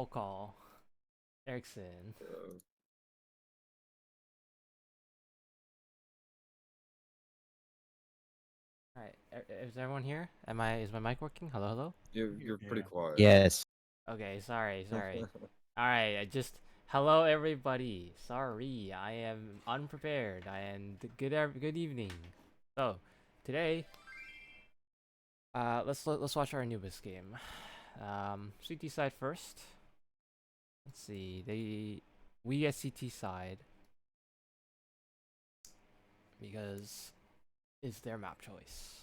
Roll call. Erickson. Uh, All right, is everyone here? Is my mic working? Hello, hello. you're pretty Yeah. quiet. Yes. Okay, sorry. All right, I just hello everybody. Sorry, I am unprepared. Good evening. So, today, let's watch our Anubis game. CT side first. Let's see. We at CT side because it's their map choice.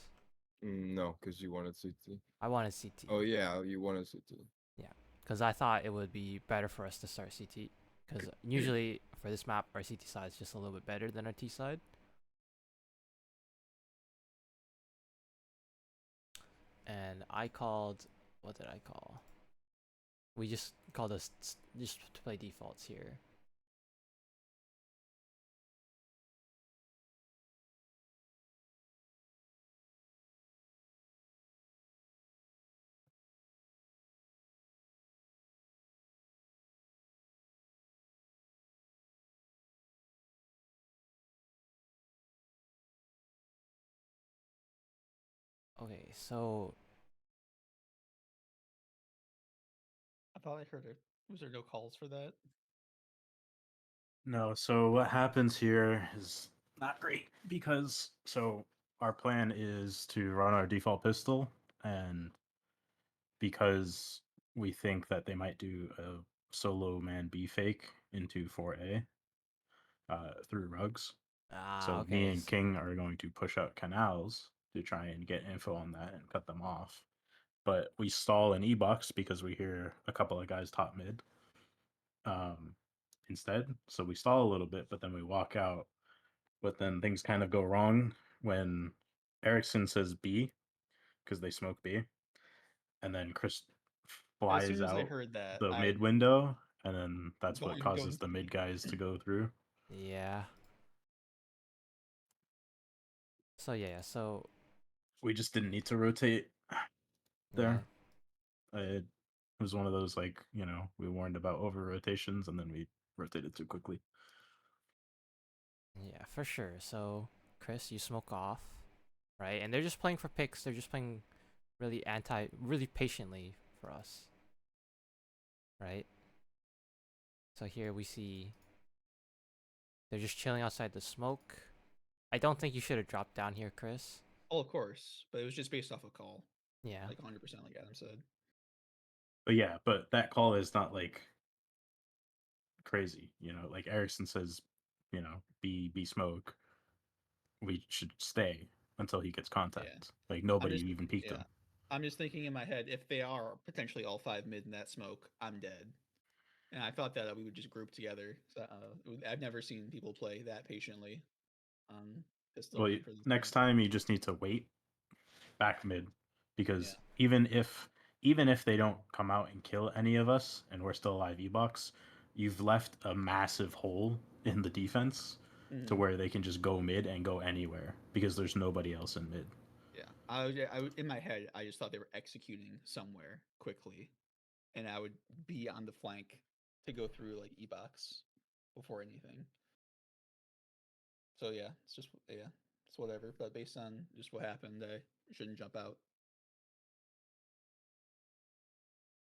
No, because you wanted CT. I wanted CT. Oh yeah, you wanted CT. Yeah, because I thought it would be better for us to start CT. Because usually for this map, our CT side is just a little bit better than our T side. And I called. What did I call? We just called us just to play defaults here. Okay, so I thought I heard it. Was there no calls for that? No, so what happens here is not great because our plan is to run our default pistol, and because we think that they might do a solo man B fake into 4A through rugs. So me okay. and King are going to push out canals to try and get info on that and cut them off. But we stall an E-box because we hear a couple of guys top mid. Instead. So we stall a little bit, but then we walk out. But then things kind of go wrong when Erickson says B because they smoke B, and then Chris As flies soon as I out heard that, the I mid window, and then that's what going causes the mid guys to go through. Yeah. So We just didn't need to rotate yeah. there. It was one of those, like, we warned about over rotations, and then we rotated too quickly. Yeah, for sure. So, Chris, you smoke off, right? And they're just playing for picks. They're just playing really patiently for us, right? So here we see they're just chilling outside the smoke. I don't think you should have dropped down here, Chris. oh, of course, but it was just based off a call, Yeah. like 100%, like Adam said. But yeah, but that call is not like crazy, like Erickson says, be smoke. We should stay until he gets Yeah, contact. Like I'm nobody just even peeked yeah, him. I'm just thinking in my head, if they are potentially all five mid in that smoke, I'm dead. And I thought that we would just group together. So, I've never seen people play that patiently on pistol Well, for this next map. time you just need to wait back mid, Yeah. because even if they don't come out and kill any of us and we're still alive E-box, you've left a massive hole in the defense to Mhm. where they can just go mid and go anywhere because there's nobody else in mid. Yeah, in my head, I just thought they were executing somewhere quickly, and I would be on the flank to go through like E-box before anything. So yeah, it's whatever. But based on just what happened, I shouldn't jump out.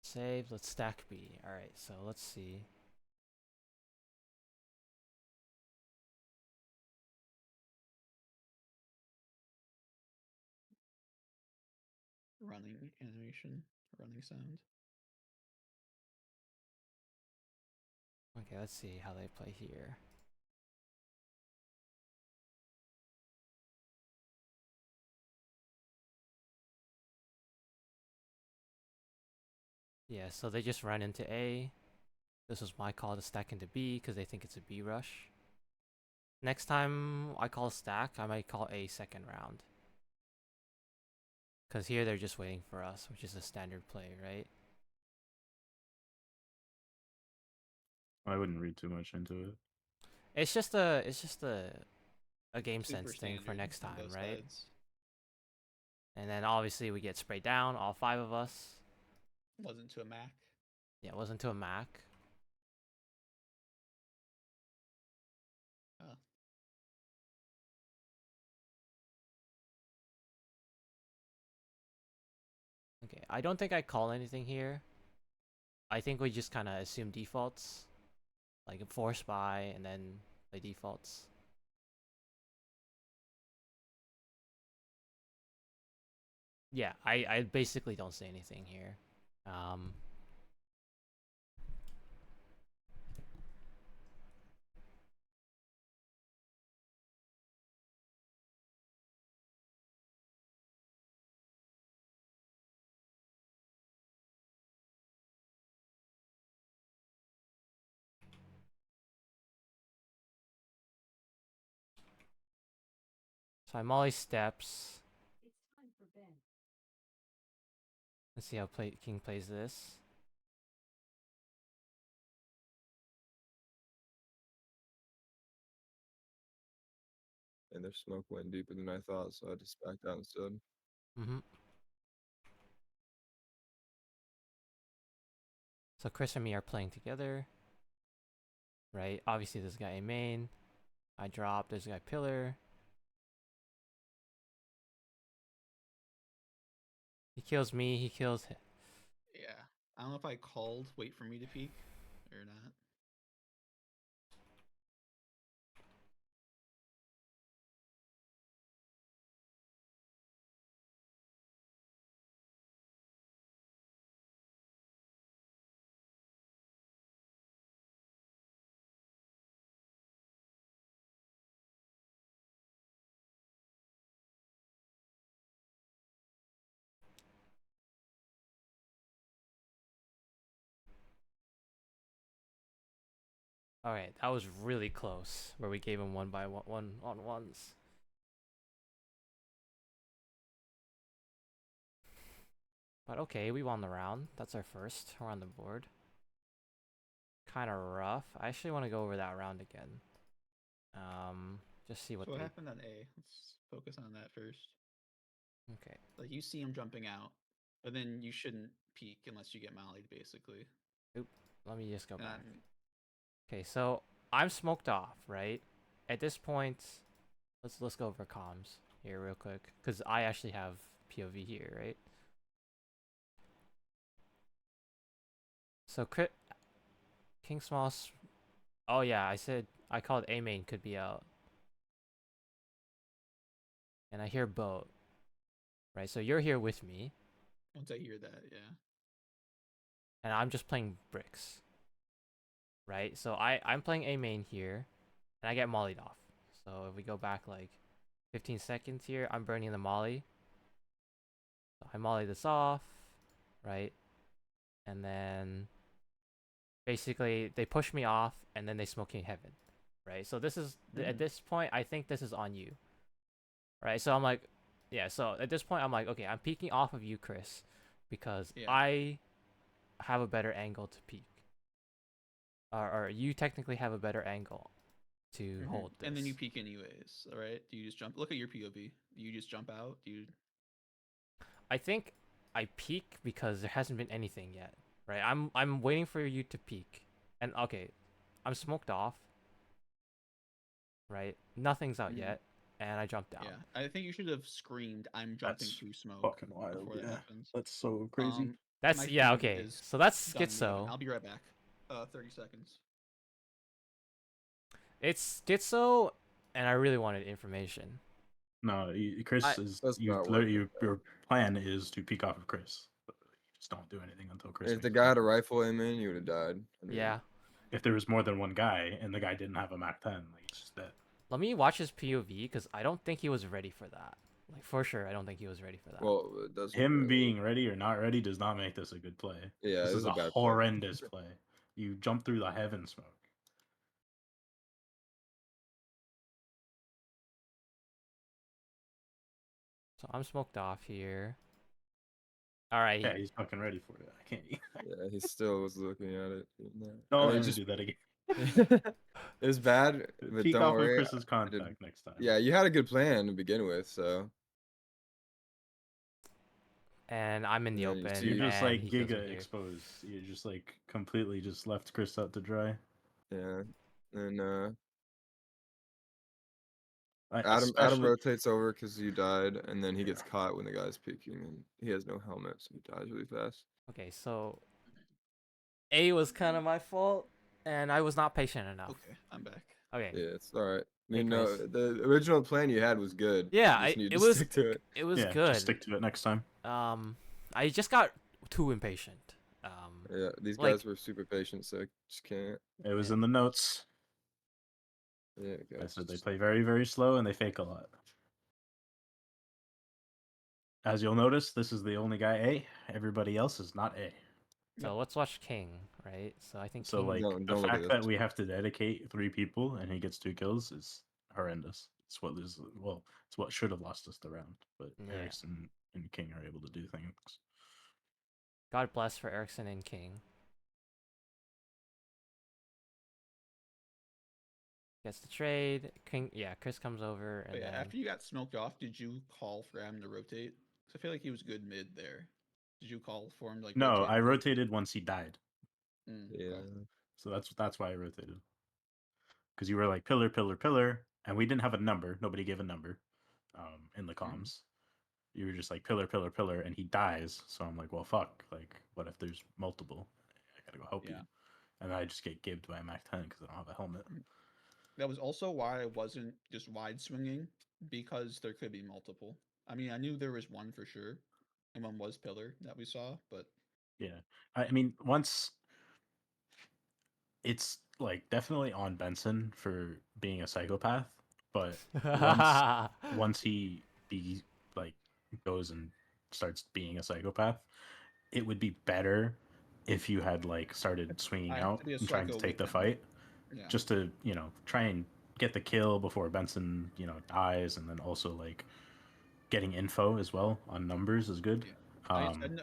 Save. Let's stack B. All right. So let's see. Running animation, running sound. Okay. Let's see how they play here. Yeah. So they just run into A. This was my call to stack into B because they think it's a B rush. Next time I call stack, I might call A second round. Because here they're just waiting for us, which is a standard play, right? I wouldn't read too much into it. It's just a game Super sense thing for standard next on time, both right? sides. And then obviously we get sprayed down, all five of us. Wasn't to a Mac. Yeah, it wasn't to a Mac. Oh. Okay, I don't think I call anything here. I think we just kind of assume defaults, like force buy and then play defaults. Yeah, I basically don't say anything here. So I molly steps. Let's see how King plays this. And their smoke went deeper than I thought, so I just backed out instead. So Chris and me are playing together. Right? Obviously this guy a main. I drop, this guy pillar. He kills me, he kills him. Yeah. I don't know if I called wait for me to peek or not. Alright, that was really close. Where we gave him one by one on ones. But okay, we won the round. That's our first. We're on the board. Kind of rough. I actually want to go over that round again. Just see what So what they... happened on A? Let's focus on that first. Okay. Like you see him jumping out, but then you shouldn't peek unless you get mollied, basically. Let me just go And back. Okay, so I'm smoked off, right? At this point, let's go over comms here real quick, because I actually have POV here, right? So King Smalls. Oh yeah, I called A main could be out, and I hear boat, right? So you're here with me, once I hear that, yeah. and I'm just playing bricks, right? So I'm playing A main here, and I get mollied off. So if we go back like 15 seconds here, I'm burning the molly. So I molly this off, right? And then basically they push me off, and then they smoke King Heaven, right? So this is at this point, I think this is on you, right? So I'm like, yeah. So at this point, I'm like, okay, I'm peeking off of you, Chris, because Yeah. I have a better angle to peek, or you technically have a better angle to hold this. And then you peek anyways, all right? Do you just jump? Look at your POV. Do you just jump out? Do you? I think I peek because there hasn't been anything yet, right? I'm waiting for you to peek, and okay, I'm smoked off, right? Nothing's out yet, and I jumped down. Yeah, I think you should have screamed, "I'm jumping That's through smoke" fucking wild. before that Yeah, happens. that's so crazy. That's my yeah, food okay. is So that's Done in the oven. Schizo. I'll be right back. 30 seconds. It's Schizo, and I really wanted information. No, Chris is That's you. not Your plan is to peek off of Chris. You just don't do anything until Chris. If the makes guy it. had a rifle aim in, you would have died. I mean, Yeah. If there was more than one guy and the guy didn't have a Mac 10, like it's just dead. Let me watch his POV because I don't think he was ready for that. Like for sure, I don't think he was ready for that. well, it doesn't Him really- being ready or not ready does not make this a good play. Yeah, This it is was a a bad play. horrendous play. You jump through the heaven smoke. So I'm smoked off here. All right. Yeah, he's fucking ready for it. I can't. Yeah, he still was looking at it. No, I I mean, just do that again. it was bad, but Peek don't off worry. of Chris's I contact did- next time. Yeah, you had a good plan to begin with, so and I'm in the Yeah, you open, see- You're just and like he kills me giga here. exposed. You just like completely just left Chris out to dry. Yeah, and I, Adam especially, rotates over because you died, and then he gets caught when the guy's peeking, and he has no helmet, so he dies really fast. Okay, so A was kind of my fault, and I was not patient enough. Okay, I'm back. Okay. Yeah, it's all right. I Hey, mean, no, Chris. the original plan you had was good. Yeah, You just need it to was stick to it. it was yeah, good. just stick to it next time. I just got too impatient. Yeah, these Like- guys were super patient, so I just can't. It was Yeah. in the notes. Yeah, I guys. said they play very, very slow and they fake a lot. As you'll notice, this is the only guy A. Everybody else is not A. So let's watch King, right? So I think So King. like Don't the look at fact that this. we have to dedicate 3 people and he gets 2 kills is horrendous. It's what is well, it's what should have lost us the round. But Yeah. Ericsson and King are able to do things. God bless for Ericsson and King. Gets the trade. King, yeah. Chris comes over, and But yeah, then after you got smoked off, did you call for him to rotate? 'Cause I feel like he was good mid there. Did you call for him to like? No, rotate I mid? rotated once he died. Yeah. Okay. So that's why I rotated. Because you were like pillar, pillar, pillar, and we didn't have a number. Nobody gave a number in the comms. You were just like pillar, pillar, pillar, and he dies. So I'm like, well, fuck. Like, what if there's multiple? I gotta go help you. Yeah. And I just get gibbed by a Mac 10 because I don't have a helmet. That was also why I wasn't just wide swinging, because there could be multiple. I mean, I knew there was one for sure, and one was pillar that we saw, but Yeah. I mean, once it's like definitely on Benson for being a psychopath, but once he be like goes and starts being a psychopath, it would be better if you had like started swinging I have out to be a and trying to psycho take the with him. fight, yeah. just to try and get the kill before Benson dies, and then also like getting info as well on numbers is good. Yeah.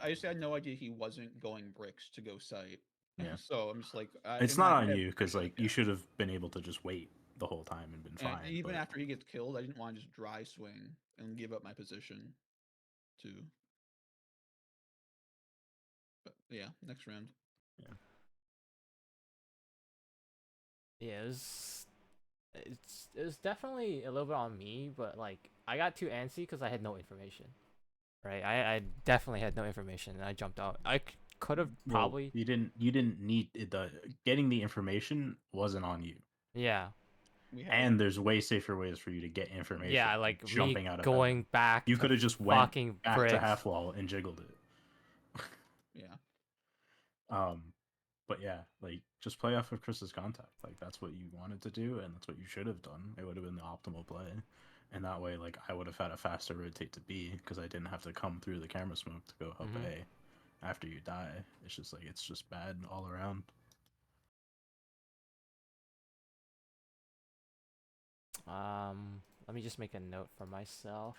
I just had no idea he wasn't going bricks to go sight. Yeah. So I'm just like, It's in not my on head, you because yeah, like you should have been able to just wait the whole time and been and fine. even but- after he gets killed, I didn't want to just dry swing and give up my position, too. But yeah, next round. yeah, it was definitely a little bit on me, but like I got too antsy because I had no information. Right, I definitely had no information, and I jumped out. I could have Well, probably, you didn't need the getting the information wasn't on you. yeah, We had And there's way safer ways for you to get information. yeah, than like jumping me out of going heaven. back. You to could have just went fucking back to bricks. half wall and jiggled it. yeah. But yeah, like just play off of Chris's contact. Like that's what you wanted to do, and that's what you should have done. It would have been the optimal play, and that way, like I would have had a faster rotate to B because I didn't have to come through the camera smoke to go help Mhm. A. After you die, it's just like it's just bad all around. Let me just make a note for myself.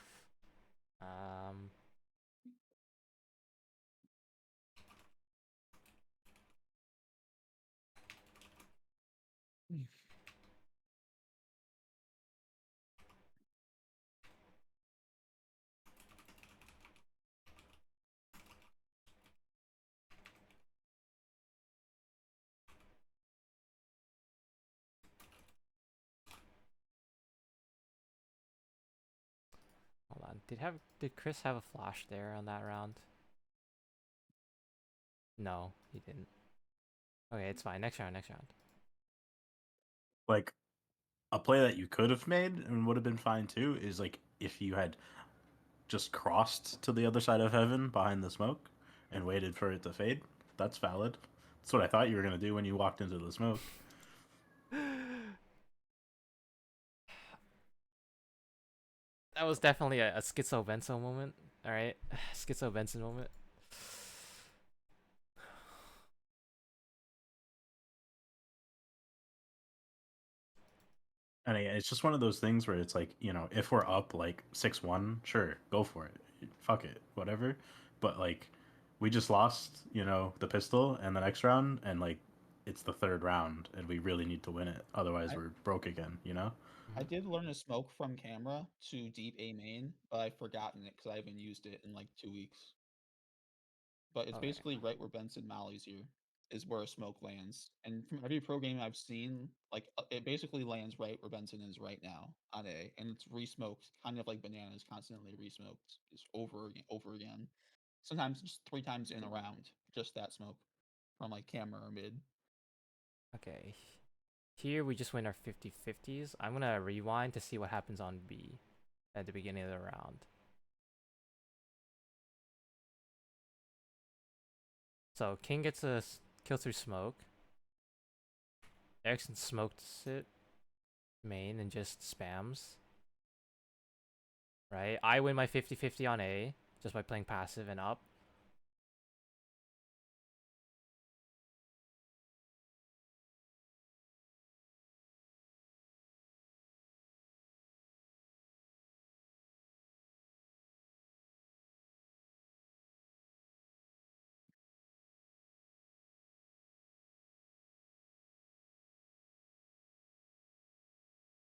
Hold on. Did Chris have a flash there on that round? No, he didn't. Okay, it's fine. Next round. Like a play that you could have made and would have been fine too is like if you had just crossed to the other side of heaven behind the smoke and waited for it to fade. That's valid. That's what I thought you were gonna do when you walked into the smoke. That was definitely a Schizo Benzo moment. Alright. Schizo Benson moment. And again, it's just one of those things where it's like, if we're up like 6-1, sure, go for it. Fuck it, whatever. But like we just lost, the pistol and the next round and like it's the third round and we really need to win it. Otherwise we're broke again, I did learn a smoke from camera to deep A main, but I've forgotten it because I haven't used it in like 2 weeks. but it's Okay. basically right where Benson Mally's here is where a smoke lands. And from every pro game I've seen, like it basically lands right where Benson is right now on A, and it's re-smoked, kind of like bananas, constantly re-smoked, just over again. Sometimes just 3 times in a round, just that smoke from like camera or mid. Okay. Here we just win our 50-50s. I'm gonna rewind to see what happens on B at the beginning of the round. So King gets a kill through smoke. Ericsson smoked it main and just spams. Right? I win my 50-50 on A just by playing passive and up.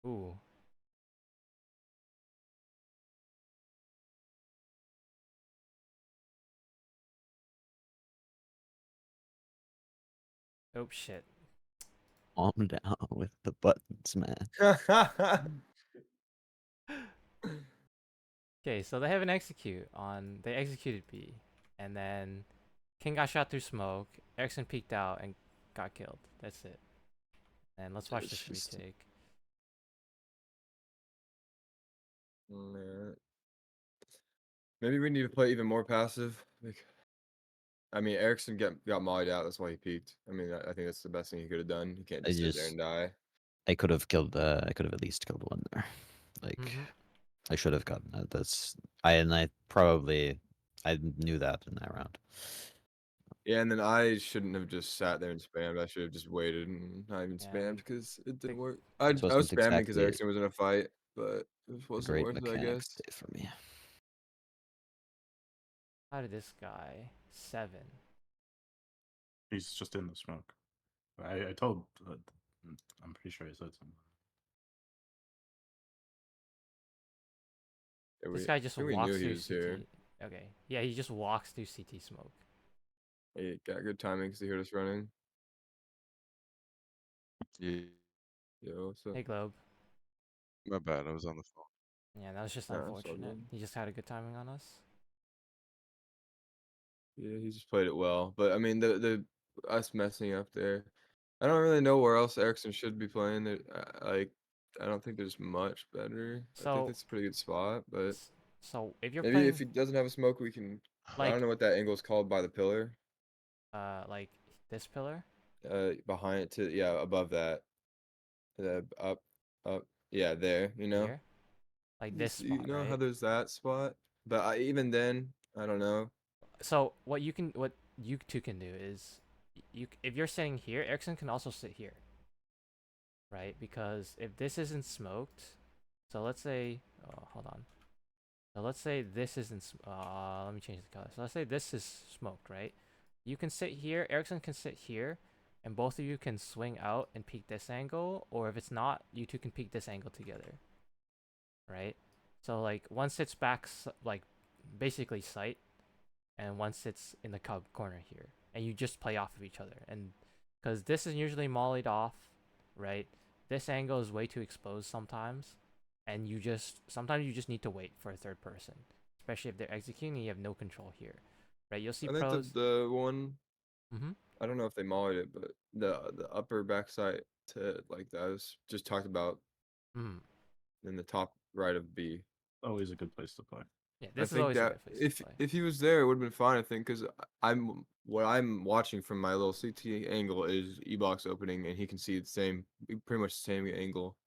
Ooh. Oh shit. Calm down with the buttons, man. Okay, so they have an execute on. They executed B, and then King got shot through smoke. Ericsson peeked out and got killed. That's it. And let's watch It's this just- retake. Man. Maybe we need to play even more passive. Like, I mean, Erickson got mollied out. That's why he peaked. I mean, I think that's the best thing he could have done. He can't I just sit there just- and die. I could have killed. I could have at least killed one there. Like Mhm. I should have gotten that. I knew that in that round. Yeah, and then I shouldn't have just sat there and spammed. I should have just waited and not even Yeah, spammed because it didn't work. I This was wasn't spamming because exactly Erickson was in a fight, but it A wasn't great worth it, I mechanics guess. day for me. How did this guy 7? He's just in the smoke. I told. I'm pretty sure I said something. Yeah, This we- guy just I think we walks knew he through was CT. here. Okay, yeah, he just walks through CT smoke. He got good timing because he heard us running. Yeah, Yo, so Hey Globe. my bad. I was on the phone. Yeah, that was just Nah, it's all unfortunate. good. He just had a good timing on us. yeah, he just played it well. But I mean, the us messing up there. I don't really know where else Erickson should be playing. Like, I don't think there's much better. I think So- that's a pretty good spot. But So if you're maybe playing if he doesn't have a smoke, we can. I like don't know what that angle is called by the pillar. like this pillar, Behind it to above that. Up. Yeah, there. You know. here, like this You spot, know how right? there's that spot, but even then, I don't know. So what you two can do is if you're sitting here, Ericsson can also sit here, right? Because if this isn't smoked, so let's say, oh, hold on. So let's say this isn't. Let me change the color. So let's say this is smoked, right? You can sit here. Ericsson can sit here, and both of you can swing out and peek this angle. Or if it's not, you two can peek this angle together, right? So like one sits back, like basically sight, and one sits in the cub corner here, and you just play off of each other. And because this is usually mollied off, right? This angle is way too exposed sometimes, and sometimes you just need to wait for a third person, especially if they're executing and you have no control here, right? You'll see I think pros. the one. Mm-hmm. I don't know if they mollied it, but the upper backside to like that was just talked about Mm. in the top right of B. Always a good place to play. Yeah, I this is think always a that good place if to play. if he was there, it would have been fine. I think because what I'm watching from my little CT angle is E-box opening, and he can see pretty much the same angle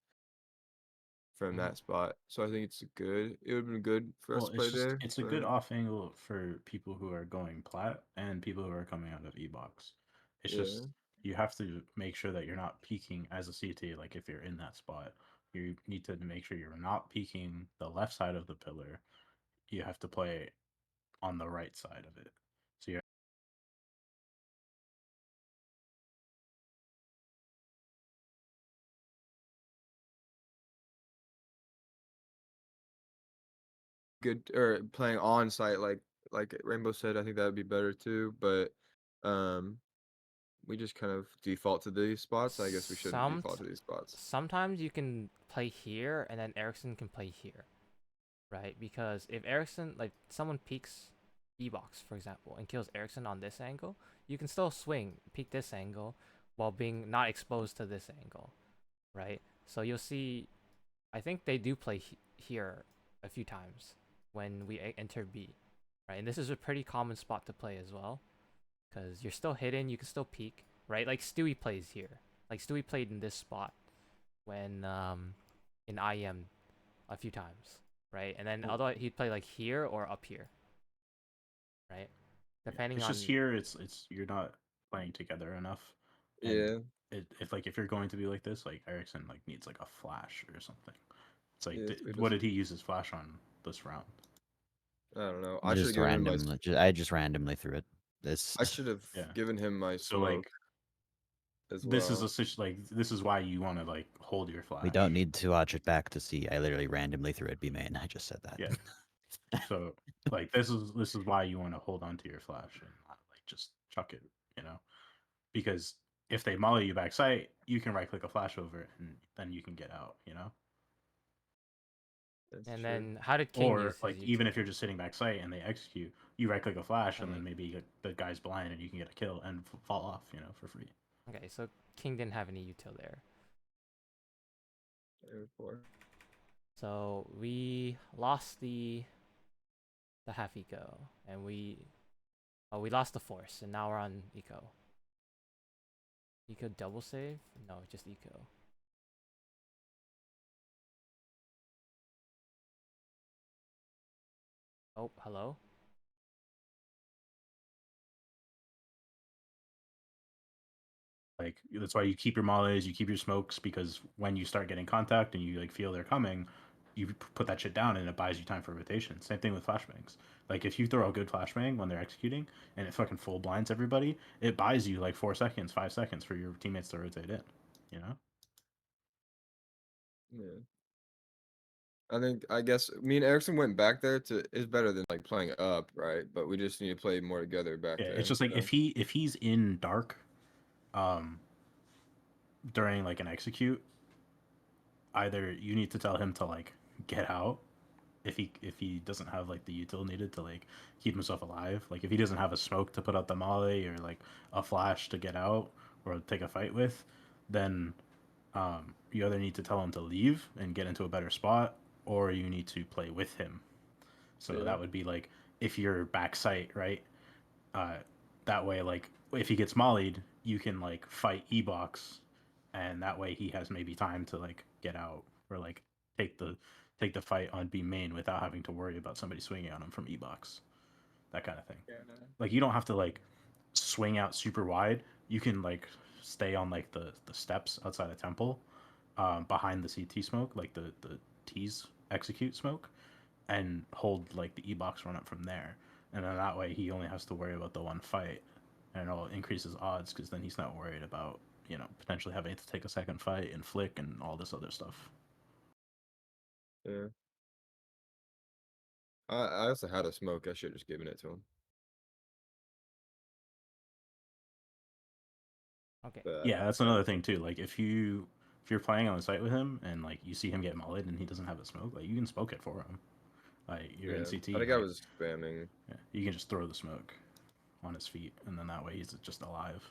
from Mhm. that spot. So I think it's good. It would have been good for us Well, to play there. it's a good but off angle for people who are going plat and people who are coming out of E-box. It's just Yeah. you have to make sure that you're not peeking as a CT. Like if you're in that spot, you need to make sure you're not peeking the left side of the pillar. You have to play on the right side of it. So you Good or playing on site like like Rainbow said, I think that would be better too. But we just kind of default to these spots. I guess we shouldn't default to these spots. Sometimes you can play here and then Erickson can play here, right? Because if Erickson, like someone peeks E-box, for example, and kills Erickson on this angle, you can still swing, peek this angle, while being not exposed to this angle, right? So you'll see, I think they do play here a few times when we enter B, right? And this is a pretty common spot to play as well, because you're still hidden, you can still peek, right? Like Stewie plays here. Like Stewie played in this spot when in IM a few times, right? And then although he'd play like here or up here, right? Depending It's on just here. It's you're not playing together enough. And Yeah. if you're going to be like this, like Erickson like needs like a flash or something. It's like Yeah, what did he use his flash on this round? I don't know. I should have Just given him my. randomly, I just randomly threw it. This I should have Yeah. given him my So smoke like as this well. is this is why you want to like hold your flash. we don't need to watch it back to see. I literally randomly threw it B main. I just said that. Yeah. So like this is why you want to hold on to your flash and not like just chuck it, you know, because if they molly you back sight, you can right click a flash over it and then you can get out, you know. That's and true. then how did King Or use his like util? even if you're just sitting back sight and they execute, you right click a flash and Okay. then maybe the guy's blind and you can get a kill and fall off, you know, for free. Okay, so King didn't have any util there. So we lost the half eco, and we lost the force, and now we're on eco. Eco double save? No, just eco. Oh, hello? Like that's why you keep your mollies, you keep your smokes, because when you start getting contact and you like feel they're coming, you put that shit down and it buys you time for rotation. Same thing with flashbangs. Like if you throw a good flashbang when they're executing and it fucking full blinds everybody, it buys you like 4 seconds, 5 seconds for your teammates to rotate in. You know? Yeah. I guess me and Erickson went back there to is better than like playing up, right? But we just need to play more together back Yeah, there. it's just like so. if he's in dark, during like an execute, either you need to tell him to like get out if he doesn't have like the util needed to like keep himself alive. Like if he doesn't have a smoke to put out the molly or like a flash to get out or take a fight with, then you either need to tell him to leave and get into a better spot, or you need to play with him. So Yeah. that would be like if you're back sight, right? That way, like if he gets mollied, you can like fight E-box, and that way he has maybe time to like get out or like take the fight on B main without having to worry about somebody swinging on him from E-box, that kind of thing. Yeah. Like you don't have to like swing out super wide. You can like stay on like the steps outside the temple, behind the CT smoke, like the T's execute smoke, and hold like the E-box run up from there. And then that way he only has to worry about the one fight, and it'll increase his odds because then he's not worried about, you know, potentially having to take a second fight and flick and all this other stuff. Yeah. I also had a smoke. I should have just given it to him. Okay. But Yeah, that's another thing too. Like if you're playing on the site with him and like you see him get mullied and he doesn't have a smoke, like you can smoke it for him. Like you're in CT. I think like, I was spamming. yeah, you can just throw the smoke on his feet, and then that way he's just alive.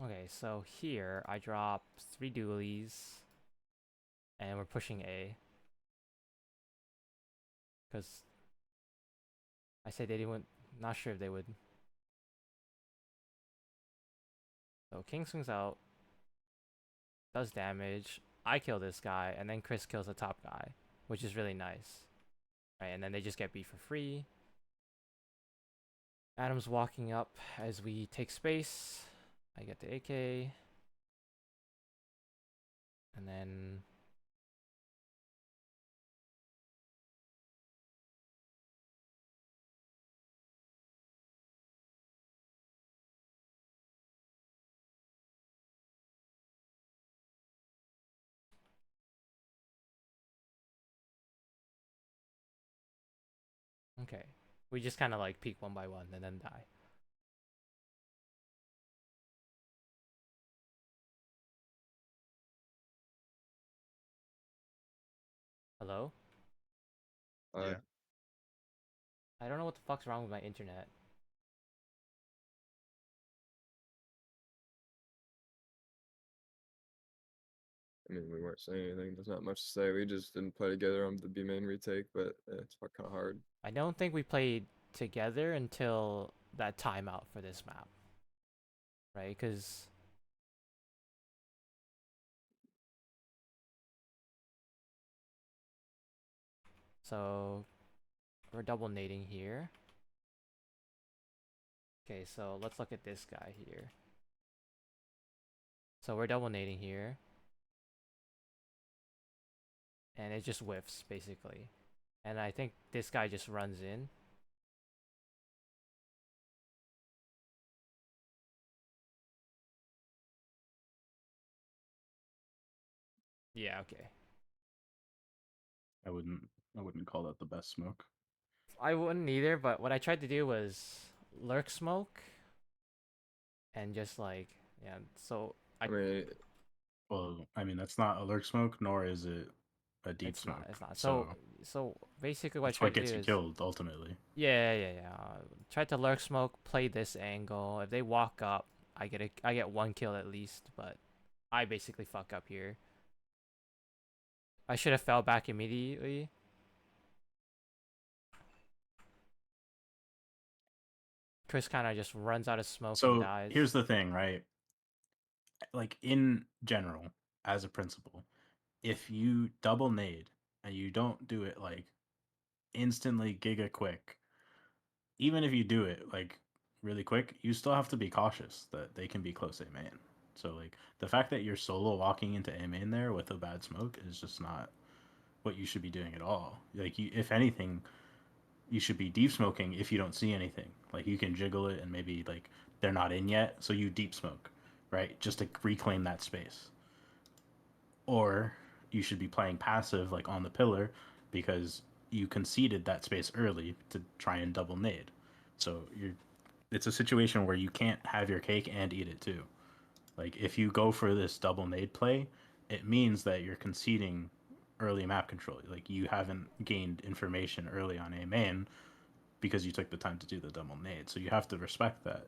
Okay, so here I drop 3 dualies, and we're pushing A. Because I said they didn't, not sure if they would. So King swings out, does damage. I kill this guy, and then Chris kills the top guy, which is really nice. Right, and then they just get B for free. Adam's walking up as we take space. I get the AK. And then Okay. We just kind of like peek one by one and then die. Hello? Yeah. I don't know what the fuck's wrong with my internet. I mean, we weren't saying anything. There's not much to say. We just didn't play together on the B main retake, but it's kind of hard. I don't think we played together until that timeout for this map. Right? Because so we're double nading here. Okay, so let's look at this guy here. So we're double nading here. And it just whiffs, basically. And I think this guy just runs in. Yeah, okay. I wouldn't call that the best smoke. I wouldn't either, but what I tried to do was lurk smoke. And just like, yeah, so I mean, Well, I mean that's not a lurk smoke, nor is it a deep it's smoke. not, it's not. So So basically what I that's what tried to gets do you is killed ultimately. yeah. Try to lurk smoke, play this angle. If they walk up, I get one kill at least, but I basically fuck up here. I should have fell back immediately. Chris kind of just runs out of smoke and So dies. here's the thing, right? Like in general, as a principle, if you double nade and you don't do it like instantly giga quick, even if you do it like really quick, you still have to be cautious that they can be close A main. So like the fact that you're solo walking into A main there with a bad smoke is just not what you should be doing at all. Like you, if anything, you should be deep smoking if you don't see anything. Like you can jiggle it and maybe like they're not in yet, so you deep smoke, right? Just to reclaim that space. Or you should be playing passive like on the pillar because you conceded that space early to try and double nade. So you're it's a situation where you can't have your cake and eat it too. Like if you go for this double nade play, it means that you're conceding early map control. Like you haven't gained information early on A main because you took the time to do the double nade. So you have to respect that.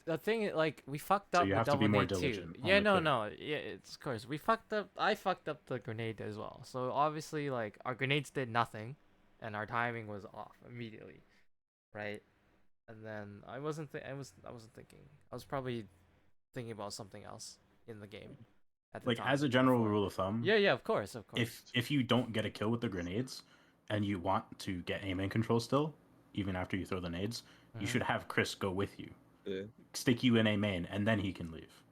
The thing like we fucked So up you with have to double be more nade too. diligent on Yeah, the no, clear. no. Yeah, it's of course. We fucked up. I fucked up the grenade as well. So obviously like our grenades did nothing and our timing was off immediately. Right? And then I wasn't thinking. I was probably thinking about something else in the game at the Like time. as a general before. rule of thumb, Yeah, of course. if you don't get a kill with the grenades and you want to get aim and control still, even after you throw the nades, you Mhm. should have Chris go with you. yeah. Stick you in a main and then he can leave.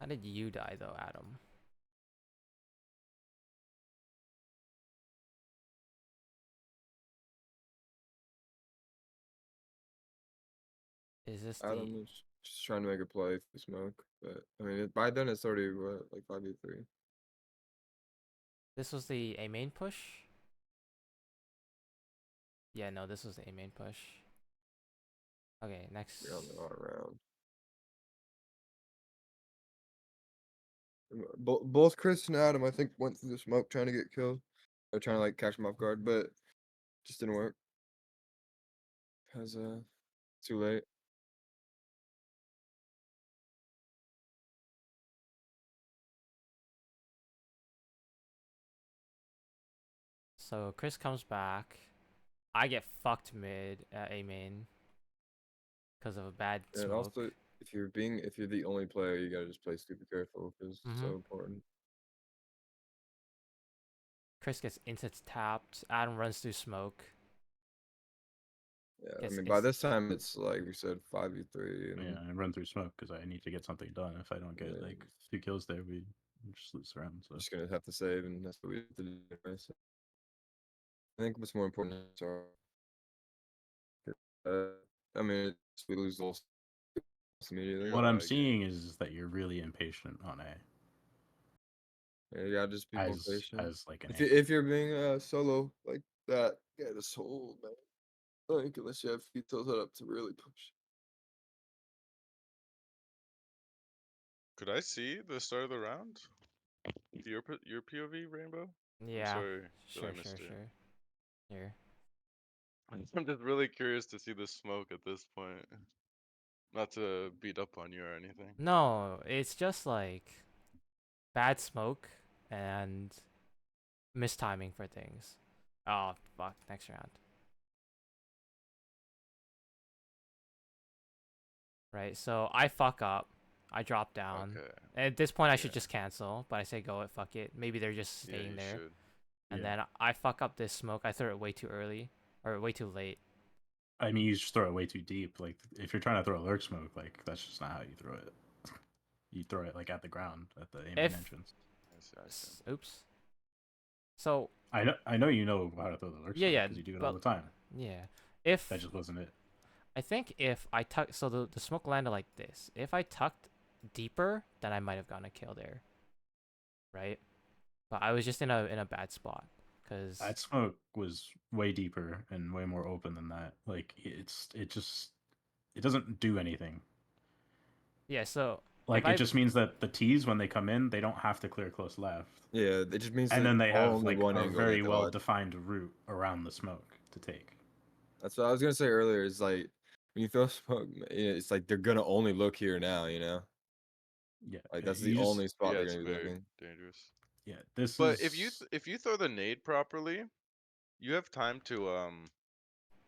How did you die though, Adam? Is this Adam the is just trying to make a play for smoke, but I mean, by then it's already what, like 5v3. this was the A main push? Yeah, no, this was the A main push. Okay, next. We're on the odd round. Both Chris and Adam, I think, went through the smoke trying to get killed. They're trying to like catch him off guard, but just didn't work. Cause too late. So Chris comes back. I get fucked mid at A main because of a bad And smoke. also, if you're the only player, you gotta just play super careful because it's so important. Chris gets into tapped. Adam runs through smoke. Yeah, I Gets mean, by inst- this time it's like we said 5v3, and Yeah, I run through smoke because I need to get something done. If I don't get Yeah. like 2 kills there, we just lose the round. So just gonna have to save, and that's what we have to do. Anyway, so. I think what's more important is our. I mean, we lose those immediately. what I'm like, seeing is that you're really impatient on A yeah, you gotta just be more patient. as like an If you're being solo, like that get us hold, man. Like unless you have Vito set up to really push. Could I see the start of the round? Your POV, Rainbow? Yeah. sorry that I Sure, missed sure, it. sure. Here. I'm just really curious to see the smoke at this point. Not to beat up on you or anything. No, it's just like bad smoke and mistiming for things. Oh, fuck. Next round. Right, so I fuck up. I drop down. Okay. At this point, I should Yeah. just cancel, but I say go it, fuck it. Maybe they're just Yeah, staying you there. should. And Yeah. then I fuck up this smoke. I throw it way too early or way too late. I mean, you just throw it way too deep. Like, if you're trying to throw a lurk smoke, like that's just not how you throw it. You throw it like at the ground, at the main If- entrance. I see. Oops. So I know you know how to throw the lurk Yeah, smoke yeah, because you do it but- all the time. yeah, if That just wasn't it. I think if I tuck, so the smoke landed like this. If I tucked deeper, then I might have gotten a kill there, right? But I was just in a bad spot because That smoke was way deeper and way more open than that. Like it doesn't do anything. yeah. So Like I- it just means that the T's when they come in, they don't have to clear close left, Yeah, it just means and that then they have only like one a angle very they well dodge. defined route around the smoke to take. That's what I was gonna say earlier. Is like when you throw smoke, it's like they're gonna only look here now. You know, Yeah, like that's you the just- only spot Yeah, they're it's gonna be very looking. dangerous. Yeah, this But is. if you throw the nade properly, you have time to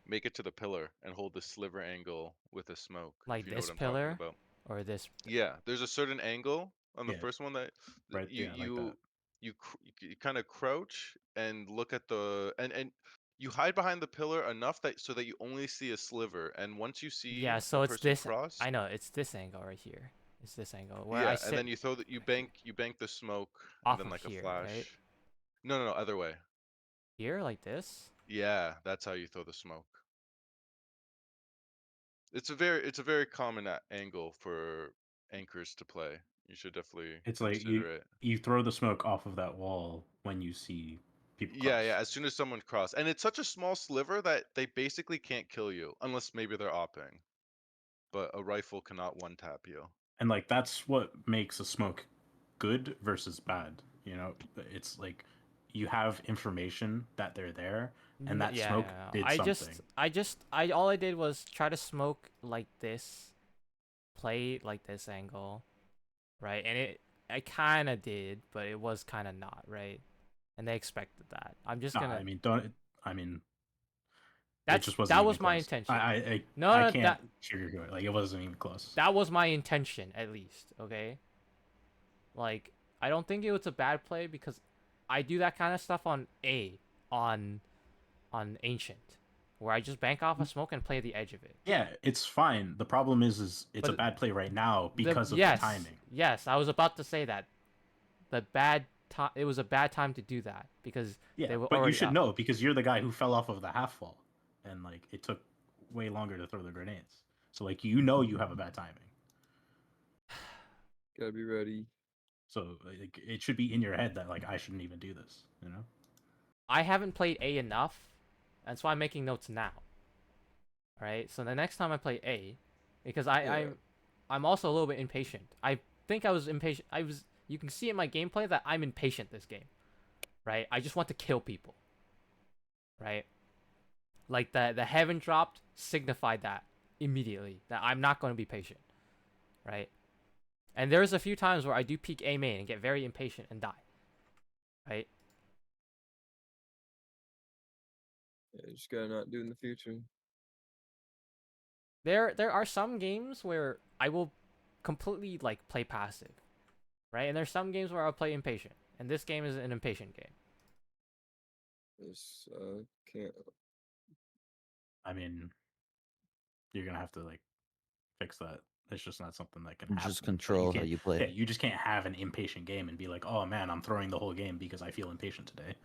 make it to the pillar and hold the sliver angle with a smoke. Like if you know this what I'm pillar? talking about. or this. Yeah, there's a certain angle on the Yeah, first one that right, you yeah, like you that. you kind of crouch and look at the and you hide behind the pillar enough that so that you only see a sliver, and once you see Yeah, a so it's person this. cross, I know it's this angle right here. It's this angle where yeah, I sit and then you throw that you bank the smoke Off and then of like here, a flash. right? No, other way. here like this. Yeah, that's how you throw the smoke. It's a very common angle for anchors to play. You should definitely It's like consider it. you throw the smoke off of that wall when you see people. Yeah, cross. as soon as someone cross, and it's such a small sliver that they basically can't kill you unless maybe they're opping. But a rifle cannot one tap you. And like that's what makes a smoke good versus bad. You know, it's like you have information that they're there, and that Yeah, smoke yeah, did something. all I did was try to smoke like this, play like this angle, right? And I kind of did, but it was kind of not, right? And they expected that. I'm just Nah, gonna. I mean, don't. I mean, it That's just wasn't. that even was my close. intention. I No, I no, can't sugarcoat it. Like it wasn't even close. That was my intention, at least. Okay. Like I don't think it was a bad play because I do that kind of stuff on on Ancient, where I just bank off a smoke and play the edge of it. Yeah, it's fine. The problem is it's a But bad play right now The- because of yes, the timing. Yes, I was about to say that. It was a bad time to do that because Yeah, they were but you already should up. know because you're the guy who fell off of the half wall, and like it took way longer to throw the grenades. So like you know you have a bad timing. Gotta be ready. So like, it should be in your head that like I shouldn't even do this. You know. I haven't played A enough, that's why I'm making notes now. Right, so the next time I play A, because Yeah. I'm also a little bit impatient. I think I was impatient. You can see in my gameplay that I'm impatient this game, right? I just want to kill people, right? Like the heaven dropped signified that immediately that I'm not going to be patient, right? And there's a few times where I do peek A main and get very impatient and die, right? Yeah, you just gotta not do in the future. There are some games where I will completely like play passive, right? And there's some games where I'll play impatient, and this game is an impatient game. Just can't. I mean, you're gonna have to like fix that. It's just not something that can happen. Just Like, control how can't- you play. Yeah, you just can't have an impatient game and be like, "Oh man, I'm throwing the whole game because I feel impatient today."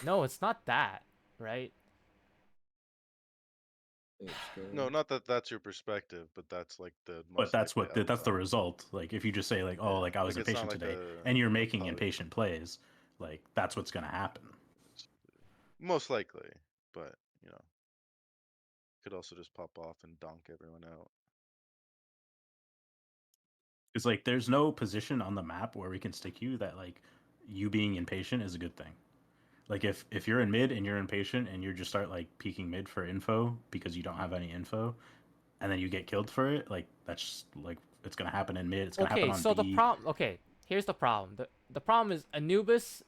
No, it's not that, right? Yeah, just gotta- No, not that that's your perspective, but that's like the. But most that's likely what that's the outcome. result. Like if you just say like, "Oh, Yeah, like I was like, it's not impatient like today," a and you're making poly- impatient plays, like that's what's gonna happen. Most likely. but you know, could also just pop off and donk everyone out. It's like there's no position on the map where we can stick you that like you being impatient is a good thing. Like if you're in mid and you're impatient and you just start like peeking mid for info because you don't have any info, and then you get killed for it, like that's just, like it's gonna happen in mid. It's gonna happen Okay, on so the B. problem. Okay, here's the problem. The problem is Anubis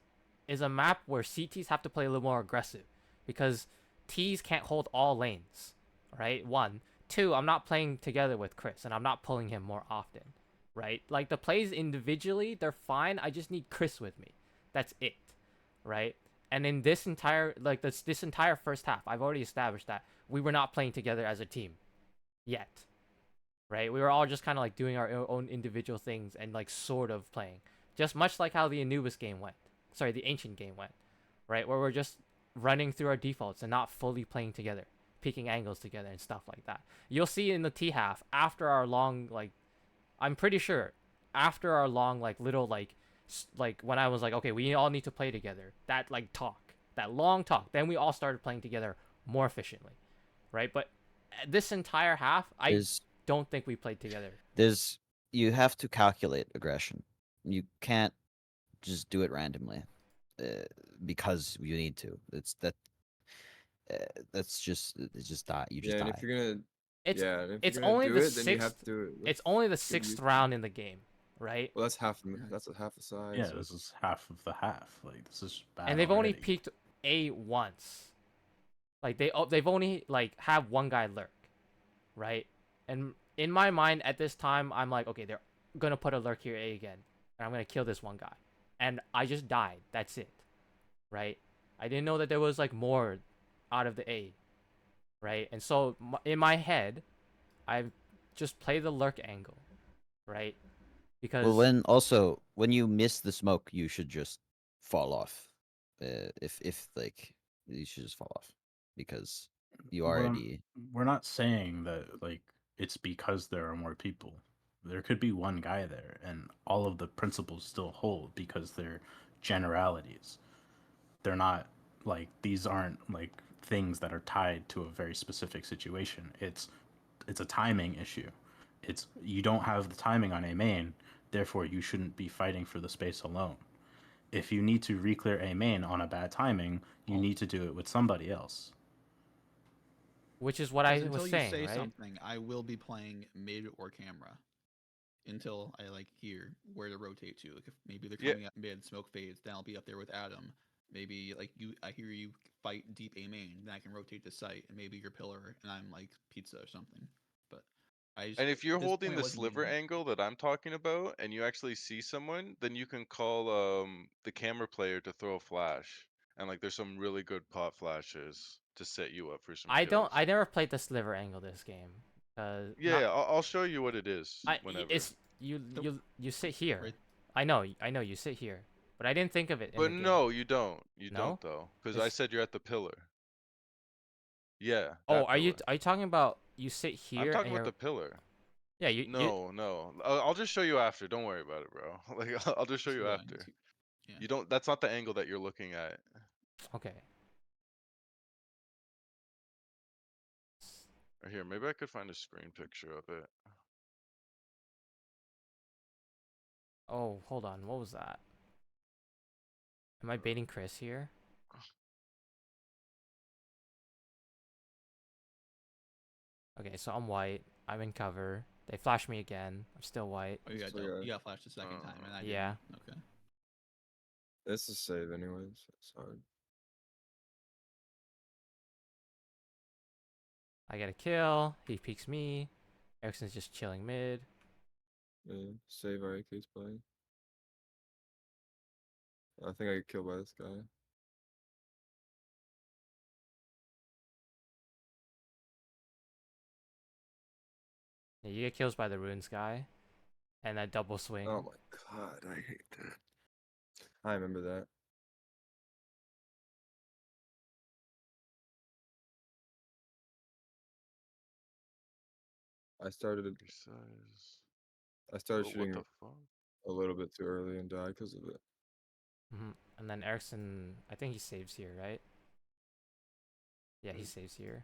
is a map where CTs have to play a little more aggressive because Ts can't hold all lanes. Right? One, two. I'm not playing together with Chris, and I'm not pulling him more often. Right? Like the plays individually, they're fine. I just need Chris with me. That's it. Right? And in this entire this entire first half, I've already established that we were not playing together as a team yet. Right? We were all just kind of like doing our own individual things and like sort of playing, just much like how the Anubis game went. Sorry, the Ancient game went, right? Where we're just running through our defaults and not fully playing together, picking angles together and stuff like that. You'll see in the T half after our long like, I'm pretty sure after our long like little like when I was like, okay, we all need to play together. That like talk, that long talk. Then we all started playing together more efficiently, right? But this entire half, I There's don't think we played together. there's you have to calculate aggression. You can't just do it randomly because you need to. That's just it's just die. You just Yeah, and die. if you're gonna It's yeah, and if it's you're gonna only do the it, then you have sixth. to do it. It's only the good sixth use. round in the game, right? Well, that's that's half the size. Yeah, so this is half of the half. Like this is bad. And they've only already. peaked A once. Like they've only like have one guy lurk, right? And in my mind at this time, I'm like, okay, they're gonna put a lurk here A again, and I'm gonna kill this one guy, and I just died. That's it, right? I didn't know that there was like more out of the A, right? And so in my head, I just play the lurk angle, right? Because Well, when you miss the smoke, you should just fall off. If like you should just fall off because you Well, already we're not saying that like it's because there are more people. There could be one guy there, and all of the principles still hold because they're generalities. They're not like these aren't like things that are tied to a very specific situation. It's a timing issue. It's you don't have the timing on a main, therefore you shouldn't be fighting for the space alone. If you need to re-clear a main on a bad timing, you need to do it with somebody else. which is what I Because was until saying, you say right? something, I will be playing mid or camera until I like hear where to rotate to. Like if maybe they're Yeah. coming up mid, smoke fades, then I'll be up there with Adam. Maybe like I hear you fight deep A main, then I can rotate to site, and maybe your pillar, and I'm like pizza or something. But I just And if you're at this holding point, I the wasn't sliver needing- angle that I'm talking about and you actually see someone, then you can call the camera player to throw a flash. And like there's some really good pot flashes to set you up for some kills. I never played the sliver angle this game. Yeah, yeah, I'll show you what it is whenever. It's The- you sit here. Right. I know you sit here, but I didn't think of it in But the game. no, you don't. You No? don't though, because I It's- said you're at the pillar. Yeah. Oh, that pillar. are you talking about you sit here? I'm talking and about you're, the pillar. yeah you No. I'll just show you after. Don't worry about it, bro. Like I'll just show you Yeah, after. it's- yeah. You don't. That's not the angle that you're looking at. okay. Or here, maybe I could find a screen picture of it. Oh, hold on. What was that? Am I baiting Chris here? Okay, so I'm white. I'm in cover. They flash me again. I'm still white. Oh, you got So, yeah. you got flashed the second time, and I Yeah. didn't. Okay. It's a save anyways. It's hard. I get a kill. He peeks me. Ericsson's just chilling mid. Yeah, save our AK's play. I think I get killed by this guy. Yeah, you get kills by the runes guy, and that double swing. Oh my god, I hate that. I remember that. I started Precise. I started What shooting the fuck? a little bit too early and died because of it. And then Ericsson, I think he saves here, right? Yeah, he saves here.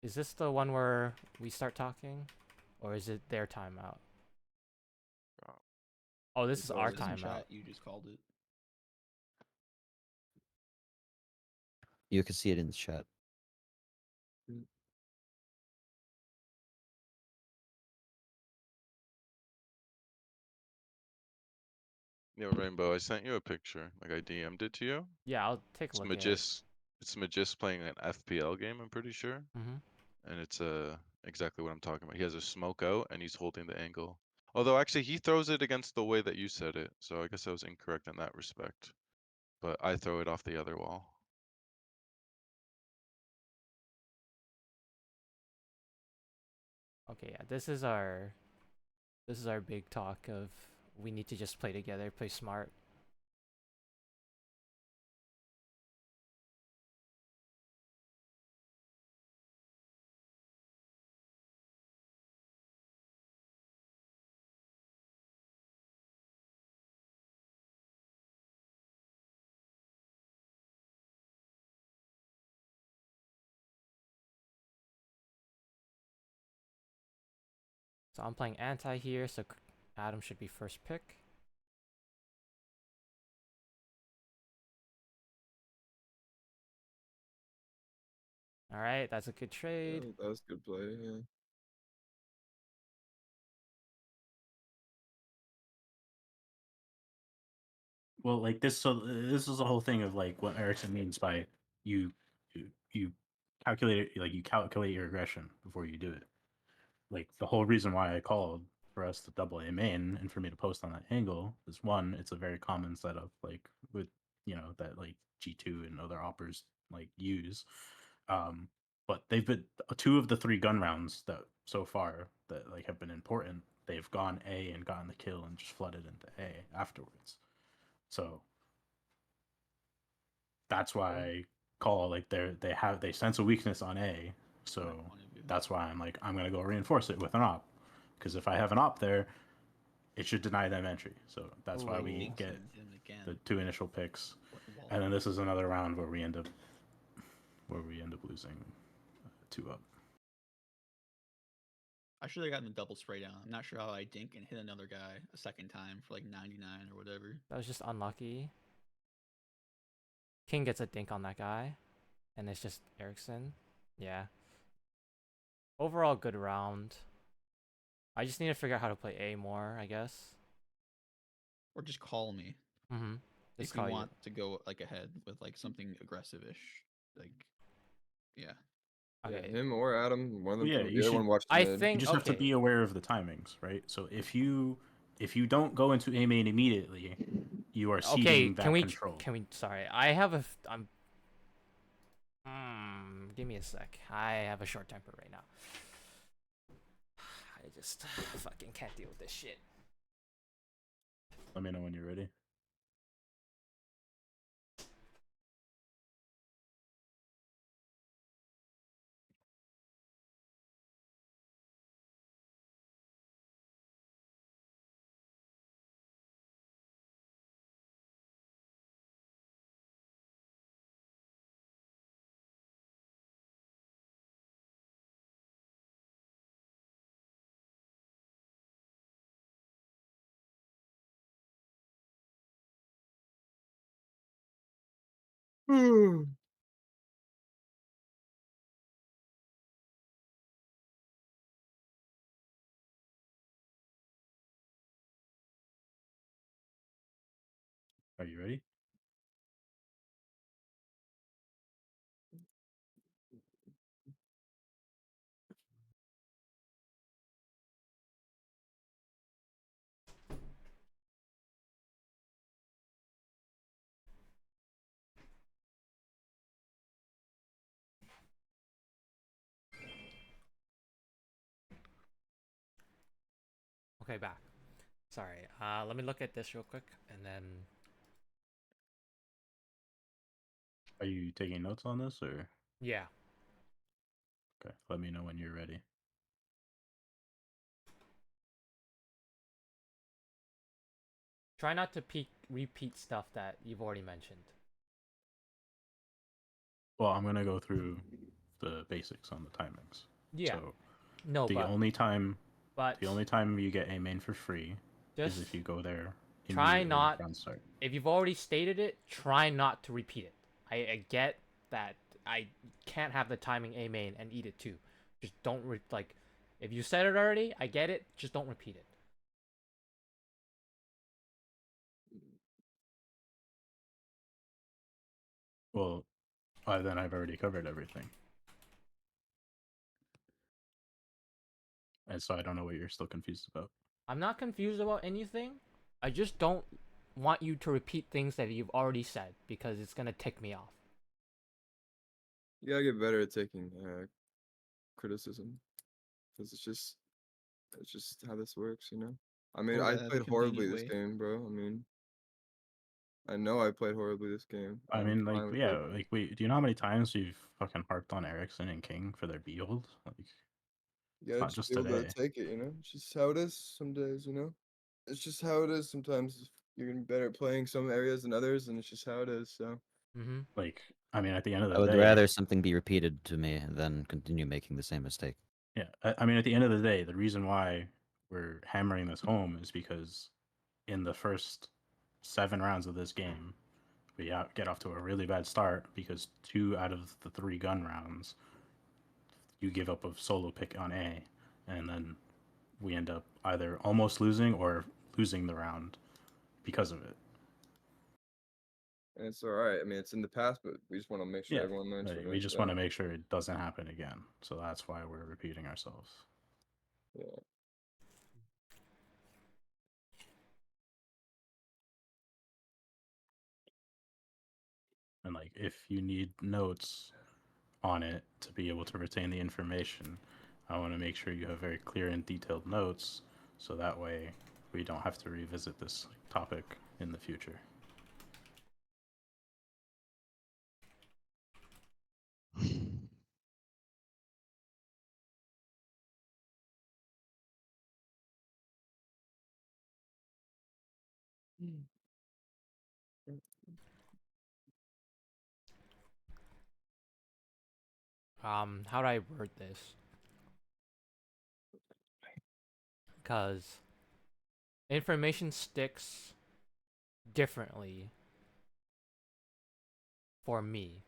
Is this the one where we start talking? Or is it their timeout? Oh. Oh, this It is our says in timeout. chat, you just called it. You can see it in the chat. Yo, Rainbow, I sent you a picture. Like I DM'd it to you. Yeah, I'll take a It's look at it. Magis. It's Magis playing an FPL game. I'm pretty sure, Mm-hmm. and it's exactly what I'm talking about. He has a smoke out and he's holding the angle. Although actually he throws it against the way that you said it, so I guess I was incorrect in that respect. But I throw it off the other wall. Okay, yeah, this is our big talk of we need to just play together, play smart. So I'm playing anti here, so Adam should be first pick. All right, that's a good trade. That was good play. Yeah. Well, like this, so this is the whole thing of like what Erickson means by you, you calculate it, like you calculate your aggression before you do it. Like the whole reason why I called for us to double A main and for me to post on that angle is one, it's a very common setup, like with that like G2 and other operas like use. But they've been two of the three gun rounds that so far that like have been important. They've gone A and gotten the kill and just flooded into A afterwards. So that's why I call like they sense a weakness on A. So My point of view. that's why I'm gonna go reinforce it with an op. Because if I have an op there, it should deny them entry. So that's why we Ooh. get Him again. the two initial picks. Wall. And then this is another round where we end up losing 2-up. I should have gotten the double spray down. I'm not sure how I dink and hit another guy a second time for like 99 or whatever. That was just unlucky. King gets a dink on that guy, and it's just Erickson. Yeah. Overall, good round. I just need to figure out how to play A more, I guess. Or just call me Mm-hmm. if you want to go like ahead with like something aggressive-ish. Like, yeah. Okay. Yeah, him or Adam, one of them. Yeah, can- you the other one should- watch the I mid. think You just have to okay. be aware of the timings, right? So if you don't go into A main immediately, you are Okay, ceding that control. can we sorry. I have a I'm give me a sec. I have a short temper right now. I just fucking can't deal with this shit. Let me know when you're ready. Are you ready? Okay, back. Sorry. Let me look at this real quick and then Are you taking notes on this or? yeah. Okay, let me know when you're ready. Try not to peek repeat stuff that you've already mentioned. Well, I'm gonna go through the basics on the timings. Yeah. So No, the but only time you get a main for free is just if you go there try immediately not. on start. If you've already stated it, try not to repeat it. I get that I can't have the timing A main and eat it too. Just don't like. If you said it already, I get it. Just don't repeat it. Well, then I've already covered everything. And so I don't know what you're still confused about. I'm not confused about anything. I just don't want you to repeat things that you've already said because it's gonna tick me off. You gotta get better at taking criticism, because it's just how this works, you know. I mean, Or I the played horribly convenient this way. game, bro. I mean, I know I played horribly this game. I I'm mean, like, fine with yeah, it. like, do you know how many times we've fucking harped on Ericsson and King for their build? Like, You gotta not just just be able to today. take it, you know. It's just how it is some days, you know. It's just how it is sometimes. You're gonna be better at playing some areas than others, and it's just how it is. So Mm-hmm. Like, I mean, at the end of I the would day, rather something be repeated to me than continue making the same mistake. yeah, I mean, at the end of the day, the reason why we're hammering this home is because in the first 7 rounds of this game, we get off to a really bad start because 2 out of the 3 gun rounds you give up a solo pick on A, and then we end up either almost losing or losing the round because of it. and it's all right. I mean, it's in the past, but we just want to make sure Yeah, everyone learns from we it. just So, want to make sure it doesn't happen again. So that's why we're repeating ourselves. yeah. And like, if you need notes on it to be able to retain the information, I want to make sure you have very clear and detailed notes, so that way we don't have to revisit this topic in the future. How do I word this? Because information sticks differently for me.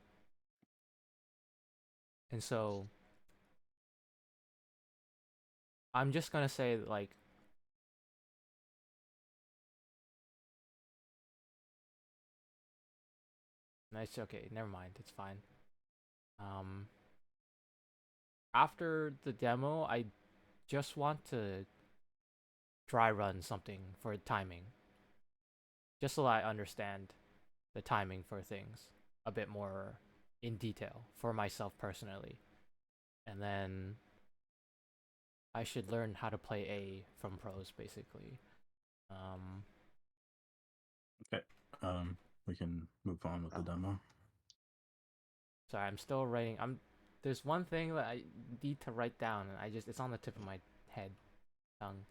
And so I'm just gonna say like nice. Okay, never mind. It's fine. After the demo, I just want to dry run something for timing, just so I understand the timing for things a bit more in detail for myself personally, and then I should learn how to play A from pros basically. Okay, we can move on with the demo. Sorry, I'm still writing. There's one thing that I need to write down, and it's on the tip of my head, tongue.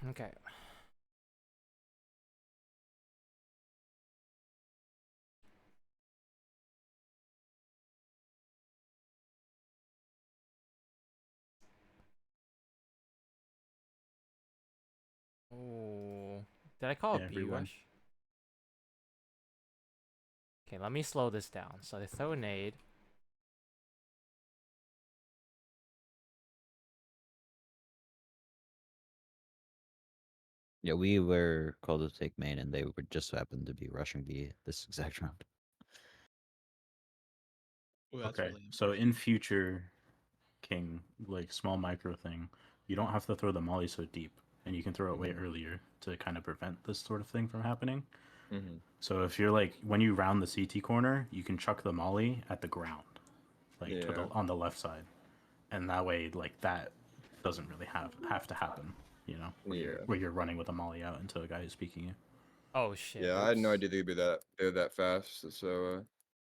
Okay. Oh, did I call it B Everyone. rush? Okay, let me slow this down. So they throw a nade. Yeah, we were called to take main, and they were just happened to be rushing B this exact round. Ooh, that's Okay, really so unfortunate. in future, King, like small micro thing, you don't have to throw the molly so deep, and you can throw it way earlier to kind of prevent this sort of thing from happening. Mm-hmm. So if you're like when you round the CT corner, you can chuck the molly at the ground, like to the Yeah. on the left side, and that way like that doesn't really have to happen. You know, Yeah. where you're running with a molly out into a guy who's peeking you. Oh shit. Yeah, I had no Oops. idea they're that fast. So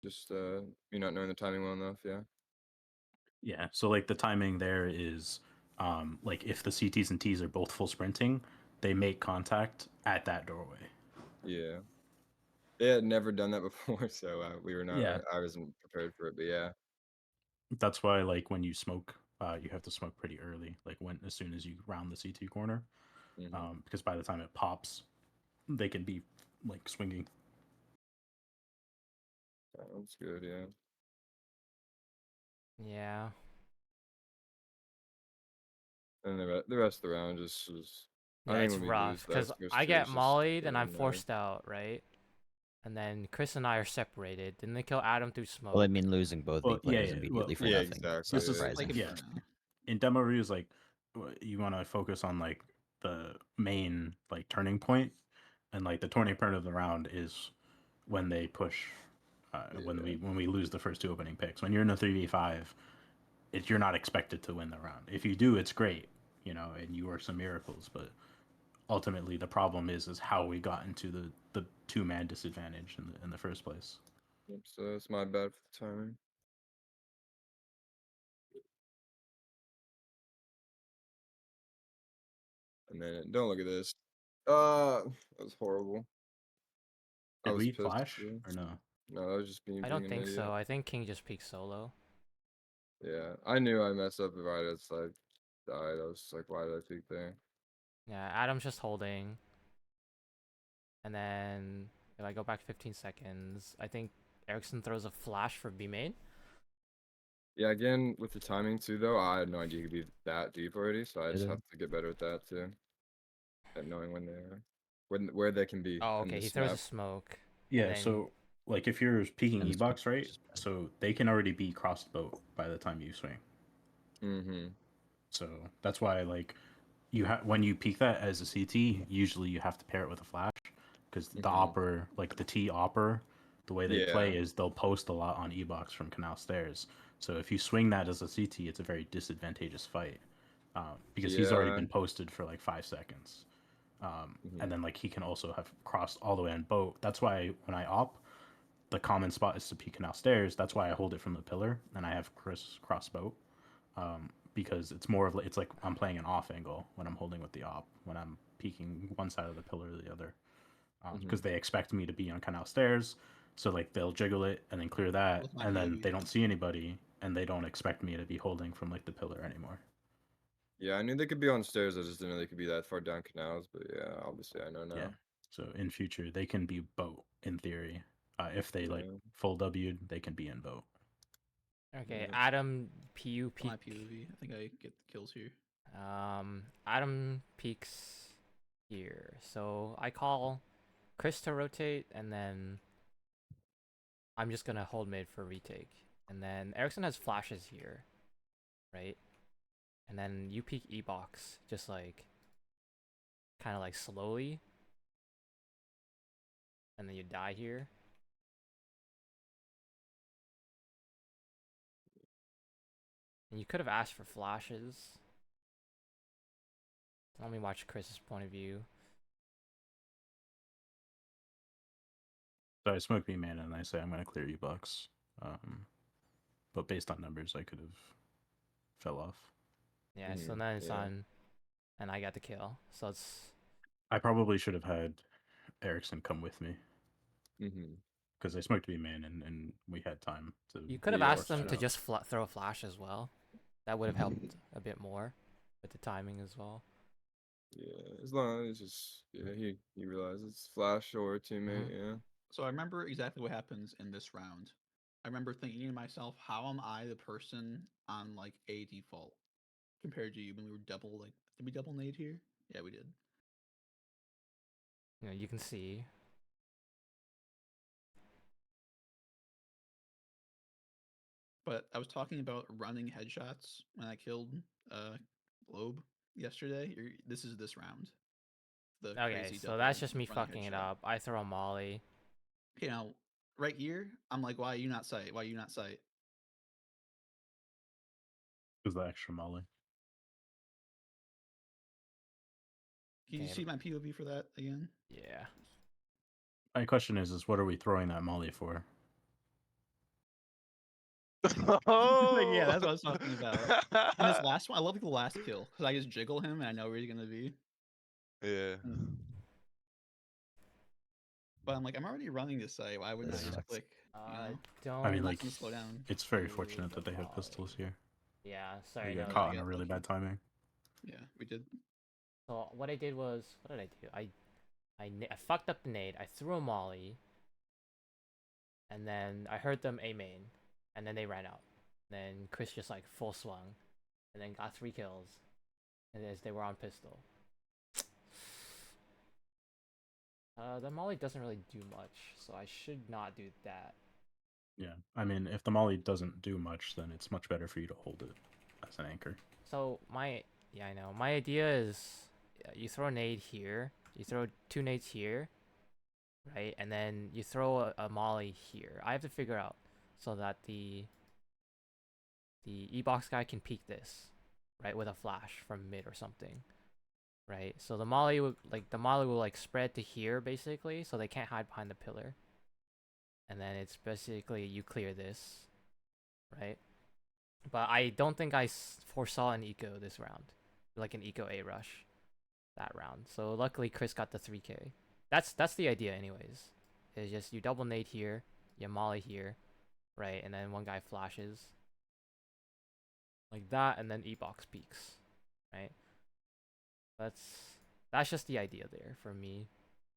just me not knowing the timing well enough. Yeah. Yeah. So like the timing there is, like if the CTs and Ts are both full sprinting, they make contact at that doorway. Yeah. They had never done that before, so we were not. Yeah. I wasn't prepared for it, but yeah. That's why like when you smoke, you have to smoke pretty early, like when as soon as you round the CT corner, Mm-hmm. because by the time it pops, they can be like swinging. Sounds good. Yeah. Yeah. And the rest of the round just was. Yeah, I think it's when we rough lose because that first I two, get it's just mollied and doesn't I'm matter. forced out, right? And then Chris and I are separated. Then they kill Adam through smoke. Well, I mean, losing both Well, big players yeah, immediately for yeah, nothing. exactly, It's not This is surprising. Like it yeah. for now. In demo reviews, like you want to focus on like the main like turning point, and like the turning point of the round is when they push. When we lose the first two opening picks, when you're in a 3v5, you're not expected to win the round. If you do, it's great, you know, and you work some miracles. But ultimately, the problem is how we got into the 2-man disadvantage in the first place. Yep, so it's my bad for the timing. And then don't look at this. That was horrible. I Did was we pissed flash too. or no? No, that was just me I being don't an think idiot. so. I think King just peeked solo. Yeah, I knew I messed up right as I died. I was just like, why did I peek there? Yeah, Adam's just holding. And then if I go back 15 seconds, I think Erickson throws a flash for B main. Yeah, again with the timing too, though, I had no idea he could be that deep already, so I just Did have to get better at that too. At knowing when they're, where they can be. Oh, in okay. the He throws a snap. smoke. Yeah, then- so like if you're peeking And the E-box, smoke right? is bad. So they can already be crossed boat by the time you swing. Mm-hmm. So that's why like you have when you peek that as a CT, usually you have to pair it with a flash because the Mhm. opper, like the T opper, the way they play Yeah. is they'll post a lot on E-box from Canal Stairs. So if you swing that as a CT, it's a very disadvantageous fight because he's already Yeah. been posted for like 5 seconds. Mhm. And then like he can also have crossed all the way on boat. That's why when I op, the common spot is to peek Canal Stairs. That's why I hold it from the pillar and I have Chris cross boat. Because it's more of it's like I'm playing an off angle when I'm holding with the op when I'm peeking one side of the pillar or the other because they expect me to be on Canal Stairs, so like they'll jiggle it and then clear that With my and then POV. they don't see anybody and they don't expect me to be holding from like the pillar anymore. Yeah, I knew they could be on stairs. I just didn't know they could be that far down canals. But yeah, obviously I know now. Yeah, so in future they can be boat in theory. If they like Yeah. full W'd, they can be in boat. Okay, Yeah. Adam PU For my peek. POV. I think I get the kills here. Adam peeks here. So I call Chris to rotate, and then I'm just gonna hold mid for retake. And then Erickson has flashes here, right? And then you peek E-box, just like kind of like slowly. And then you die here. And you could have asked for flashes. Let me watch Chris's point of view. So I smoke B man and I say I'm gonna clear E-box, but based on numbers, I could have fell off. Yeah, so Mhm, then it's yeah. on, and I got the kill. So it's I probably should have had Erickson come with me Mhm. because I smoked B man and we had time to. you could have Yeah, asked them that to out. just throw a flash as well. That would have helped a bit more with the timing as well. Yeah. As long as just he realizes it's Flash or a teammate. Yeah. So I remember exactly what happens in this round. I remember thinking to myself, how am I the person on like a default compared to you when we were double like did we double nade here? Yeah, we did. You know, you can see. But I was talking about running headshots when I killed Globe yesterday. This is this round. the Okay, crazy so that's double just me running fucking it headshot. up. I throw a molly. Okay, now right here, I'm like, why are you not sight? Why are you not sight? Is the extra molly? Can you Okay. see my POV for that again? Yeah. My question is what are we throwing that molly for? Yeah, that's what I was talking about. And this last one, I love the last kill because I just jiggle him and I know where he's gonna be. Yeah. But I'm like, I'm already running this site. Why wouldn't I This just sucks. click? You know? Don't. I mean, I'm not like, gonna slow down. it's very do fortunate the that they have molly. pistols here. Yeah, They sorry. got No, caught I in a got really lucky. bad timing. Yeah, we did. So what I did was, what did I do? I fucked up the nade. I threw a molly, and then I heard them A main, and then they ran out. Then Chris just like full swung, and then got 3 kills, and as they were on pistol. The molly doesn't really do much, so I should not do that. Yeah, I mean, if the molly doesn't do much, then it's much better for you to hold it as an anchor. So yeah, I know. My idea is you throw a nade here, you throw 2 nades here, right? And then you throw a molly here. I have to figure out so that the E-box guy can peek this, right, with a flash from mid or something, right? So the molly will like spread to here basically, so they can't hide behind the pillar. And then it's basically you clear this, right? But I don't think I foresaw an eco this round, like an eco A rush that round. So luckily Chris got the 3k. That's the idea anyways. It's just you double nade here, you molly here, right? And then one guy flashes like that, and then E-box peaks, right? That's just the idea there for me,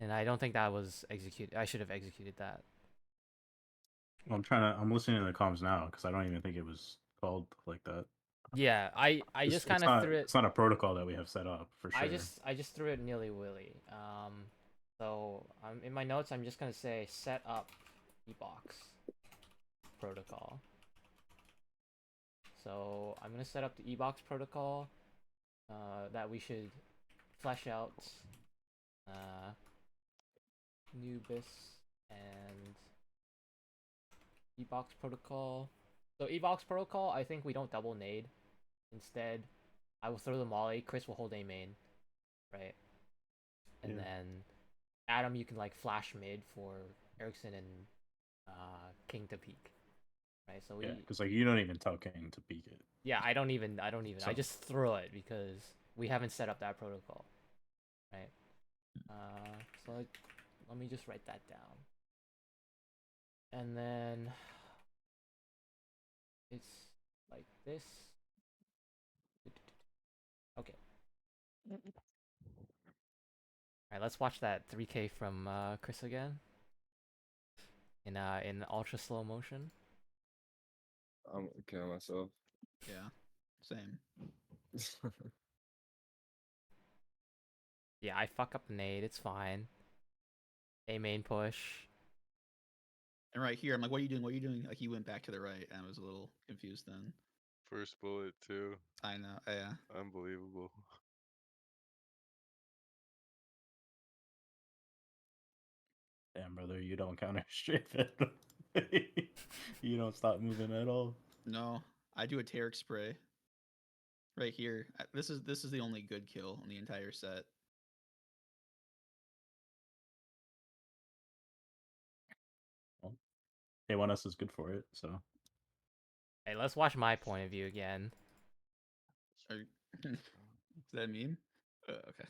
and I don't think that was executed. I should have executed that. Well, I'm listening to the comms now because I don't even think it was called like that. Yeah, I just kind of threw it. It's not a protocol that we have set up for sure. I just threw it nilly willy. So in my notes I'm just gonna say set up E-box protocol. So I'm gonna set up the E-box protocol that we should flesh out Nubis and E-box protocol. So E-box protocol, I think we don't double nade. Instead, I will throw the molly. Chris will hold A main, right? And Yeah. then Adam, you can like flash mid for Erickson and King to peek, right? So we Yeah, because like you don't even tell King to peek it. yeah, I don't even. I So- just throw it because we haven't set up that protocol, right? So like, let me just write that down. And then it's like this. Okay. Alright, let's watch that 3k from Chris again. In ultra slow motion. I'm killing myself. Yeah, same. Yeah, I fuck up the nade, it's fine. A main push. And right here, I'm like, what are you doing? What are you doing? Like, he went back to the right, and I was a little confused then. First bullet too. I know. Yeah. Unbelievable. Damn, brother, you don't counter strafe it. You don't stop moving at all. No, I do a Tarek spray. Right here. This is the only good kill in the entire set. K1S is good for it, so Hey, let's watch my point of view again. Is that a meme? Okay.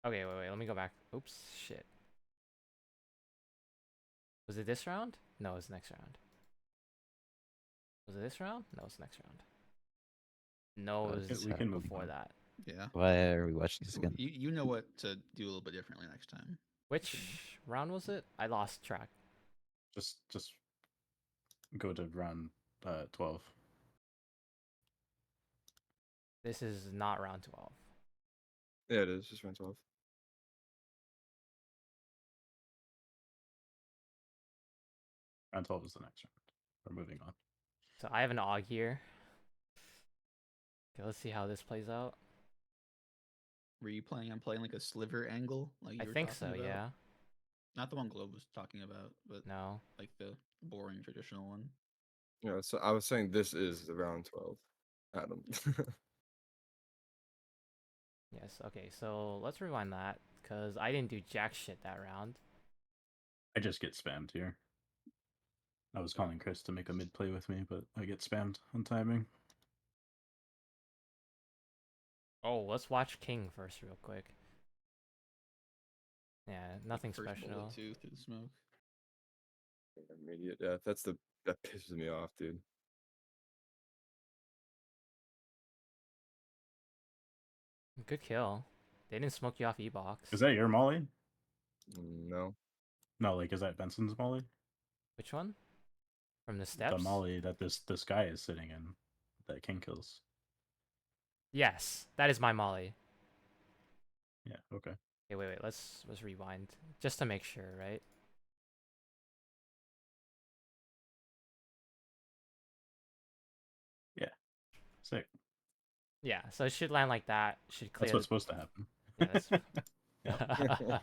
Okay, wait, let me go back. Oops, shit. Was it this round? No, it was next round. Was it this round? No, it's next round. No, it was we can move before on. that. Yeah. Why are we watching this again? You know what to do a little bit differently next time. Which round was it? I lost track. Just go to round 12. This is not round 12. Yeah, it is. Just round 12. Round 12 is the next round. We're moving on. So I have an AUG here. Okay, let's see how this plays out. Were you planning on playing like a sliver angle, like I you were think talking so, about? yeah. Not the one Globe was talking about, but No. like the boring traditional one. Yeah, so I was saying this is round 12, Adam. Yes, okay, so let's rewind that, because I didn't do jack shit that round. I just get spammed here. I was calling Chris to make a mid play with me, but I get spammed on timing. Oh, let's watch King first real quick. Yeah, nothing First special. bullet too through the smoke. Immediate death. That pisses me off, dude. Good kill. They didn't smoke you off E-box. Is that your Molly? No. No, like is that Benson's Molly? Which one? From the steps? The Molly that this guy is sitting in, that King kills. Yes, that is my molly. Yeah. Okay. Okay, wait, let's rewind. Just to make sure, right? Sick. Yeah, so it should land like that. Should clear That's what's supposed to happen. Yeah, that's... Yep.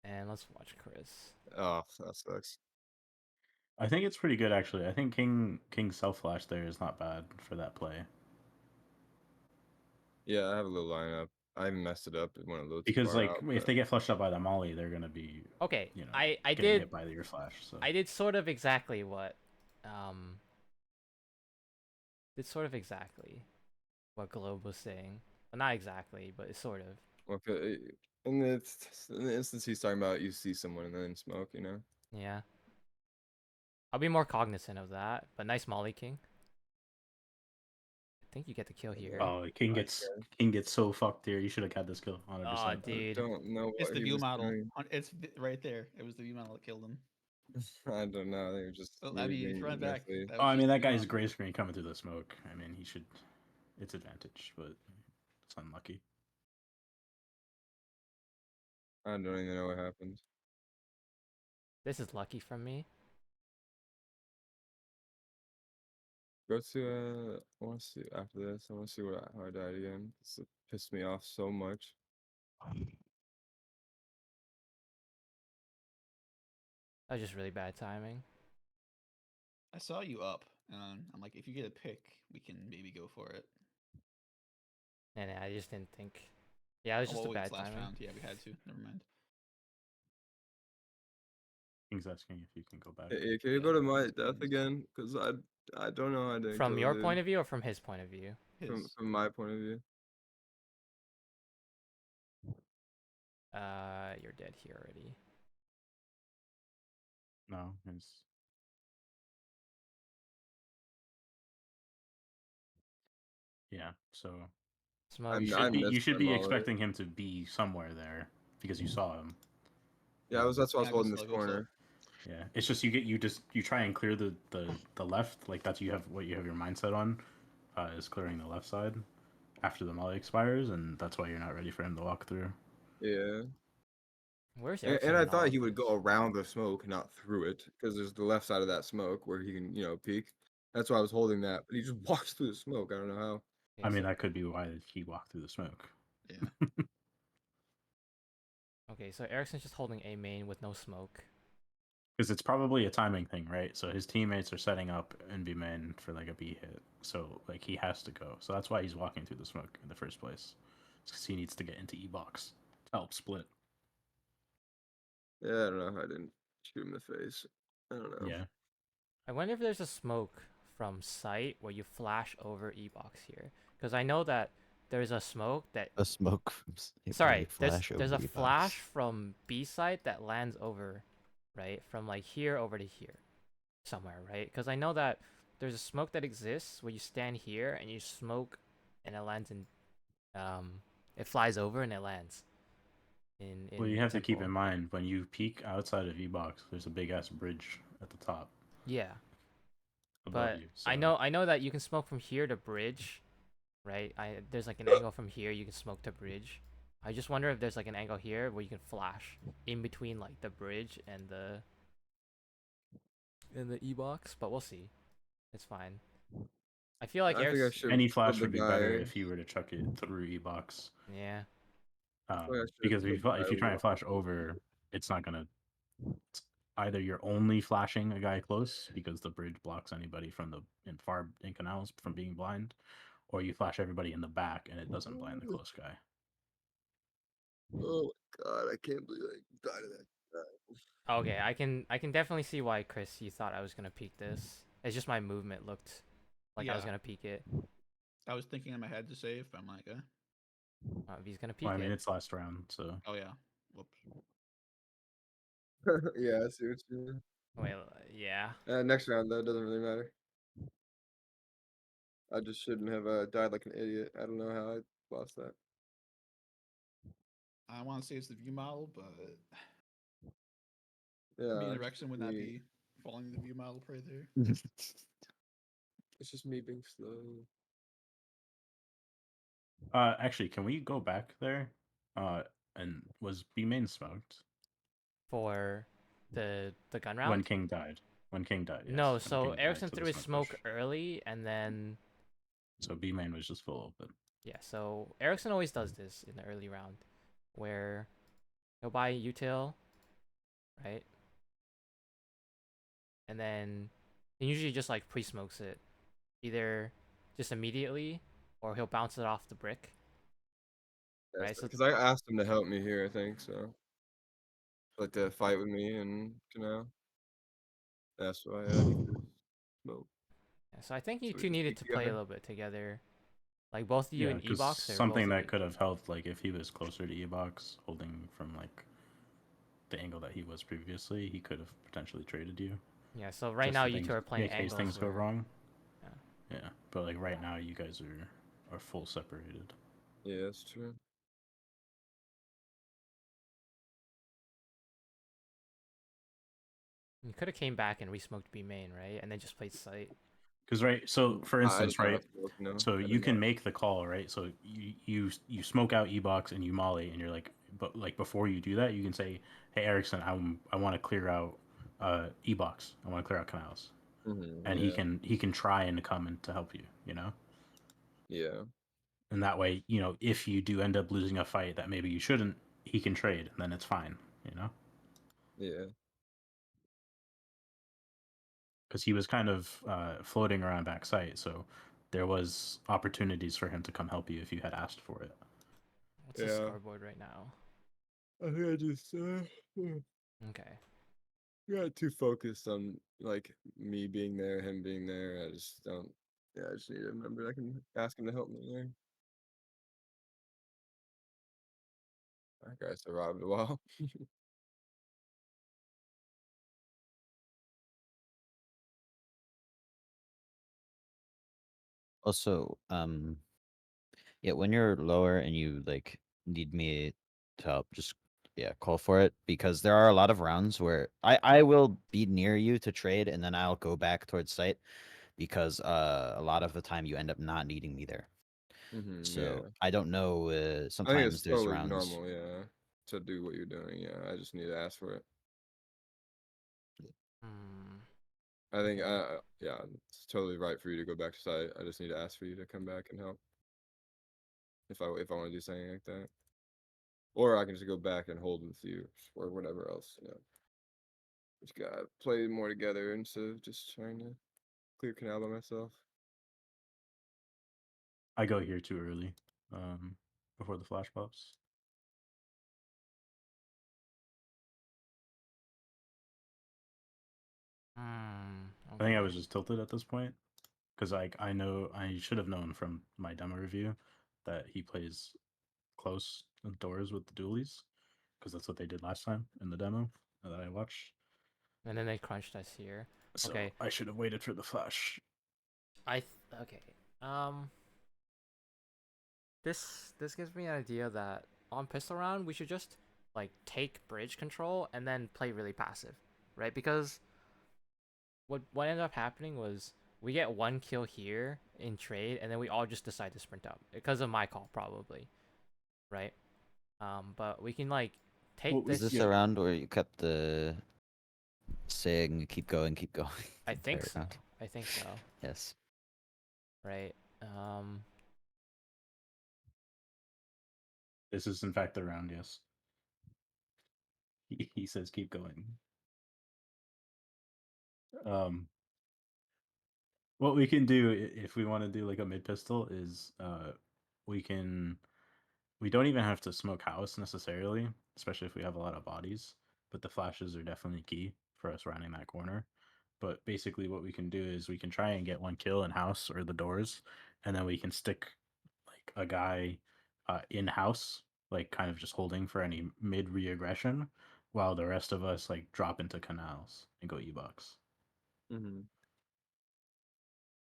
And let's watch Chris. Oh, that sucks. I think it's pretty good actually. I think King self flash there is not bad for that play. Yeah, I have a little lineup. I messed it up when it loads Because far like out, if but- they get flushed up by the Molly, they're gonna be Okay, you know I getting did hit by your flash. So I did sort of exactly what Globe was saying. Well, not exactly, but it's sort of. Okay. In the instance he's talking about, you see someone and then smoke, you know? Yeah. I'll be more cognizant of that, but nice Molly King. I think you get the kill here. oh, King gets so fucked here. You should have had this kill 100%. Aw, I dude. don't know It's what the he view was model. doing. It's right there. It was the view model that killed him. I don't know. They were just. Oh, they I were mean, being front back. messy. Oh, I mean just that the view guy's model. gray screen coming through the smoke. I mean he should. It's advantage, but it's unlucky. I don't even know what happened. This is lucky from me. Go to I want to see after this. I want to see how I died again. This pissed me off so much. That was just really bad timing. I saw you up, and I'm like, if you get a pick, we can maybe go for it. And I just didn't think. Yeah, it was Oh, just a well, bad it's last timing. round. Yeah, we had to. Never mind. King's asking if you can go back. Hey, can you Yeah, go to my it's death games. again? Because I don't know how I didn't From kill your the point dude. of view or from his point of view? His. From my point of view. You're dead here already. No, it's yeah. So Smoke. you I should be missed my molly. expecting him to be somewhere there because you saw him. Yeah, that's why I was Yeah, go holding this slow, go slow. corner. Yeah, it's just you try and clear the left, like that's you have your mindset on, is clearing the left side after the molly expires, and that's why you're not ready for him to walk through. Yeah. Where's And, Erickson and I in all thought of he would go this? around the smoke, not through it, because there's the left side of that smoke where he can, peek. That's why I was holding that, but he just walks through the smoke. I don't know how. Okay, I mean, so, that could be why he walked through the smoke. Yeah. okay, so Erickson's just holding A main with no smoke. Because it's probably a timing thing, right? So his teammates are setting up NB main for like a B hit, so like he has to go. So that's why he's walking through the smoke in the first place. Because he needs to get into E box to help split. Yeah, I don't know how I didn't shoot him in the face. I don't know. Yeah. I wonder if there's a smoke from site where you flash over E-box here. Because I know that there's a smoke that... A smoke from Sorry, there's over a E-box. flash from B site that lands over, right? From like here over to here. Somewhere, right? Because I know that there's a smoke that exists where you stand here and you smoke and it lands in... It flies over and it lands. In Well, you have to keep Temple. in mind when you peek outside of E box, there's a big ass bridge at the top Yeah. above But you. I so- know that you can smoke from here to bridge, right? There's like an angle from here you can smoke to bridge. I just wonder if there's like an angle here where you can flash in between like the bridge and the E box, but we'll see. It's fine. I feel like I think I Eric's. should. Any flash would be better if you were to chuck it through E-box. Yeah. Because if you try and flash over, it's not gonna. It's either you're only flashing a guy close because the bridge blocks anybody from the in canals from being blind, or you flash everybody in the back and it doesn't blind the close guy. Oh my god, I can't believe I died of that. Okay, I can definitely see why Chris you thought I was gonna peek this. It's just my movement looked like I was Yeah. gonna peek it. I was thinking in my head to save, but I'm like, If he's gonna peek Well, I mean, it. it's last round, so oh yeah. Whoops. Yeah, I see what you mean. Wait, yeah. Next round though, it doesn't really matter. I just shouldn't have died like an idiot. I don't know how I lost that. I want to say it's the view model, but Yeah, me and it's Rexon would just not me- be following the view model right there. It's just me being slow. Actually, can we go back there? And was B main smoked For the gun when round. King died? When King died, yes. No, when so King died Erickson to the threw his smoke push. early, and then So B main was just full open. yeah. So Erickson always does this in the early round, where he'll buy util, right? And then he usually just like pre-smokes it, either just immediately or he'll bounce it off the brick. Right, so- Because I asked him to help me here, I think so. Like to fight with me and that's why he threw smoke. Yeah, so I think you So we two just needed peek to play a together. little bit together, like both of you Yeah, in because E-box or both something of that you? could have helped, like if he was closer to E-box, holding from like the angle that he was previously, he could have potentially traded you. Yeah, so right just now so you things- two are playing in case angles things go where- wrong. Yeah. Yeah, but like right now, you guys are full separated. Yeah, that's true. You could have came back and re-smoked B main, right? And then just played sight. Because so for I instance, didn't know right? how to look, no. So I you didn't can know. make the call, right? So you smoke out E-box and you molly, and you're like, but like before you do that, you can say, "Hey Erickson, I want to clear out E-box. I want to clear out canals," and yeah. he can try and come in to help you, Yeah. and that way, if you do end up losing a fight that maybe you shouldn't, he can trade, and then it's fine, Yeah. because he was kind of floating around backside, so there was opportunities for him to come help you if you had asked for it. What's the Yeah. scoreboard right now? I think I just Okay. got too focused on like me being there, him being there. I just don't. Yeah, I just need to remember I can ask him to help me there. That guy survived a while. Also, yeah, when you're lower and you like need me to help, just call for it, because there are a lot of rounds where I will be near you to trade and then I'll go back towards site because a lot of the time you end up not needing me there. So Yeah. I don't know. I think it's Sometimes there's totally rounds. normal. Yeah, to do what you're doing. Yeah, I just need to ask for it. Hmm. I think yeah, it's totally right for you to go back to site. I just need to ask for you to come back and help. If I want to do something like that, or I can just go back and hold with you or whatever else. Just gotta play more together instead of just trying to clear canal by myself. I go here too early, before the flash pops. I think I was just tilted at this point because I know I should have known from my demo review that he plays close doors with the dualies because that's what they did last time in the demo that I watched. And then they crunched us here. So Okay. I should have waited for the flash. Okay. This gives me an idea that on pistol round we should just like take bridge control and then play really passive, right? Because what ended up happening was we get one kill here in trade and then we all just decide to sprint up because of my call probably, right? But we can like take What Is this. this around where you kept the saying keep going, keep going? I the think entire so. round? I think so. Yes. right? This is in fact the round, yes. He says keep going. What we can do if we want to do like a mid pistol is we don't even have to smoke house necessarily, especially if we have a lot of bodies, but the flashes are definitely key for us rounding that corner. But basically what we can do is we can try and get one kill in house or the doors, and then we can stick like a guy in house, like kind of just holding for any mid re-aggression, while the rest of us like drop into canals and go E-box. Mm-hmm.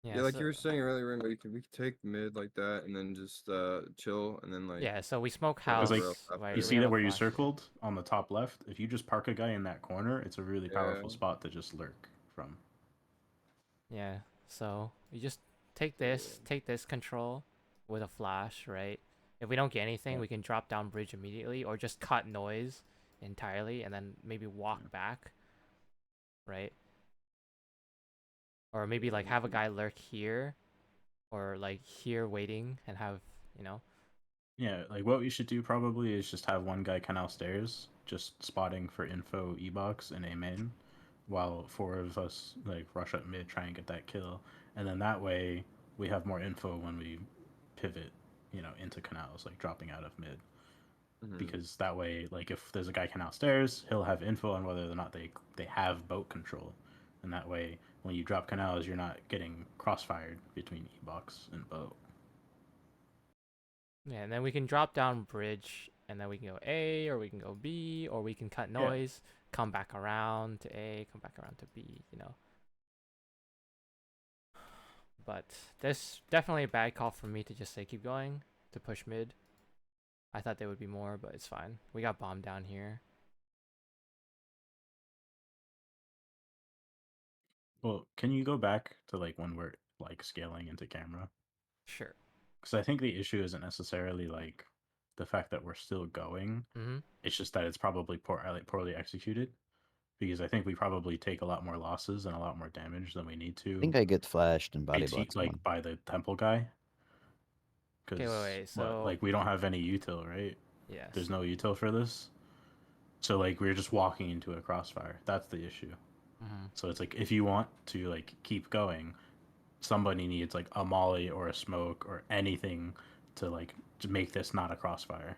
Yeah, Yeah, like so, you were saying earlier, Rainbow, we could take mid like that and then just chill and then like yeah, so we smoke go house. like, over else Right, You after. we see have that a where you flash. circled on the top left? If you just park a guy in that corner, it's a really powerful Yeah. spot to just lurk from. Yeah, so you just take Yeah. this control with a flash, right? If we don't get anything, Yeah. we can drop down bridge immediately or just cut noise entirely and then maybe walk back, right? Or maybe like have a guy lurk here or like here waiting and have, you know. Yeah, like what we should do probably is just have one guy canal stairs, just spotting for info E-box and A main, while four of us like rush up mid, try and get that kill, and then that way we have more info when we pivot, into canals, like dropping out of mid. Mhm. Because that way, like if there's a guy canal stairs, he'll have info on whether or not they have boat control, and that way when you drop canals, you're not getting crossfired between E-box and boat. Yeah, and then we can drop down bridge and then we can go A or we can go B or we can cut Yeah. noise, come back around to A, come back around to B, you know. But this definitely a bad call for me to just say keep going to push mid. I thought there would be more, but it's fine. We got bombed down here. Well, can you go back to like when we're like scaling into camera? Sure. Because I think the issue isn't necessarily like the fact that we're still going. Mm-hmm. It's just that it's probably poorly executed. Because I think we probably take a lot more losses and a lot more damage than we need to. I think I get flashed and body AT blocked like one. by the temple guy. Okay, wait. So like we don't have any util, right? yes. There's no util for this. So like we're just walking into a crossfire. That's the issue. Mm-hmm. So it's like if you want to like keep going, somebody needs like a molly or a smoke or anything to like to make this not a crossfire.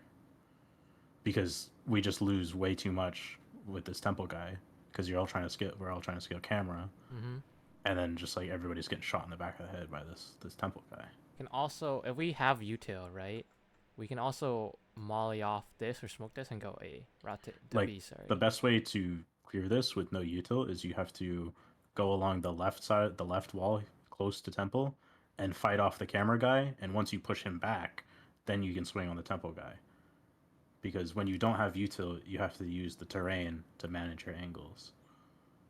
Because we just lose way too much with this temple guy because we're all trying to scale camera, Mm-hmm. and then just like everybody's getting shot in the back of the head by this temple guy. Can also, if we have util, right, we can also molly off this or smoke this and go A route to Like, B. Sorry. The best way to clear this with no util is you have to go along the left side, the left wall close to temple, and fight off the camera guy. And once you push him back, then you can swing on the temple guy. Because when you don't have util, you have to use the terrain to manage your angles.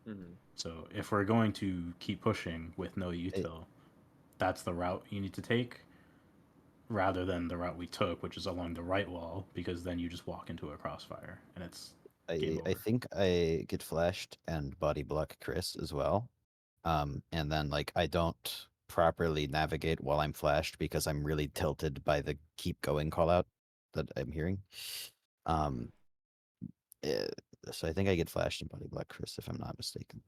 Mhm. So if we're going to keep pushing with no util, that's the route you need to take, rather than the route we took, which is along the right wall, because then you just walk into a crossfire and it's game I over. think I get flashed and body block Chris as well. And then like I don't properly navigate while I'm flashed because I'm really tilted by the keep going call out that I'm hearing. Eh, so I think I get flashed and body block Chris if I'm not mistaken.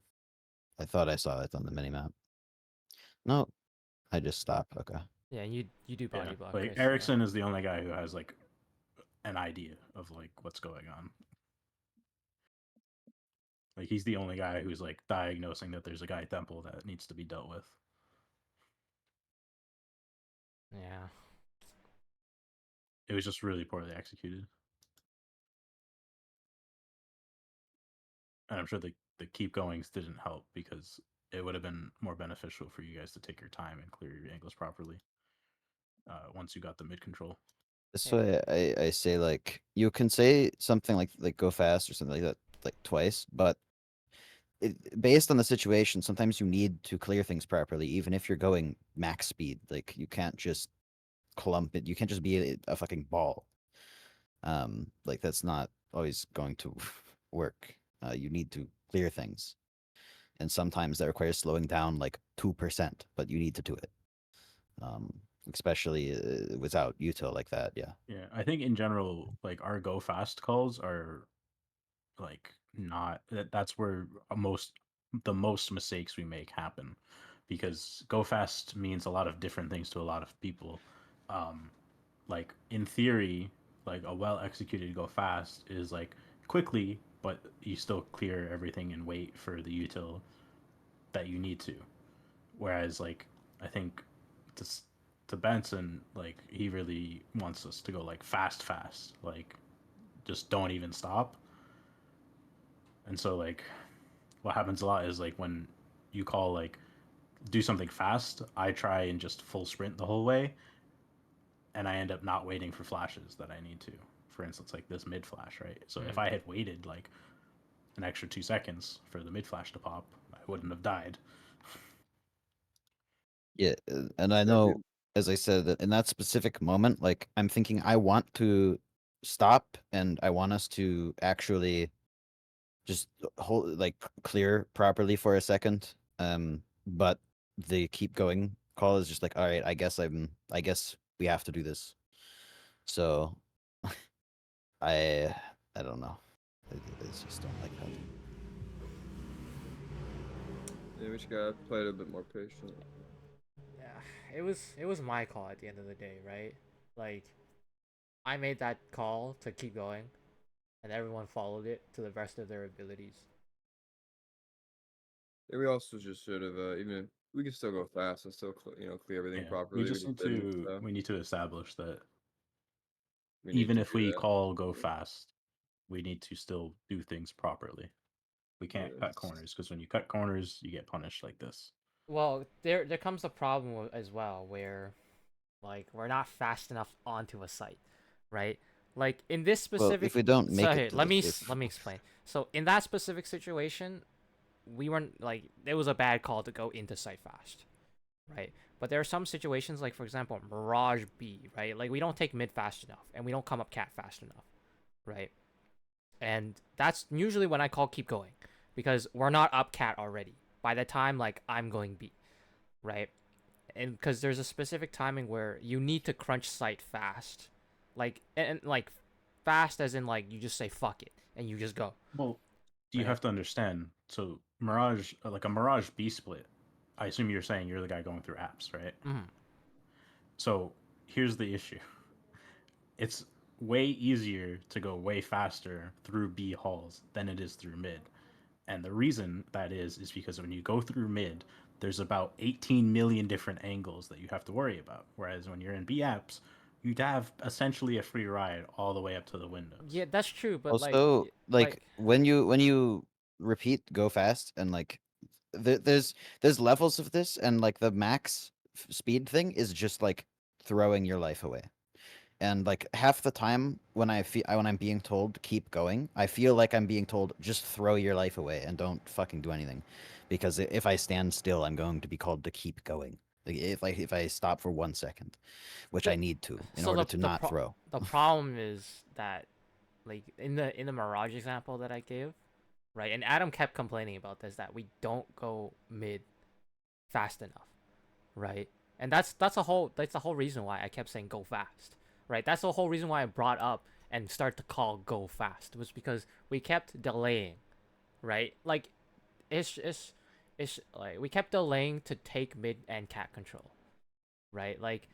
I thought I saw it on the minimap. No, I just stopped. Okay. Yeah, you do body block. Like Chris, yeah. Erickson is the only guy who has like an idea of like what's going on. Like he's the only guy who's like diagnosing that there's a guy temple that needs to be dealt with. Yeah. It was just really poorly executed. And I'm sure the keep goings didn't help because it would have been more beneficial for you guys to take your time and clear your angles properly once you got the mid control. That's why I say like you can say something like go fast or something like that like twice, but based on the situation, sometimes you need to clear things properly, even if you're going max speed. Like you can't just clump it. You can't just be a fucking ball. Like that's not always going to work. You need to clear things, and sometimes that requires slowing down like 2%, but you need to do it. especially without util like that. Yeah. Yeah, I think in general, like our go fast calls are like not that's where the most mistakes we make happen, because go fast means a lot of different things to a lot of people. Um, like in theory, like a well executed go fast is like quickly, but you still clear everything and wait for the util that you need to. Whereas like I think to to Benson, like he really wants us to go like fast, like just don't even stop. And so like what happens a lot is like when you call like do something fast, I try and just full sprint the whole way, and I end up not waiting for flashes that I need to. For instance, like this mid flash, right? So if I had waited like an extra 2 seconds for the mid flash to pop, I wouldn't have died. Yeah, and I know, as I said, that in that specific moment, like I'm thinking, I want to stop, and I want us to actually just hold, like, clear properly for a second. But the keep going call is just like, all right, I guess we have to do this. So, I don't know. I just don't like that. Yeah, we just gotta play it a bit more patient. Yeah, it was my call at the end of the day, right? Like, I made that call to keep going, and everyone followed it to the best of their abilities. Yeah, we also just should have even if we can still go fast and still clear everything Yeah, properly. we just need didn't, to so we need to establish that we need even to if do we that. call go fast, we need to still do things properly. We can't cut Yes. corners, because when you cut corners, you get punished like this. Well, there comes a problem as well where, like, we're not fast enough onto a site, right? Like in this Well, specific. if we don't So make here, it to the let me explain. So in that specific situation, we weren't like it was a bad call to go into site fast, right? But there are some situations, like for example, Mirage B, right? Like we don't take mid fast enough, and we don't come up cat fast enough, right? And that's usually when I call keep going, because we're not up cat already by the time like I'm going B, right? And because there's a specific timing where you need to crunch site fast, like and like fast as in like you just say fuck it and you just go. Well, you Right. have to understand. So Mirage, like a Mirage B split, I assume you're saying you're the guy going through apps, right? Mhm. So here's the issue. It's way easier to go way faster through B halls than it is through mid. And the reason that is because when you go through mid, there's about 18 million different angles that you have to worry about. Whereas when you're in B apps, you'd have essentially a free ride all the way up to the windows. Yeah, that's true, but Also, like when you repeat go fast, and like there's levels of this, and like the max speed thing is just like throwing your life away. And like half the time when when I'm being told keep going, I feel like I'm being told just throw your life away and don't fucking do anything, because if I stand still, I'm going to be called to keep going. Like if I stop for 1 second, which I need to in order to not throw. the problem is that like in the Mirage example that I gave, right? And Adam kept complaining about this, that we don't go mid fast enough, right? And that's the whole reason why I kept saying go fast, right? That's the whole reason why I brought up and start to call go fast, was because we kept delaying, right? Like it's like we kept delaying to take mid and cat control, right? Like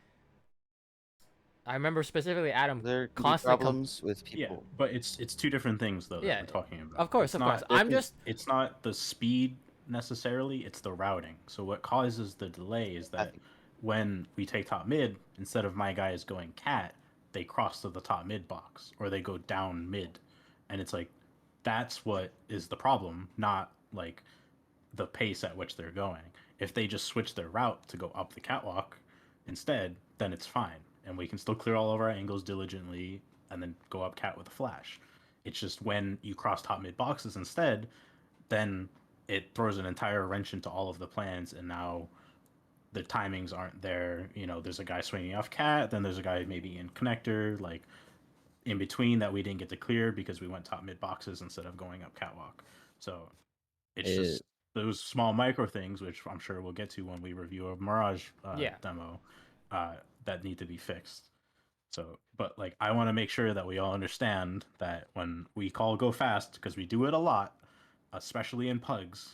I remember specifically Adam There can be constantly problems with Yeah, people. but it's two different things though that Yeah, we're talking about. of course, It's of not, course. I'm just it's not the speed necessarily, it's the routing. So what causes the delay is I that think when we take top mid, instead of my guys going cat, they cross to the top mid box or they go down mid. And it's like that's what is the problem, not like the pace at which they're going. If they just switch their route to go up the catwalk instead, then it's fine. And we can still clear all of our angles diligently and then go up cat with a flash. It's just when you cross top mid boxes instead, then it throws an entire wrench into all of the plans, and now the timings aren't there. You know, there's a guy swinging off cat, then there's a guy maybe in connector, like in between that we didn't get to clear because we went top mid boxes instead of going up catwalk. So it's it, just those small micro things, which I'm sure we'll get to when we review a Mirage Yeah. demo, that need to be fixed. So, but like, I want to make sure that we all understand that when we call go fast, because we do it a lot, especially in pugs,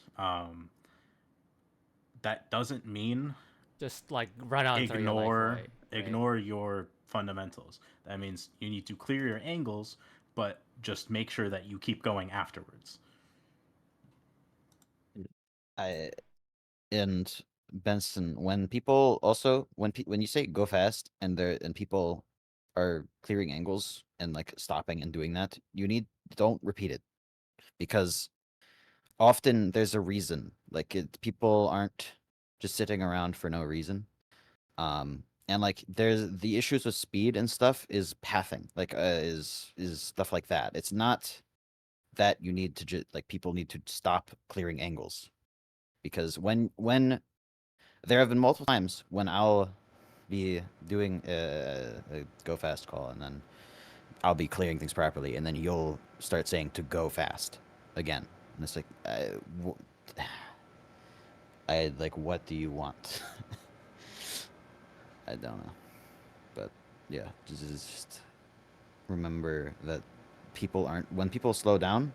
that doesn't mean Just like run out and throw your life ignore away. Right? ignore your fundamentals. That means you need to clear your angles, but just make sure that you keep going afterwards. I and Benson, when people also when you say go fast and people are clearing angles and like stopping and doing that, don't repeat it because often there's a reason. Like people aren't just sitting around for no reason. And like there's the issues with speed and stuff is pathing, like is stuff like that. It's not that you need to just like people need to stop clearing angles because when there have been multiple times when I'll be doing a go fast call and then I'll be clearing things properly and then you'll start saying to go fast again and it's like I like what do you want? I don't know, but yeah, just remember that people aren't when people slow down,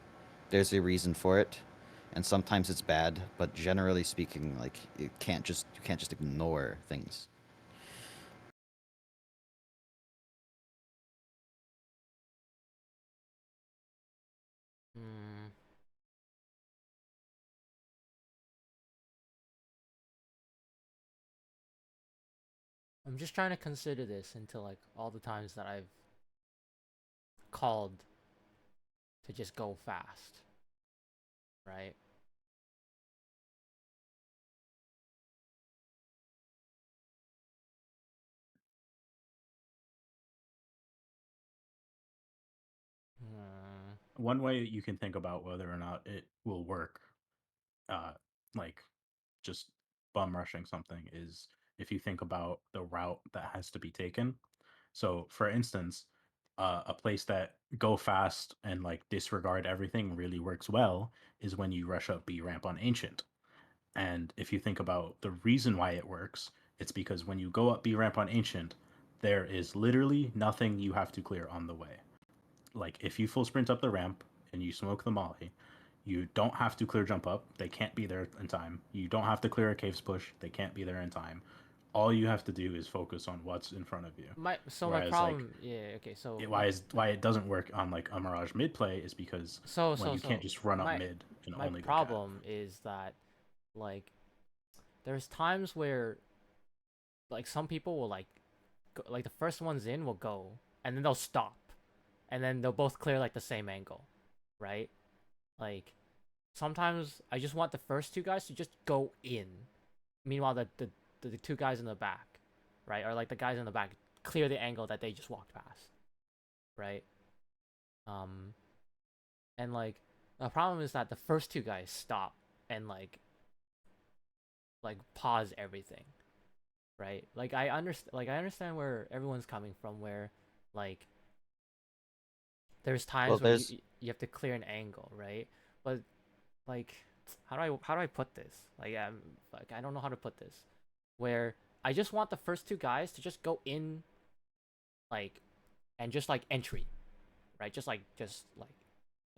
there's a reason for it, and sometimes it's bad, but generally speaking, like you can't just ignore things. Hmm. I'm just trying to consider this into like all the times that I've called to just go fast, right? Hmm. One way you can think about whether or not it will work, uh, like just bum rushing something, is if you think about the route that has to be taken. So, for instance, a place that go fast and like disregard everything really works well is when you rush up B ramp on Ancient. And if you think about the reason why it works, it's because when you go up B ramp on Ancient, there is literally nothing you have to clear on the way. Like if you full sprint up the ramp and you smoke the molly, you don't have to clear jump up. They can't be there in time. You don't have to clear a caves push. They can't be there in time. All you have to do is focus on what's in front of you. My Whereas, problem, yeah, okay, so why it doesn't work on like a Mirage mid play is because when you can't just run up my mid and my only go cat. problem is that like there's times where like some people will like like the first ones in will go and then they'll stop and then they'll both clear like the same angle, right? Like sometimes I just want the first two guys to just go in. Meanwhile, the two guys in the back, right, or like the guys in the back clear the angle that they just walked past, right? Um, and like the problem is that the first two guys stop and like pause everything, right? Like I understand where everyone's coming from, where like there's Well, times where there's you have to clear an angle, right? But like how do I put this? Like I don't know how to put this. Where I just want the first two guys to just go in like and just like entry, right? Just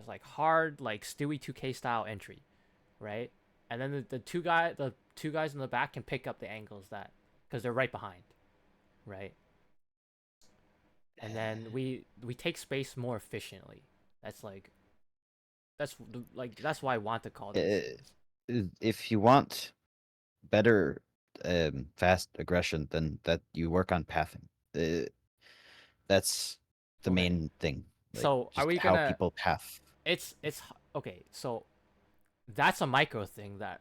like hard like Stewie 2K style entry, right? And then the two guys in the back can pick up the angles that because they're right behind, right? And then we take space more efficiently. That's like that's why I want to call these things. if you want better fast aggression, then that you work on pathing. Uh, that's the Okay. main thing. Like So are just we how gonna? people path. It's okay. So that's a micro thing that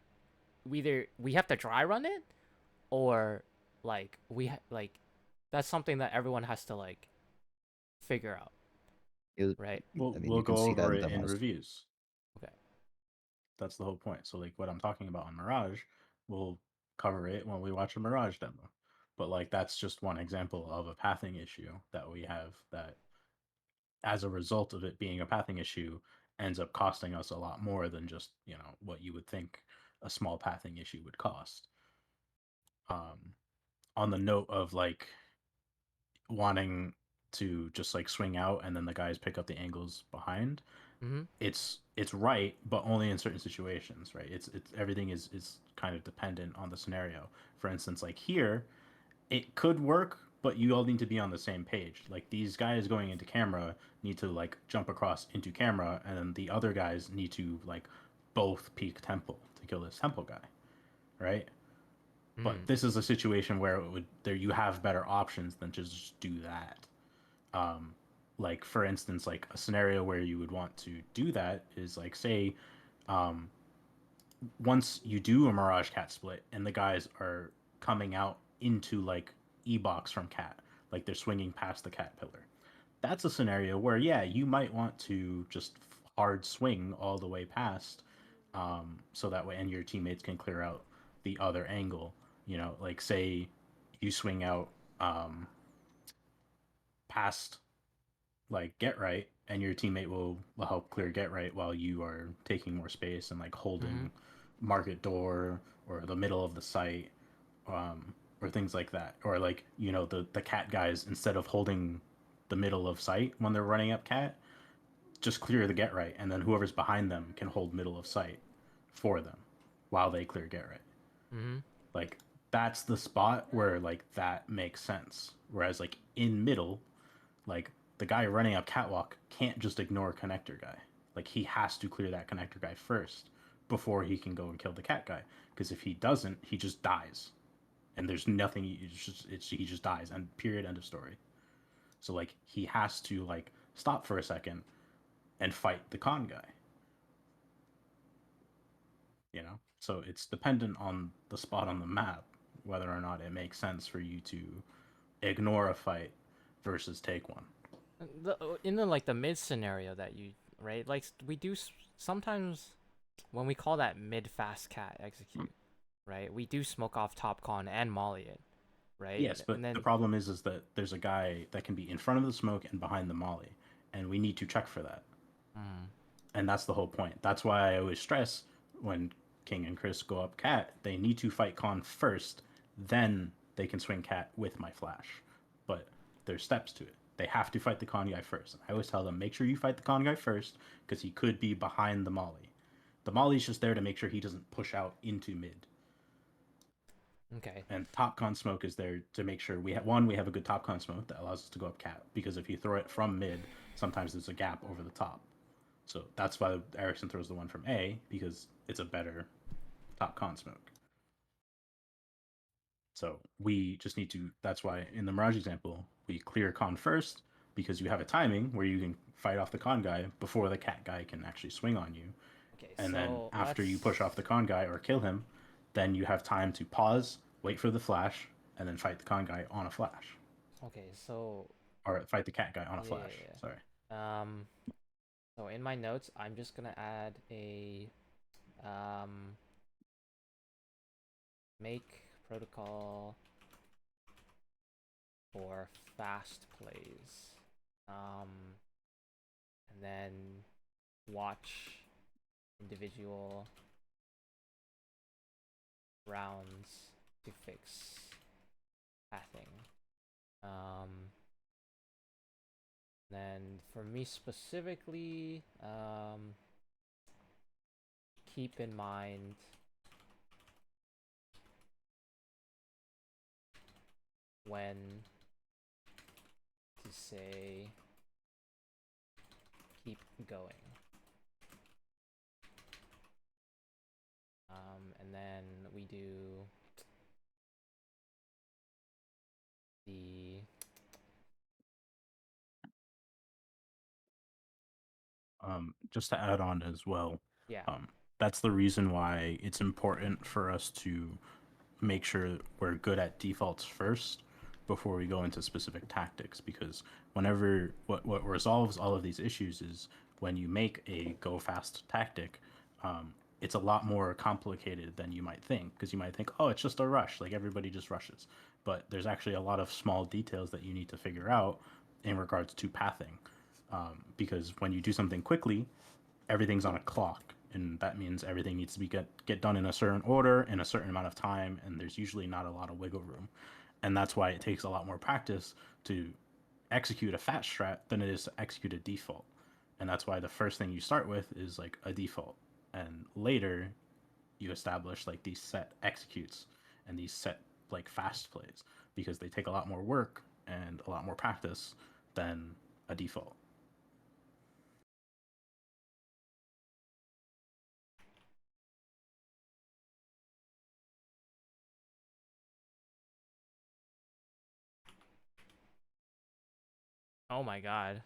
we have to dry run it, or like like that's something that everyone has to like figure out, You- right? I mean, We'll you can go see that over in it in demos. reviews. Okay. That's the whole point. So like what I'm talking about on Mirage, we'll cover it when we watch a Mirage demo. But like that's just one example of a pathing issue that we have that as a result of it being a pathing issue ends up costing us a lot more than just, what you would think a small pathing issue would cost. Um on the note of like wanting to just like swing out and then the guys pick up the angles behind, Mm-hmm. it's right, but only in certain situations, right? It's everything is kind of dependent on the scenario. For instance, like here, it could work, but you all need to be on the same page. Like these guys going into camera need to like jump across into camera, and then the other guys need to like both peek temple to kill this temple guy, right? But this is a situation where it would there you have better options than to just do that. Like for instance, like a scenario where you would want to do that is like say, um, once you do a Mirage Cat split and the guys are coming out into like E-box from Cat, like they're swinging past the Cat pillar. That's a scenario where yeah, you might want to just hard swing all the way past, so that way and your teammates can clear out the other angle. You know, like say you swing out past like get right and your teammate will help clear get right while you are taking more space and like holding market door or the middle of the site, or things like that, or like you know the cat guys, instead of holding the middle of sight when they're running up cat, just clear the get right and then whoever's behind them can hold middle of sight for them while they clear get right. Mm-hmm. Like that's the spot where like that makes sense, whereas like in middle, like the guy running up catwalk can't just ignore connector guy. Like he has to clear that connector guy first before he can go and kill the cat guy. Because if he doesn't, he just dies, and there's nothing. He just dies, and period. End of story. So like he has to like stop for a second and fight the con guy. You know, so it's dependent on the spot on the map whether or not it makes sense for you to ignore a fight versus take one. In the like the mid scenario that you right, like we do sometimes when we call that mid fast cat execute, right? We do smoke off top con and molly it, right? Yes, but and then the problem is that there's a guy that can be in front of the smoke and behind the molly, and we need to check for that. And that's the whole point. That's why I always stress when King and Chris go up cat, they need to fight con first, then they can swing cat with my flash. But there's steps to it. They have to fight the con guy first. I always tell them, make sure you fight the con guy first, because he could be behind the molly. The molly's just there to make sure he doesn't push out into mid. okay. And top con smoke is there to make sure we have a good top con smoke that allows us to go up cat, because if you throw it from mid, sometimes there's a gap over the top. So that's why Erickson throws the one from A, because it's a better top con smoke. So we just need to, that's why in the Mirage example, we clear con first, because you have a timing where you can fight off the con guy before the cat guy can actually swing on you. Okay, And then so after you let's- push off the con guy or kill him, then you have time to pause, wait for the flash, and then fight the con guy on a flash. Okay, so Or fight the cat guy on a Yeah, flash. yeah, yeah. Sorry. so in my notes, I'm just gonna add a make protocol for fast plays, and then watch individual rounds to fix pathing. Then for me specifically, keep in mind when to say keep going. And then we do the Just to add on as well, yeah. that's the reason why it's important for us to make sure we're good at defaults first before we go into specific tactics, because whenever what resolves all of these issues is when you make a go fast tactic, it's a lot more complicated than you might think, because you might think, oh, it's just a rush, like everybody just rushes, but there's actually a lot of small details that you need to figure out in regards to pathing, because when you do something quickly, everything's on a clock, and that means everything needs to be get done in a certain order in a certain amount of time, and there's usually not a lot of wiggle room. and that's why it takes a lot more practice to execute a fat strat than it is to execute a default. And that's why the first thing you start with is like a default, and later you establish like these set executes and these set like fast plays, because they take a lot more work and a lot more practice than a default. Oh my god.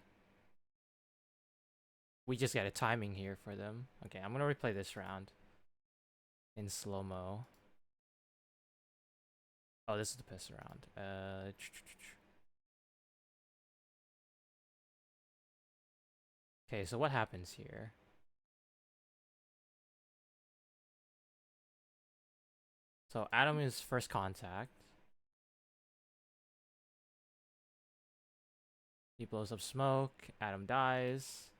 We just got a timing here for them. Okay, I'm gonna replay this round in slow-mo. Oh, this is the piss round. Okay, so what happens here? So Adam is first contact. He blows up smoke. Adam dies.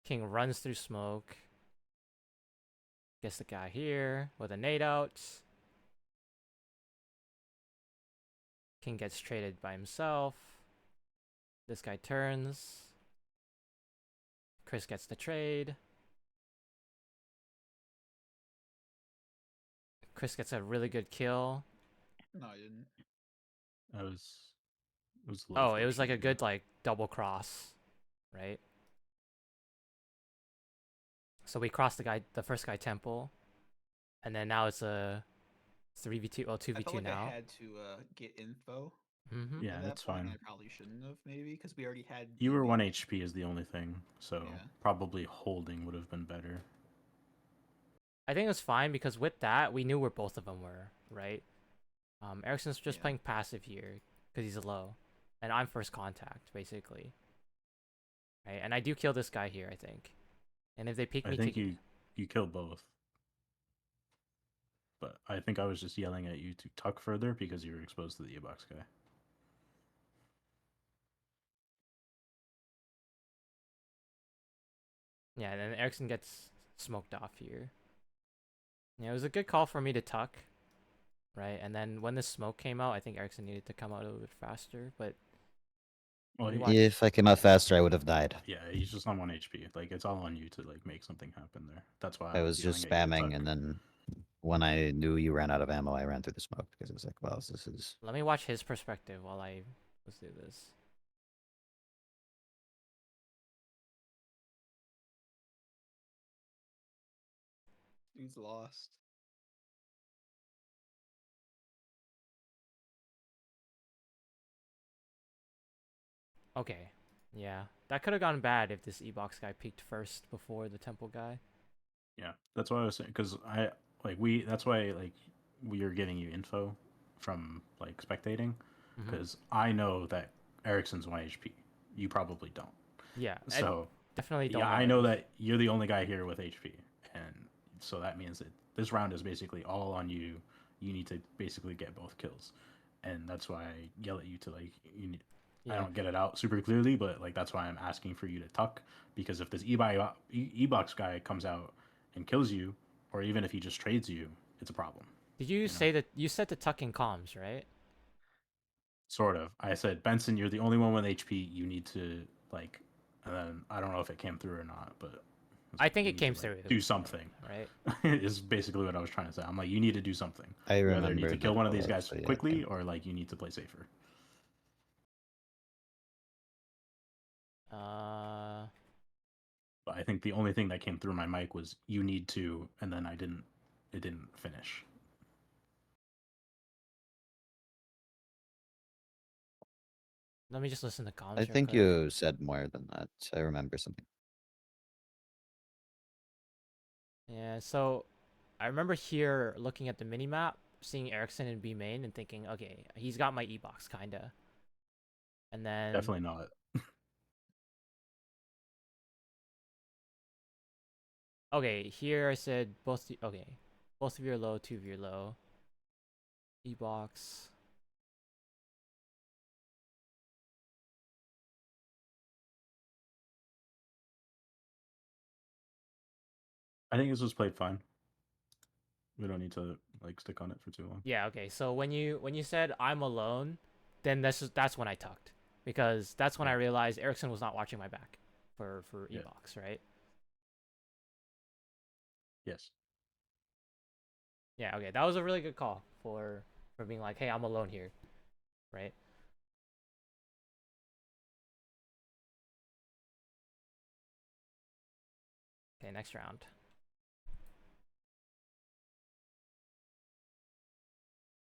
King runs through smoke. Gets the guy here with a nade out. King gets traded by himself. This guy turns. Chris gets the trade. Chris gets a really good kill. No, I didn't. It was low Oh, it was like a fortunate, good like double cross, right? So we crossed the first guy temple, and then now it's a 3v2, well I felt 2v2 like now. I had to get info Mm-hmm. Yeah, at that that's point. fine. I probably shouldn't have, maybe, because we already had. You were the- 1 HP is the only thing, so Yeah. probably holding would have been better. I think it was fine because with that we knew where both of them were, right? Ericsson's just Yeah. playing passive here because he's low, and I'm first contact basically, right? And I do kill this guy here, I think. And if they peek I me, think you killed both. But I think I was just yelling at you to tuck further because you were exposed to the E-box guy. yeah, and then Ericsson gets smoked off here. Yeah, it was a good call for me to tuck, right? And then when the smoke came out, I think Ericsson needed to come out a little bit faster, but Well, You he- watch- If I came out faster, I would have died. yeah, he's just on 1 HP. Like, it's all on you to like make something happen there. That's why I was yelling just at you to spamming, tuck. and then when I knew you ran out of ammo, I ran through the smoke because it was like, well, this is. let me watch his perspective while let's do this. Dude's lost. Okay, yeah, that could have gone bad if this E-box guy peeked first before the temple guy. Yeah, that's why I was saying, because that's why like we are giving you info from like spectating, Mhm. because I know that Ericsson's 1 HP. You probably don't. Yeah, I So definitely don't. yeah, I know that you're the only guy here with HP, and so that means that this round is basically all on you. You need to basically get both kills, and that's why I yell at you to like you need. I Yeah, don't get it out super clearly, but like that's why I'm asking for you to tuck, because if this e-box guy comes out and kills you, or even if he just trades you, it's a problem. did you know? say that you said to tuck in comms, right? Sort of. I said, Benson, you're the only one with HP. You need to like, and then I don't know if it came through or not, but I think you it need to, came like, through. do something. Right? Is basically what I was trying to say. I'm like, you need to do something. I You either remember. need to kill one of these that, guys so yeah, quickly, or like you need to play safer. But I think the only thing that came through my mic was you need to, and then I didn't. It didn't finish. Let me just listen to comms. I real think quick. you said more than that. I remember something. Yeah, so I remember here looking at the mini map, seeing Ericsson in B main, and thinking, okay, he's got my E-box kinda. And then Definitely not. okay, here I said okay, both of you are low, two of you are low. E-box. I think this was played fine. We don't need to like stick on it for too long. Yeah, okay. So when you said I'm alone, then that's when I tucked, because that's when I Yeah. realized Erickson was not watching my back for Yeah. E-box, right? Yes. Yeah, okay. That was a really good call for being like, "Hey, I'm alone here." Right? Okay, next round.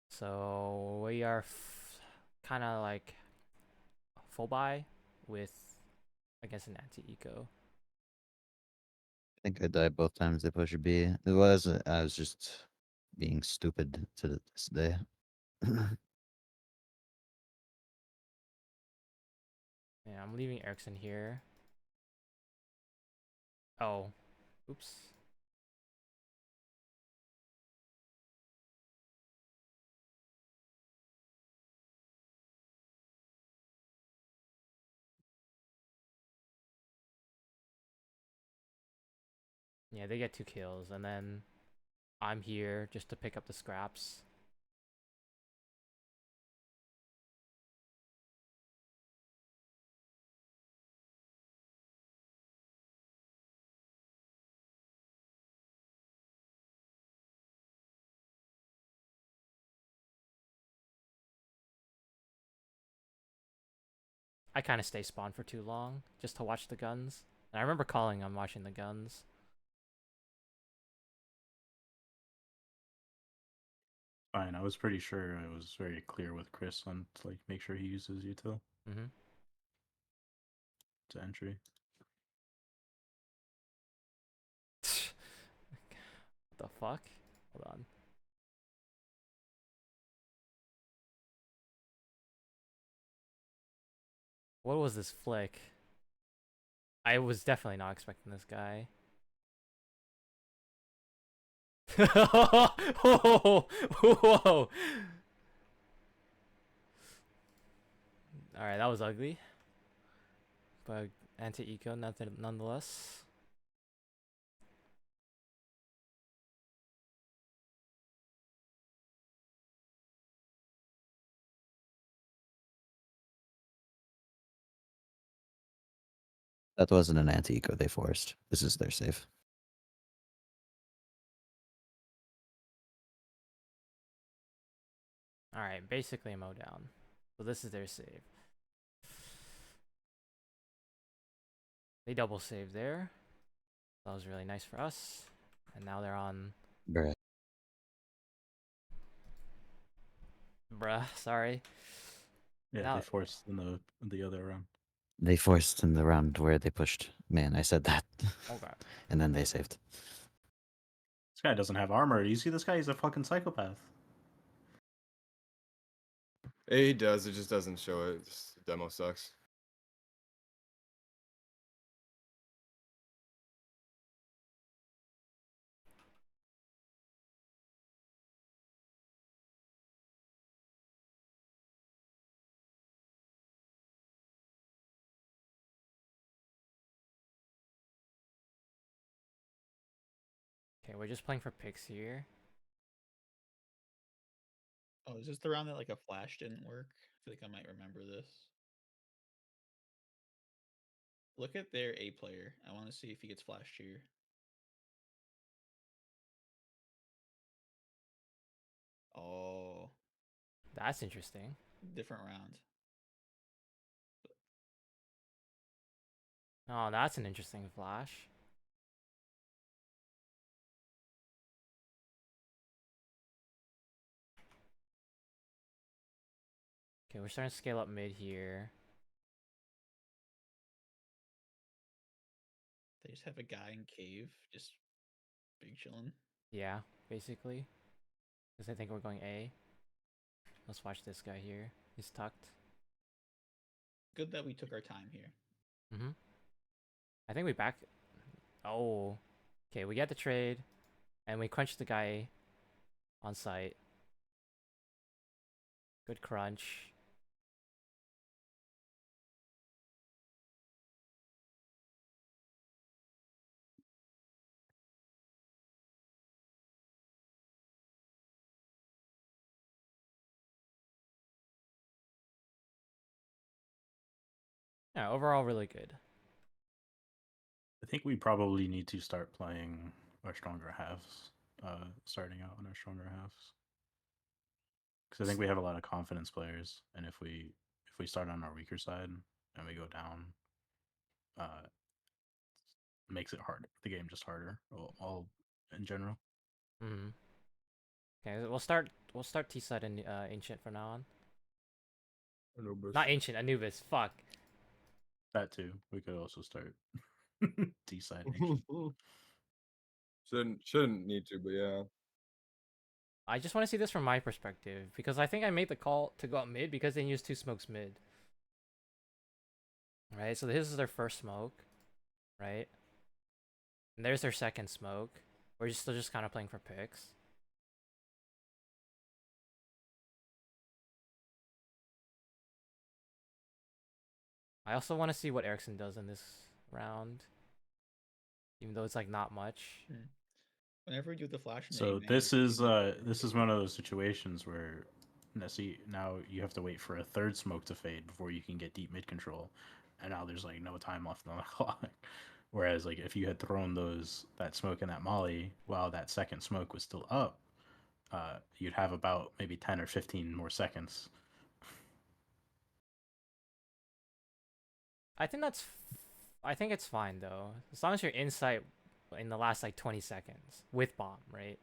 So we are kind of like full buy with against an anti-eco. I think I died both times they pushed B. It was I was just being stupid to this day. Yeah, I'm leaving Erickson here. Oh, oops. Yeah, they get 2 kills, and then I'm here just to pick up the scraps. I kind of stay spawned for too long just to watch the guns. And I remember calling on watching the guns. Fine. I was pretty sure I was very clear with Chris on to, like make sure he uses util Mm-hmm. to entry. What the fuck? Hold on. What was this flick? I was definitely not expecting this guy. Whoa! Whoa! Alright, that was ugly. But anti-eco nonetheless. That wasn't an anti-eco they forced. This is their safe. Alright, basically a mow down. So this is their save. They double save there. That was really nice for us. And now they're on... Bruh. Bruh, sorry. Yeah, Now- they forced in the other round. They forced in the round where they pushed. Man, I said that. Okay. And then they saved. This guy doesn't have armor. You see this guy? He's a fucking psychopath. Yeah, he does. It just doesn't show it. The demo sucks. Okay, we're just playing for picks here. Oh, is this the round that like a flash didn't work? I feel like I might remember this. Look at their A player. I want to see if he gets flashed here. Oh, That's interesting. different round. Oh, that's an interesting flash. Okay, we're starting to scale up mid here. They just have a guy in cave, just big chilling. Yeah, basically. Because I think we're going A. Let's watch this guy here. He's tucked. Good that we took our time here. Mm-hmm. I think we back... Oh. Okay, we get the trade. And we crunch the guy on site. Good crunch. Yeah, overall really good. I think we probably need to start playing our stronger halves. Starting out on our stronger halves. Because I think we have a lot of confidence players, and if we start on our weaker side and we go down, makes it hard. The game just harder. All in general. Mm-hmm. Okay, we'll start T side and ancient from now on. Anubis. Not ancient, Anubis. Fuck. That too. We could also start D side. Shouldn't need to, but yeah. I just want to see this from my perspective because I think I made the call to go up mid because they used 2 smokes mid. Right, so this is their first smoke, right? And there's their second smoke. We're just still just kind of playing for picks. I also want to see what Ericsson does in this round, even though it's like not much. Whenever we do the flash. So this is one of those situations where now you have to wait for a third smoke to fade before you can get deep mid control, and now there's like no time left on the clock. Whereas like if you had thrown that smoke and that molly while that second smoke was still up, you'd have about maybe 10 or 15 more seconds. I think it's fine though, as long as you're insight in the last like 20 seconds with bomb, right?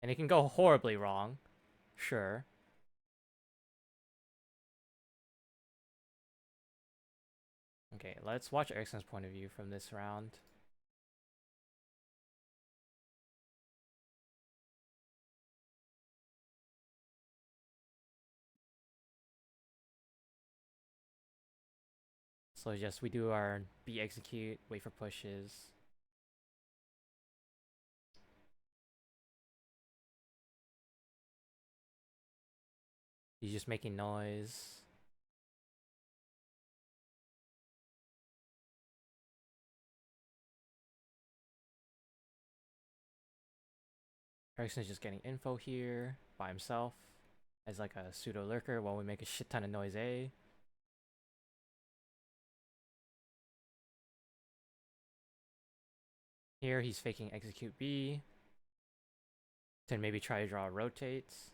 And it can go horribly wrong, sure. Okay, let's watch Ericsson's point of view from this round. So just we do our B execute, wait for pushes. He's just making noise. Ericsson's just getting info here by himself as like a pseudo lurker while we make a shit ton of noise A. Here he's faking execute B. Then maybe try to draw rotates.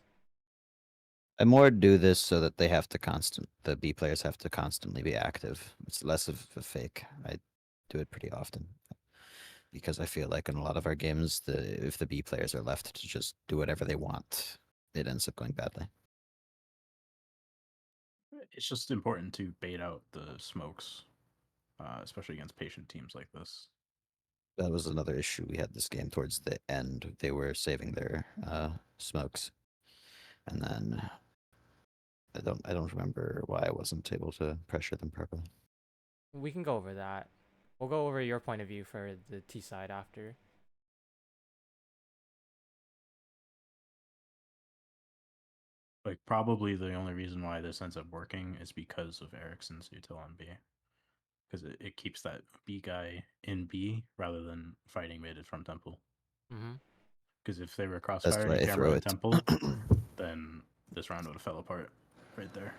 I more do this so that the B players have to constantly be active. It's less of a fake. I do it pretty often because I feel like in a lot of our games, if the B players are left to just do whatever they want, it ends up going badly. It's just important to bait out the smokes, especially against patient teams like this. That was another issue we had this game towards the end. They were saving their smokes, and then I don't remember why I wasn't able to pressure them properly. We can go over that. We'll go over your point of view for the T side after. Like probably the only reason why this ends up working is because of Ericsson's util on B. Because it keeps that B guy in B rather than fighting mid from temple. Mm-hmm. Because if they were That's crossfire why and I camera throw to it. temple, then this round would have fell apart right there.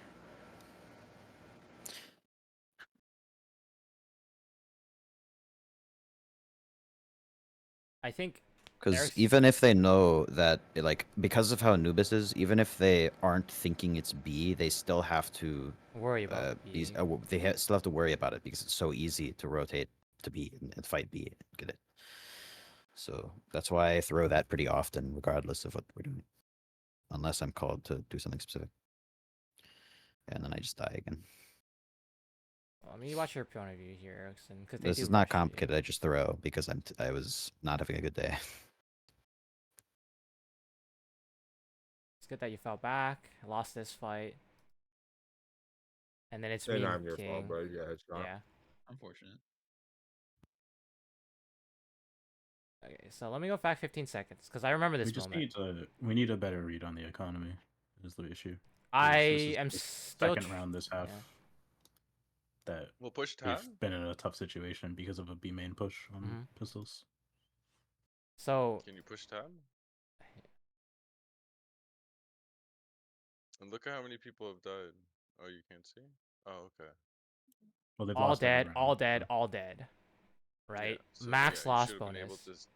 I think Because Eric's- even if they know that, like, because of how Anubis is, even if they aren't thinking it's B, they still have to worry about B. still have to worry about it because it's so easy to rotate to B and fight B and get it. So that's why I throw that pretty often, regardless of what we're doing, unless I'm called to do something specific, and then I just die again. Let me watch your point of view here, Ericsson. This is not complicated. I just throw because I was not having a good day. It's good that you fell back, lost this fight, and then it's They're me not and your King. fault, bro. Yeah, it's not. Yeah. Unfortunate. Okay, so let me go back 15 seconds because I remember this We just moment. we need a better read on the economy. Is the issue? I This is am the still second round this half yeah. that We'll push tab. we've been in a tough situation because of a B main push on Mhm. pistols. So Can you push tab? And look at how many people have died. Oh, you can't see? Oh, okay. Well, they've all lost every dead, round, all dead, so- all dead. Right? so, Max you loss should've been able bonus.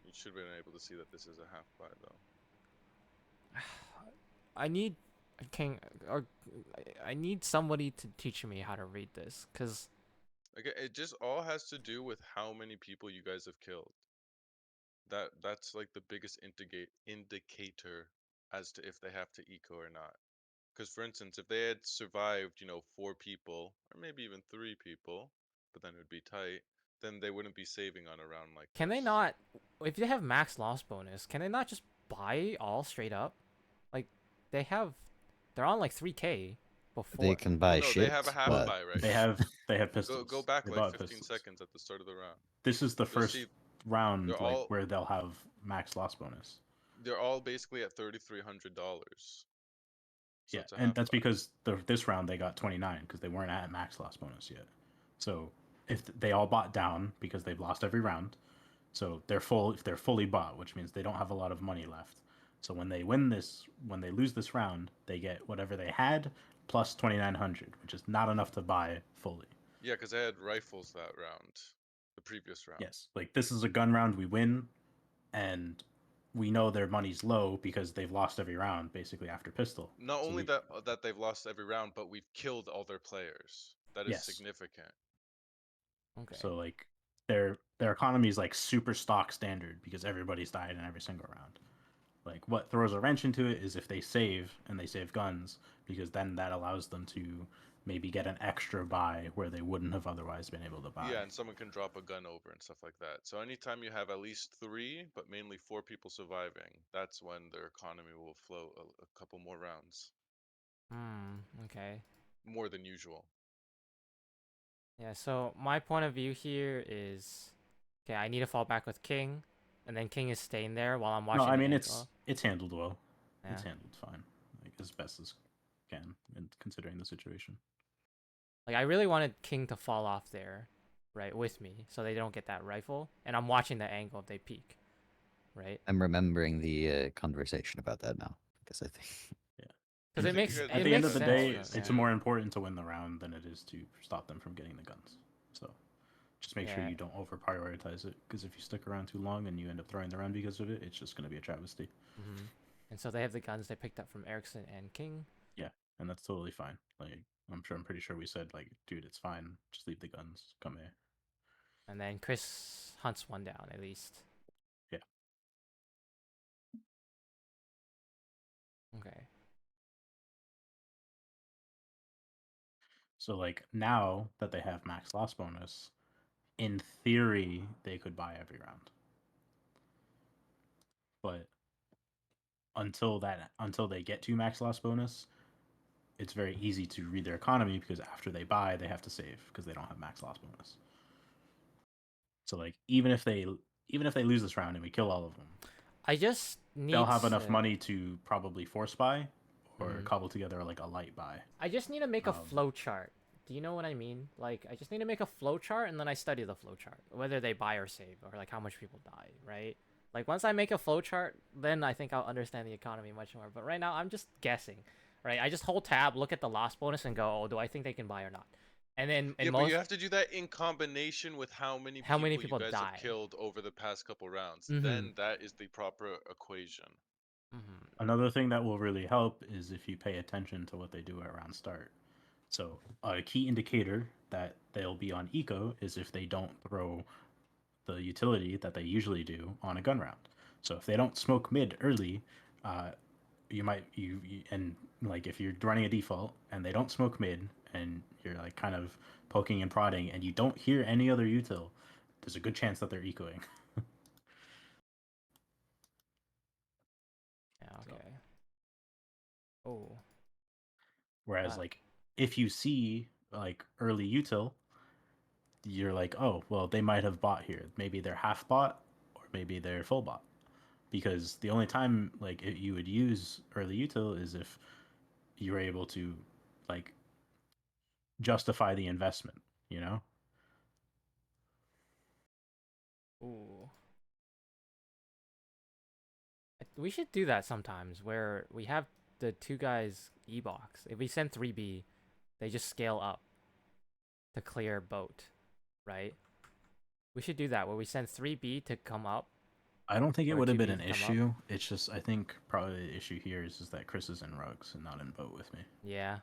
you should have been able to see that this is a half buy though. I need King or I need somebody to teach me how to read this, cause Like it just all has to do with how many people you guys have killed. That's like the biggest indicator as to if they have to eco or not. Because for instance, if they had survived, 4 people or maybe even 3 people, but then it would be tight, then they wouldn't be saving on a round like can they this. not? If they have max loss bonus, can they not just buy all straight up? Like they're on like 3K before. They can Well, buy no, shit. they have a half but buy right They now. have pistols. Go back They like bought 15 pistols. seconds at the start of the round. This is the You'll first see round they're all where they'll have max loss bonus. they're all basically at $3,300. So Yeah, it's a and half that's buy. because this round they got 29 because they weren't at max loss bonus yet. So if they all bought down because they've lost every round, so they're fully bought, which means they don't have a lot of money left. So when they lose this round, they get whatever they had plus 2,900, which is not enough to buy fully. Yeah, because they had rifles that round, the previous round. Yes, like this is a gun round, we win, and we know their money's low because they've lost every round basically after pistol. Not So only we- that they've lost every round, but we've killed all their players. That is Yes. significant. Okay. So like their economy is like super stock standard because everybody's died in every single round. Like what throws a wrench into it is if they save and they save guns, because then that allows them to maybe get an extra buy where they wouldn't have otherwise been able to buy. Yeah, and someone can drop a gun over and stuff like that. So anytime you have at least 3, but mainly 4 people surviving, that's when their economy will float a couple more rounds, Okay. more than usual. Yeah, so my point of view here is, okay, I need to fall back with King, and then King is staying there while I'm watching. No, I the mean angle. it's handled well. It's Yeah. handled fine, like as best as can, and considering the situation. Like I really wanted King to fall off there, right, with me, so they don't get that rifle, and I'm watching the angle if they peek, right? I'm remembering the conversation about that now because I think Because it think makes you it guys- At the end makes of the sense, day, though, it's yeah. more important to win the round than it is to stop them from getting the guns. So just make sure Yeah. you don't over prioritize it, because if you stick around too long and you end up throwing the round because of it, it's just going to be a travesty. And so they have the guns they picked up from Erickson and King. And that's totally fine. Like I'm pretty sure we said like, dude, it's fine. Just leave the guns. Come here. And then Chris hunts one down at least. Yeah. Okay. So like now that they have max loss bonus, in theory they could buy every round. But until they get to max loss bonus, it's very easy to read their economy because after they buy, they have to save because they don't have max loss bonus. So like even if they lose this round and we kill all of them, I just need. they'll have enough money to probably force buy or Mhm. cobble together like a light buy. I just need to make a Um, flow chart. Do you know what I mean? Like, I just need to make a flow chart, and then I study the flow chart, whether they buy or save, or like how much people die, right? Like once I make a flow chart, then I think I'll understand the economy much more. But right now, I'm just guessing, right? I just hold tab, look at the loss bonus, and go, oh, do I think they can buy or not? And then in Yeah, most, but you have to do that in combination with how many people you guys die. have killed over the past couple rounds. Mhm. Then that is the proper equation. Another thing that will really help is if you pay attention to what they do at round start. So a key indicator that they'll be on eco is if they don't throw the utility that they usually do on a gun round. So if they don't smoke mid early, you might and like if you're running a default and they don't smoke mid and you're like kind of poking and prodding and you don't hear any other util, there's a good chance that they're ecoing. Yeah. So- Okay. Oh. Whereas Ah. like if you see like early util, you're like, oh well, they might have bought here. Maybe they're half bought or maybe they're full bought. Because the only time like you would use early util is if you were able to like justify the investment, you know? Ooh. We should do that sometimes, where we have the two guys E-box. If we send 3B, they just scale up. to clear boat, right? We should do that where we send 3B to come up. I don't think it Or would have 2B been an to come up. issue. It's just I think probably the issue here is that Chris is in rugs and not in boat with me. Yeah.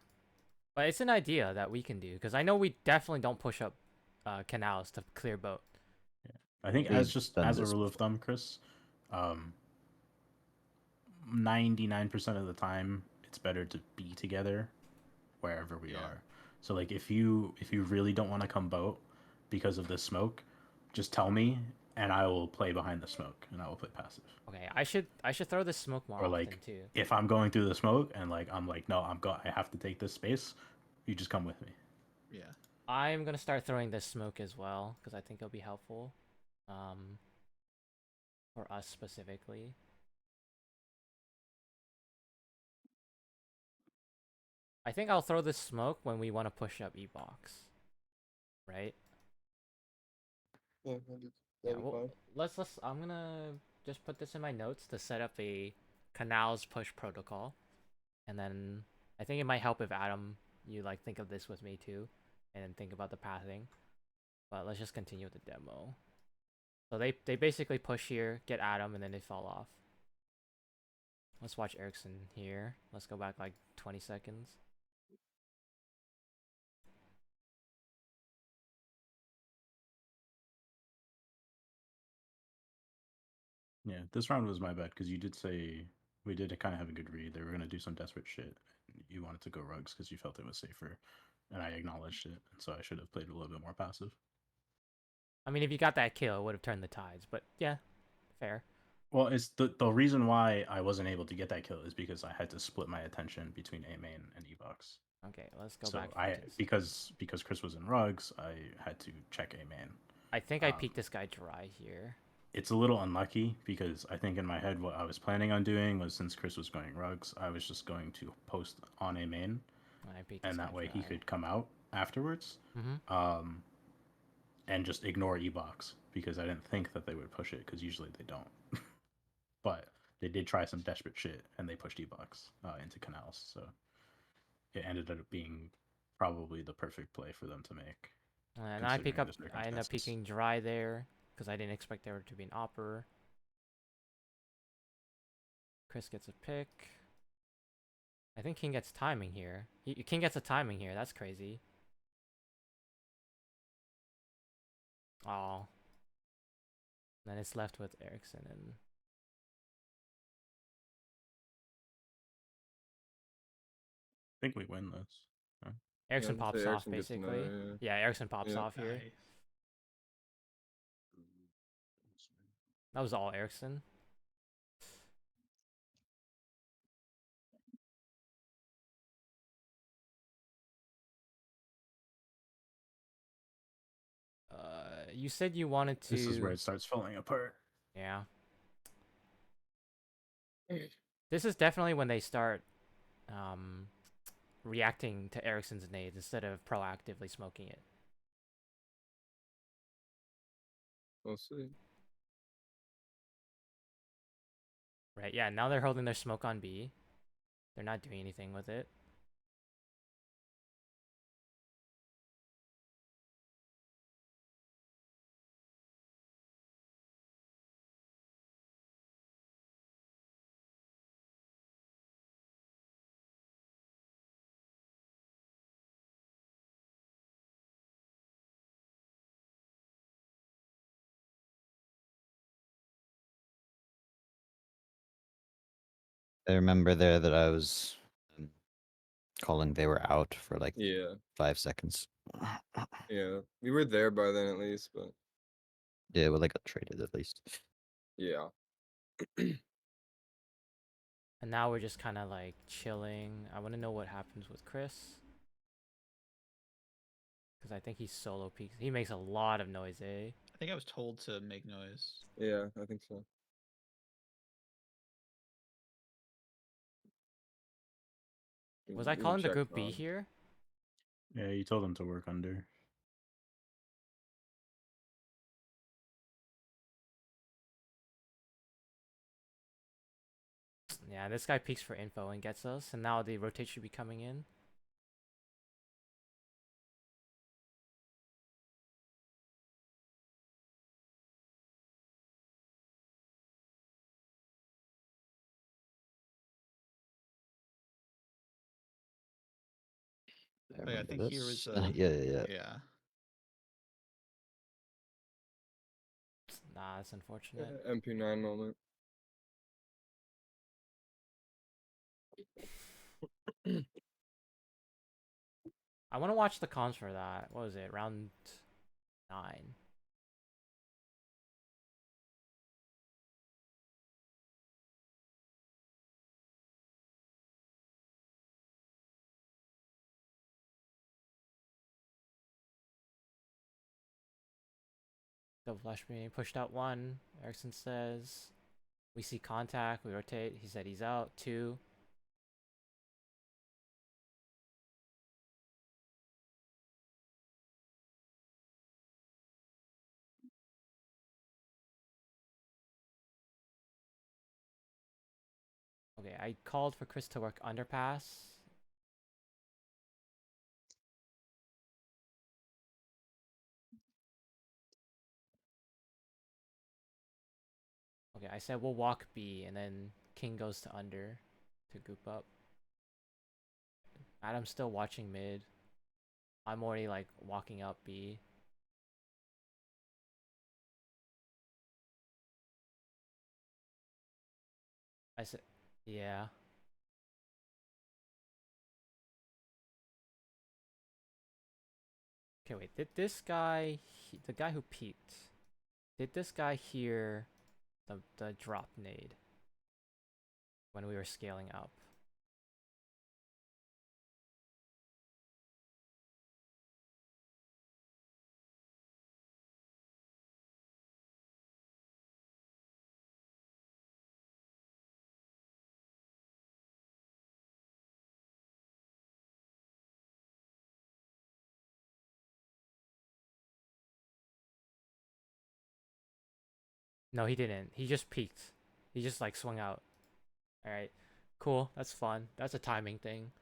But it's an idea that we can do because I know we definitely don't push up canals to clear boat. I think We've as just done as a this rule of thumb, Chris, 99% of the time it's better to be together wherever we Yeah. are. So like if you really don't want to come boat because of the smoke, just tell me and I will play behind the smoke and I will play passive. Okay, I should throw this smoke more Or often like too. if I'm going through the smoke and like I'm like no, I have to take this space, you just come with me. Yeah. I'm gonna start throwing this smoke as well because I think it'll be helpful, for us specifically. I think I'll throw this smoke when we want to push up E-box, right? Yeah, Yeah, well, let's. I'm gonna just put this in my notes to set up a canals push protocol, and then I think it might help if Adam, you like think of this with me too, and then think about the pathing. But let's just continue with the demo. So they basically push here, get Adam, and then they fall off. Let's watch Ericsson here. Let's go back like 20 seconds. Yeah, this round was my bad because you did say we did kind of have a good read. They were going to do some desperate shit. You wanted to go rugs because you felt it was safer, and I acknowledged it. And so I should have played a little bit more passive. I mean, if you got that kill, it would have turned the tides. But yeah, fair. Well, it's the reason why I wasn't able to get that kill is because I had to split my attention between A main and E-box. Okay, let's go So back. because Chris was in rugs, I had to check A main. I think I peeked this guy dry here. It's a little unlucky because I think in my head what I was planning on doing was since Chris was going rugs, I was just going to post on A main, I peeked and this that guy way he dry. could come out afterwards. Mm-hmm. And just ignore E-box because I didn't think that they would push it because usually they don't. But they did try some desperate shit and they pushed E-box into canals, so it ended up being probably the perfect play for them to make. And I pick up. considering the I end up circumstances. peeking dry there because I didn't expect there to be an opper. Chris gets a pick. I think King gets timing here. King gets a timing here. That's crazy. Oh. Then it's left with Ericsson and. I think we win this. Huh? Ericsson I was gonna pops say off Ericsson gets basically. another, Yeah, Ericsson pops Yeah. off here. Nice. That was all Ericsson. You said you wanted to. This is where it starts falling apart. Yeah. This is definitely when they start reacting to Ericsson's nades instead of proactively smoking it. We'll see. Right, yeah, now they're holding their smoke on B. They're not doing anything with it. I remember there that I was calling they were out for like Yeah, 5 seconds. yeah. We were there by then at least, but Yeah, well, they got traded at least. yeah. And now we're just kind of like chilling. I want to know what happens with Chris. Because I think he's solo peaks. He makes a lot of noise, eh? I think I was told to make noise. Yeah, I think so. Was I We calling the checked group B on- here? Yeah, you told them to work under. Yeah, this guy peeks for info and gets us. And now the rotate should be coming in. I Oh, yeah, I remember think here this. is Yeah. yeah. Nah, it's unfortunate. MP9 moment. I want to watch the comms for that. What was it? Round 9. Double flash being pushed out 1. Erickson says, we see contact. We rotate. He said he's out. 2. Okay, I called for Chris to work underpass. Okay, I said we'll walk B, and then King goes to under to goop up. Adam's still watching mid. I'm already like walking up B. I said, yeah. Okay, wait. Did this guy, the guy who peeked, did this guy hear the drop nade when we were scaling up? No, he didn't. He just peeked. He just like swung out. All right, cool. That's fun. That's a timing thing.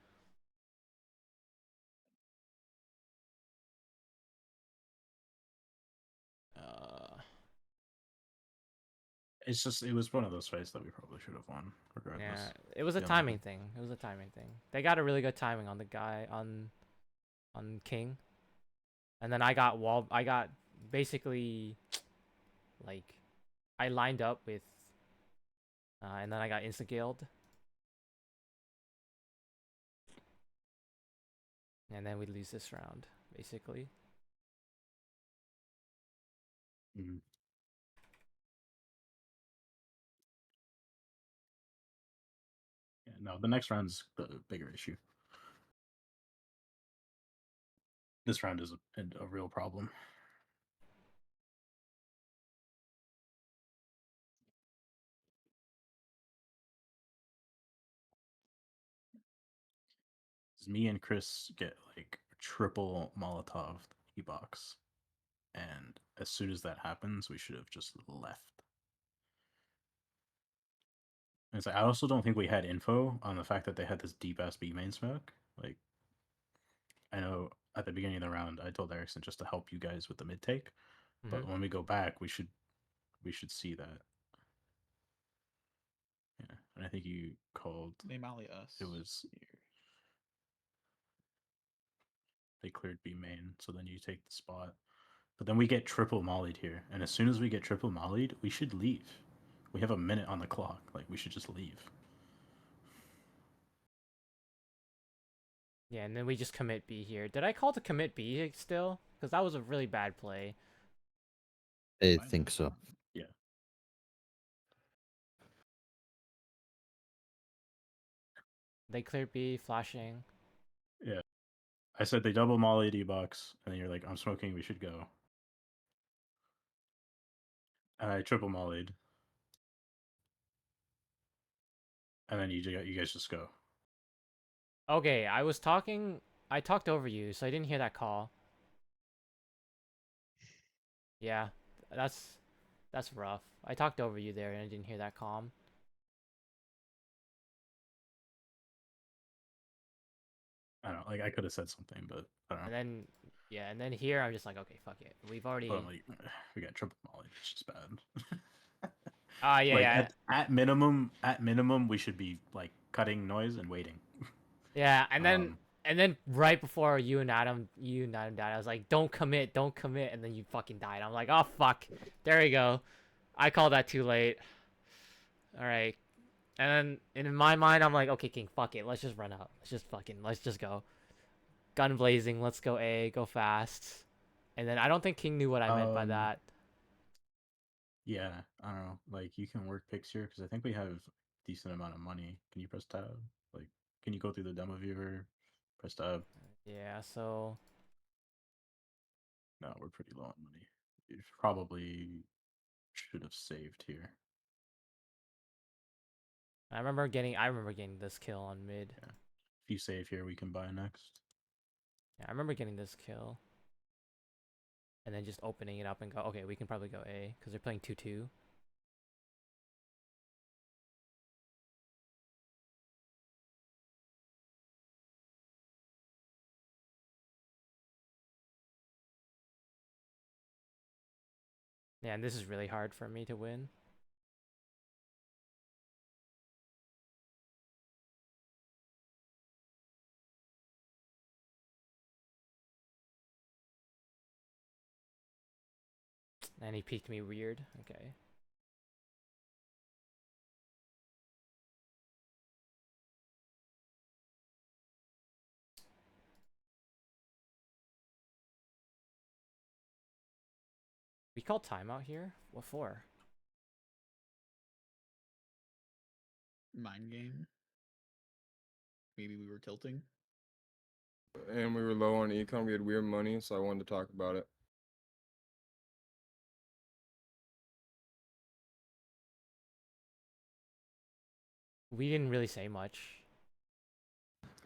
It's just it was one of those fights that we probably should have won, regardless. Yeah, it was a Yeah, timing thing. It was a timing thing. They got a really good timing on the guy on King, and then I got wall. I got basically like I lined up with, and then I got insta killed, and then we lose this round basically. Mhm. Yeah, no, the next round's the bigger issue. This round is a real problem. Me and Chris get like triple Molotov E-box, and as soon as that happens, we should have just left. And it's like, I also don't think we had info on the fact that they had this deep ass B main smoke. Like, I know at the beginning of the round, I told Erickson just to help you guys with the mid take, but when we go back, we should see that. Yeah, and I think you called. They molly us. It was they cleared B main, so then you take the spot. But then we get triple mollied here, and as soon as we get triple mollied, we should leave. We have a minute on the clock. Like, we should just leave. Yeah, and then we just commit B here. Did I call to commit B still? Because that was a really bad play. I Fine. think so. Yeah. They cleared B, flashing. Yeah. I said they double molly D-box, and then you're like, I'm smoking, we should go. And I triple mollied. And then you guys just go. Okay, I talked over you, so I didn't hear that call. Yeah, that's rough. I talked over you there and I didn't hear that calm. I don't know, like, I could have said something, but I don't know. And then, yeah, and then here I'm just like, okay, fuck it. We've already. But I'm like, we got triple mollied. It's just bad. Yeah, like, yeah. At minimum, we should be like cutting noise and waiting. Yeah, and then And then right before you and Adam died, I was like, don't commit, and then you fucking died. I'm like, oh fuck, there we go. I called that too late. All right, and then in my mind, I'm like, okay, King, fuck it, let's just run out. Let's just go. Gun blazing, let's go A, go fast. And then I don't think King knew what I meant by that. Yeah, I don't know. Like, you can work picks here because I think we have decent amount of money. Can you press tab? Like, can you go through the demo viewer? Press tab. Yeah, so No, we're pretty low on money. You probably should have saved here. I remember getting this kill on mid. Yeah. If you save here, we can buy next. Yeah, I remember getting this kill. And then just opening it up and go, okay, we can probably go A because they're playing 2-2. Yeah, and this is really hard for me to win. And he peeked me weird. Okay. We called timeout here? What for? Mind game. Maybe we were tilting. And we were low on econ. We had weird money, so I wanted to talk about it. We didn't really say much.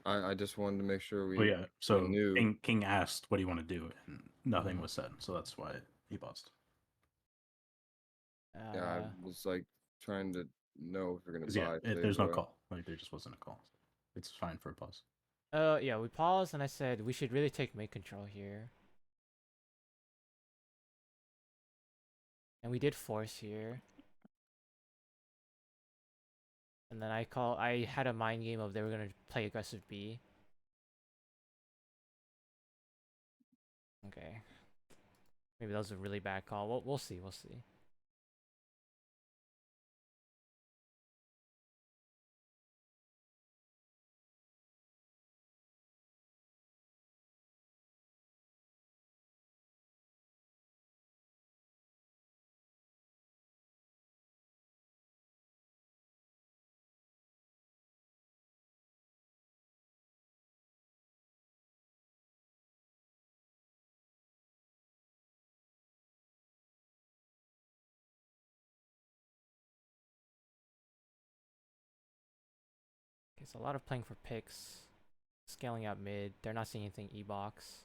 I just wanted to make sure we. Well, yeah. So knew. King asked, "What do you want to do?" and nothing Mhm. was said. So that's why he paused. Yeah, I was like trying to know if we're gonna 'Cause, buy. yeah, today, there's no but- call. Like, there just wasn't a call. It's fine for a pause. Yeah, we paused and I said we should really take mid control here. And we did force here. And then I had a mind game of they were gonna play aggressive B. Okay. Maybe that was a really bad call. We'll see, we'll see. Okay, so a lot of playing for picks. Scaling out mid. They're not seeing anything E-box.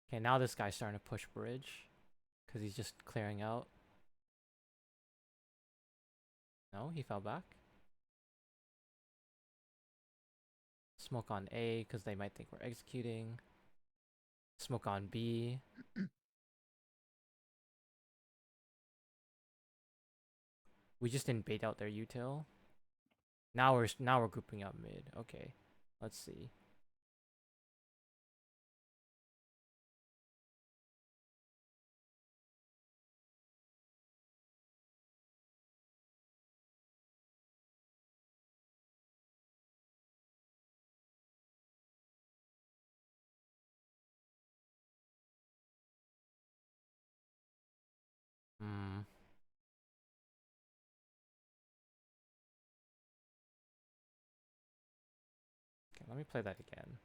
Okay, now this guy's starting to push bridge. Because he's just clearing out. No, he fell back. Smoke on A because they might think we're executing. Smoke on B. We just didn't bait out their util. Now we're grouping up mid. Okay, let's see. Hmm. Okay, let me play that again.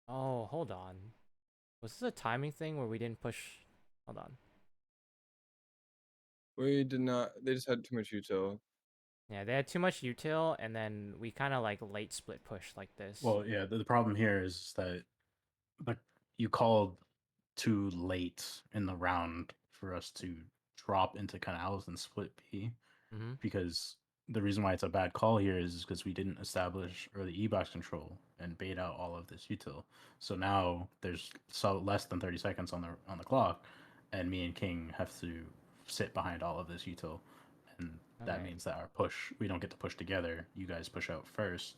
Oh, hold on. Was this a timing thing where we didn't push? Hold on. We did not. They just had too much util. Yeah, they had too much util, and then we kind of like late split push like this. Well, yeah, the problem here is that the you called too late in the round for us to drop into canals and split B, Mm-hmm. because the reason why it's a bad call here is because we didn't establish early E-box control and bait out all of this util. So now there's less than 30 seconds on the clock, and me and King have to sit behind all of this util, and that Okay. means that our push, we don't get to push together. You guys push out first.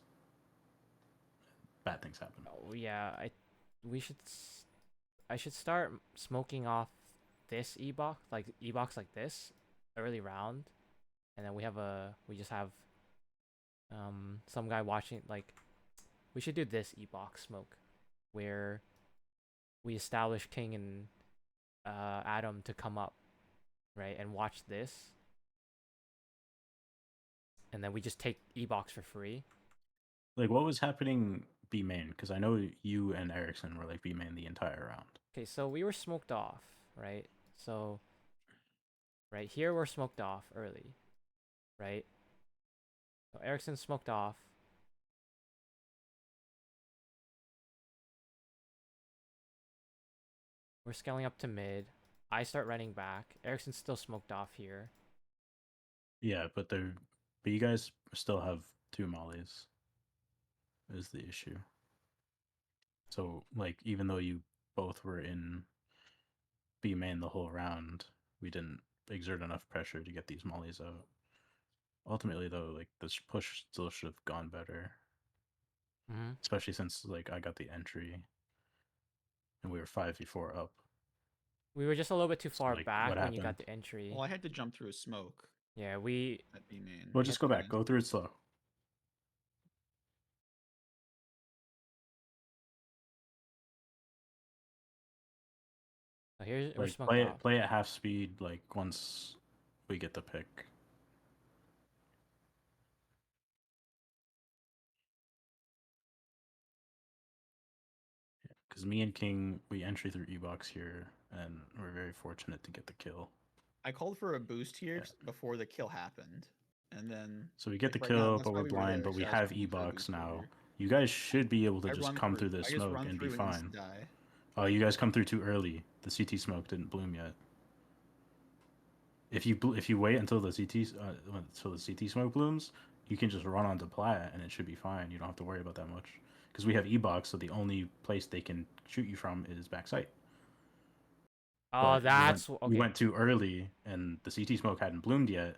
Bad things happen. Oh yeah, I should start smoking off this e-box like this early round, and then we just have some guy watching. Like, we should do this e-box smoke where we establish King and Adam to come up, right, and watch this, and then we just take e-box for free. Like, what was happening B main? Because I know you and Erickson were like B main the entire round. Okay, so we were smoked off, right? So right here we're smoked off early, right? So Erickson smoked off. We're scaling up to mid. I start running back. Erickson's still smoked off here. Yeah, but you guys still have 2 mollies. Is the issue. So, like, even though you both were in B main the whole round, we didn't exert enough pressure to get these mollies out. Ultimately, though, like, this push still should have gone better, Mm-hmm. especially since like I got the entry and we were 5v4 up. We were just a little bit too So, far like, back what when you got happened? the entry. Well, I had to jump through a smoke Yeah, we at B main. Well, just That's go back. fine. Go through it slow. so here's we're Like, smoked off. play at half speed. Like, once we get the pick. Because me and King, we entry through E-box here, and we're very fortunate to get the kill. I called for a boost here Yeah. before the kill happened, and then So we get the like, right now, kill, that's but why we're we were blind, there, but we 'cause I was have calling for a E-box boost now. here. You guys should be able to I just run come through. through this I just smoke run and through be and fine. instant die. Oh, you guys come through too early. The CT smoke didn't bloom yet. If you wait until the CT smoke blooms, you can just run onto plat and it should be fine. You don't have to worry about that much because we have E-box, so the only place they can shoot you from is backside. Oh, But that's we okay. went too early, and the CT smoke hadn't bloomed yet.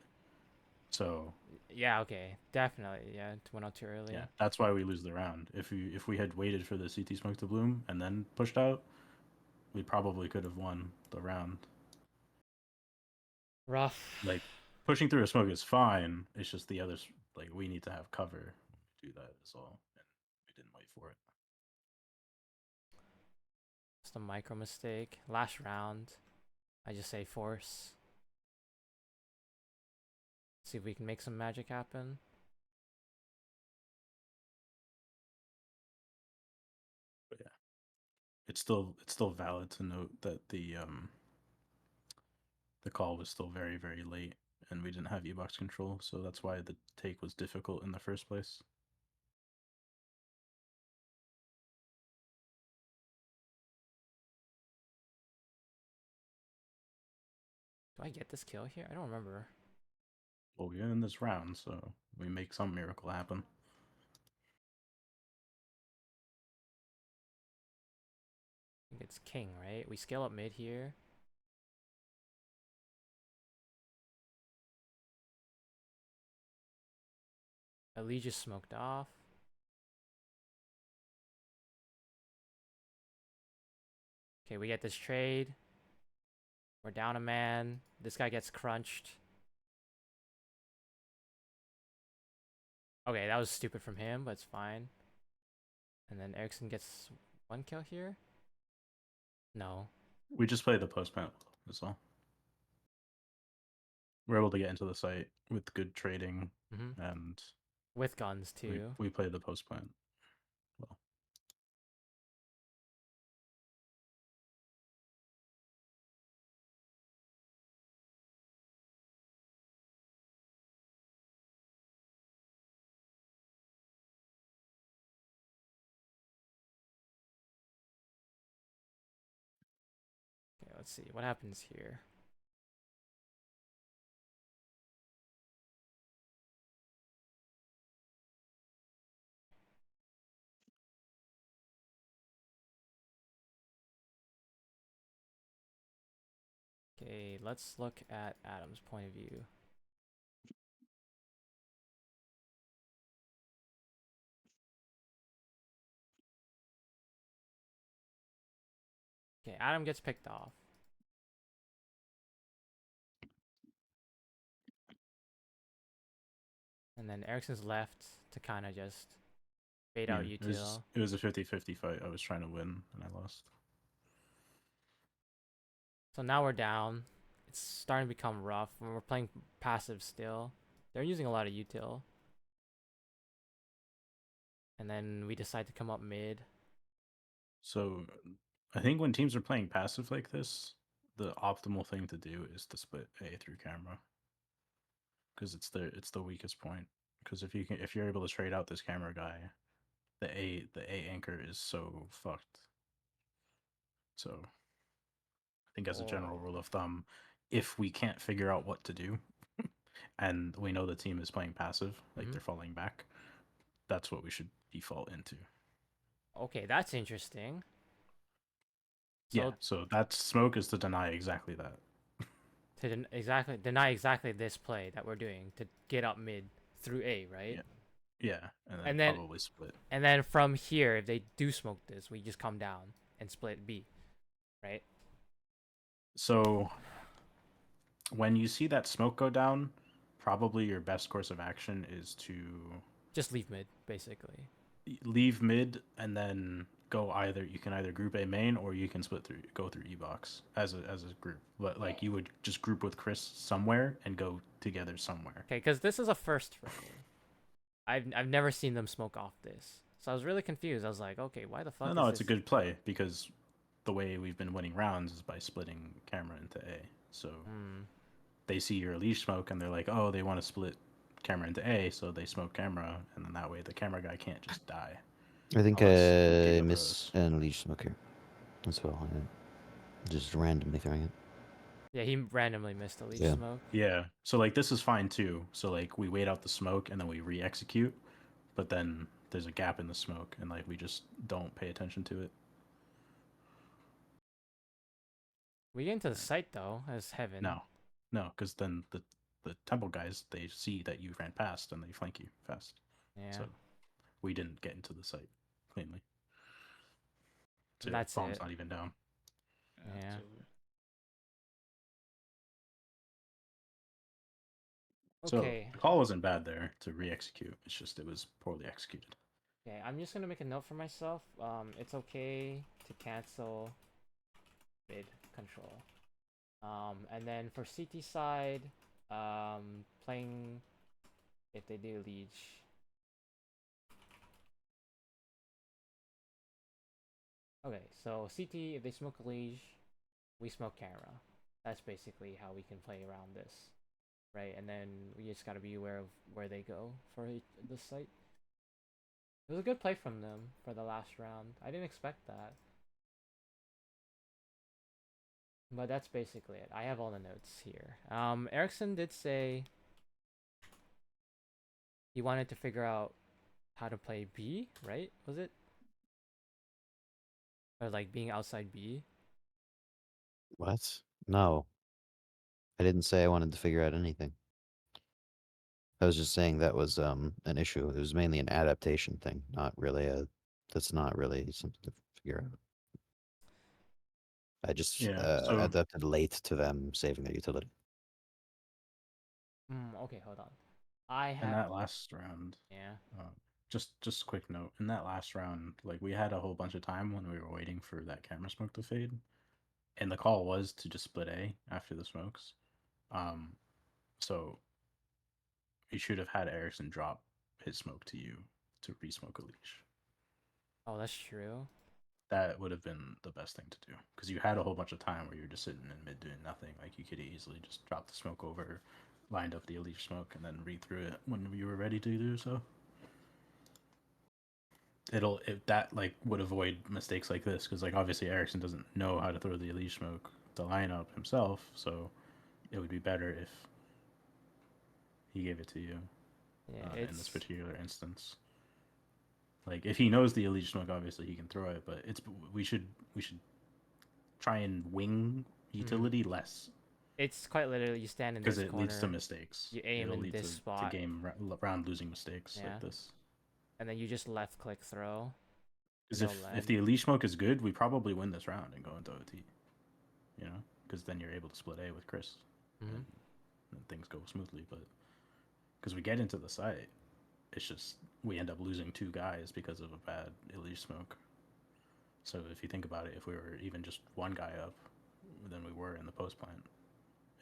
So Yeah, okay, definitely. Yeah, it went out too early. yeah, that's why we lose the round. If we had waited for the CT smoke to bloom and then pushed out, we probably could have won the round. Rough. Like, pushing through a smoke is fine. It's just the others, like, we need to have cover to do that is all, and we didn't wait for it. Just a micro mistake. Last round, I just say force. See if we can make some magic happen. But yeah, it's still valid to note that the call was still very, very late, and we didn't have E-box control, so that's why the take was difficult in the first place. Do I get this kill here? I don't remember. Well, we're in this round, so we make some miracle happen. I think it's king, right? We scale up mid here. Ali just smoked off. Okay, we get this trade. We're down a man. This guy gets crunched. Okay, that was stupid from him, but it's fine. And then Erickson gets 1 kill here? No. We just play the post plant, that's all. We're able to get into the site with good trading, Mm-hmm. and With guns too. we play the post plant well. let's see what happens here. Okay, let's look at Adam's point of view. Okay, Adam gets picked off. And then Ericsson's left to kind of just bait out it util. was a 50-50 fight. I was trying to win and I lost. So now we're down. It's starting to become rough when we're playing passive still. They're using a lot of util. And then we decide to come up mid. So I think when teams are playing passive like this, the optimal thing to do is to split A through camera, because it's the weakest point. Because if you're able to trade out this camera guy, the A anchor is so fucked. So I think as a general Oh. rule of thumb, if we can't figure out what to do, and we know the team is playing passive, like Mhm. they're falling back, that's what we should default into. Okay, that's interesting. Yeah, so that smoke is to deny exactly that. To deny exactly this play that we're doing to get up mid through A, right? Yeah, and And then then- probably split. And then from here, if they do smoke this, we just come down and split B, right? So when you see that smoke go down, probably your best course of action is to Just leave mid, basically. leave mid and then you can either group A main or you can go through E box as a group. But like you would just group with Chris somewhere and go together somewhere. Okay, because this is a first for me. I've never seen them smoke off this, so I was really confused. I was like, okay, why the fuck? No, is it's a this- good play because the way we've been winning rounds is by splitting camera into A. So Hmm. they see your leash smoke and they're like, oh, they want to split camera into A, so they smoke camera, and then that way the camera guy can't just die. I think Unless Luke Miss throws. and Leech Smoker as well. Yeah. Just randomly throwing it. Yeah, he randomly missed a leech Yeah. smoke. Yeah, so like this is fine too. So like we wait out the smoke and then we re-execute, but then there's a gap in the smoke and like we just don't pay attention to it. We get into the site though, as heaven. No, because then the temple guys, they see that you ran past and they flank you fast. Yeah. So we didn't get into the site cleanly. So And that's bomb's it. not even down. Yeah. Okay. So the call wasn't bad there to re-execute. It's just it was poorly executed. Okay, I'm just gonna make a note for myself. It's okay to cancel mid control. And then for CT side, playing if they do leech. Okay, so CT if they smoke a leech, we smoke camera. That's basically how we can play around this, right? And then we just gotta be aware of where they go for this site. It was a good play from them for the last round. I didn't expect that. But that's basically it. I have all the notes here. Ericsson did say he wanted to figure out how to play B, right? Was it? Or like being outside B? What? No. I didn't say I wanted to figure out anything. I was just saying that was an issue. It was mainly an adaptation thing, not really that's not really something to figure out. I just Yeah, so- adapted late to them saving their utility. Okay, hold on. I In have that last round, yeah. just a quick note. In that last round, like we had a whole bunch of time when we were waiting for that camera smoke to fade, and the call was to just split A after the smokes. So you should have had Ericsson drop his smoke to you to re-smoke a leash. Oh, that's true. That would have been the best thing to do because you had a whole bunch of time where you were just sitting in mid doing nothing. Like you could easily just drop the smoke over, lined up the leash smoke, and then read through it when you were ready to do so. that like would avoid mistakes like this because like obviously Erickson doesn't know how to throw the Elite Smoke the lineup himself, so it would be better if he gave it to you Yeah, in this it's particular instance. Like if he knows the Elite Smoke, obviously he can throw it, but we should try and wing utility less it's quite literally you stand in because this it corner, leads to mistakes. you aim It'll in lead this to spot, round losing mistakes Yeah. like this. and then you just left click throw. Because No if land. the Elite Smoke is good, we probably win this round and go into OT. You know, because then you're able to split A with Chris, Mhm. and things go smoothly. But because we get into the site, it's just we end up losing 2 guys because of a bad Elite Smoke. So if you think about it, if we were even just 1 guy up than we were in the post plant,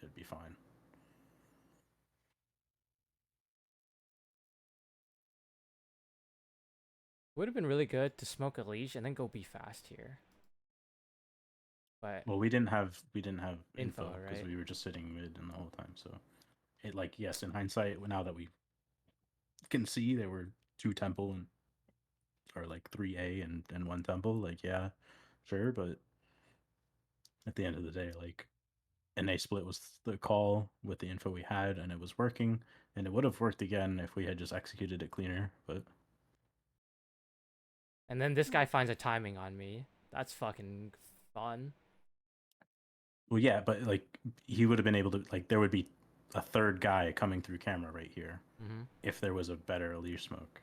it'd be fine. Would have been really good to smoke a leash and then go be fast here. But Well, we didn't have Info, info because right? we were just sitting mid in the whole time. So it like yes, in hindsight, now that we can see there were 2 temple and or like 3A and 1 temple, like yeah, sure, but at the end of the day, like an A split was the call with the info we had, and it was working, and it would have worked again if we had just executed it cleaner. But and then this guy finds a timing on me. That's fucking fun. well, yeah, but like he would have been able to like there would be a 3rd guy coming through camera right here Mm-hmm. if there was a better Elite Smoke,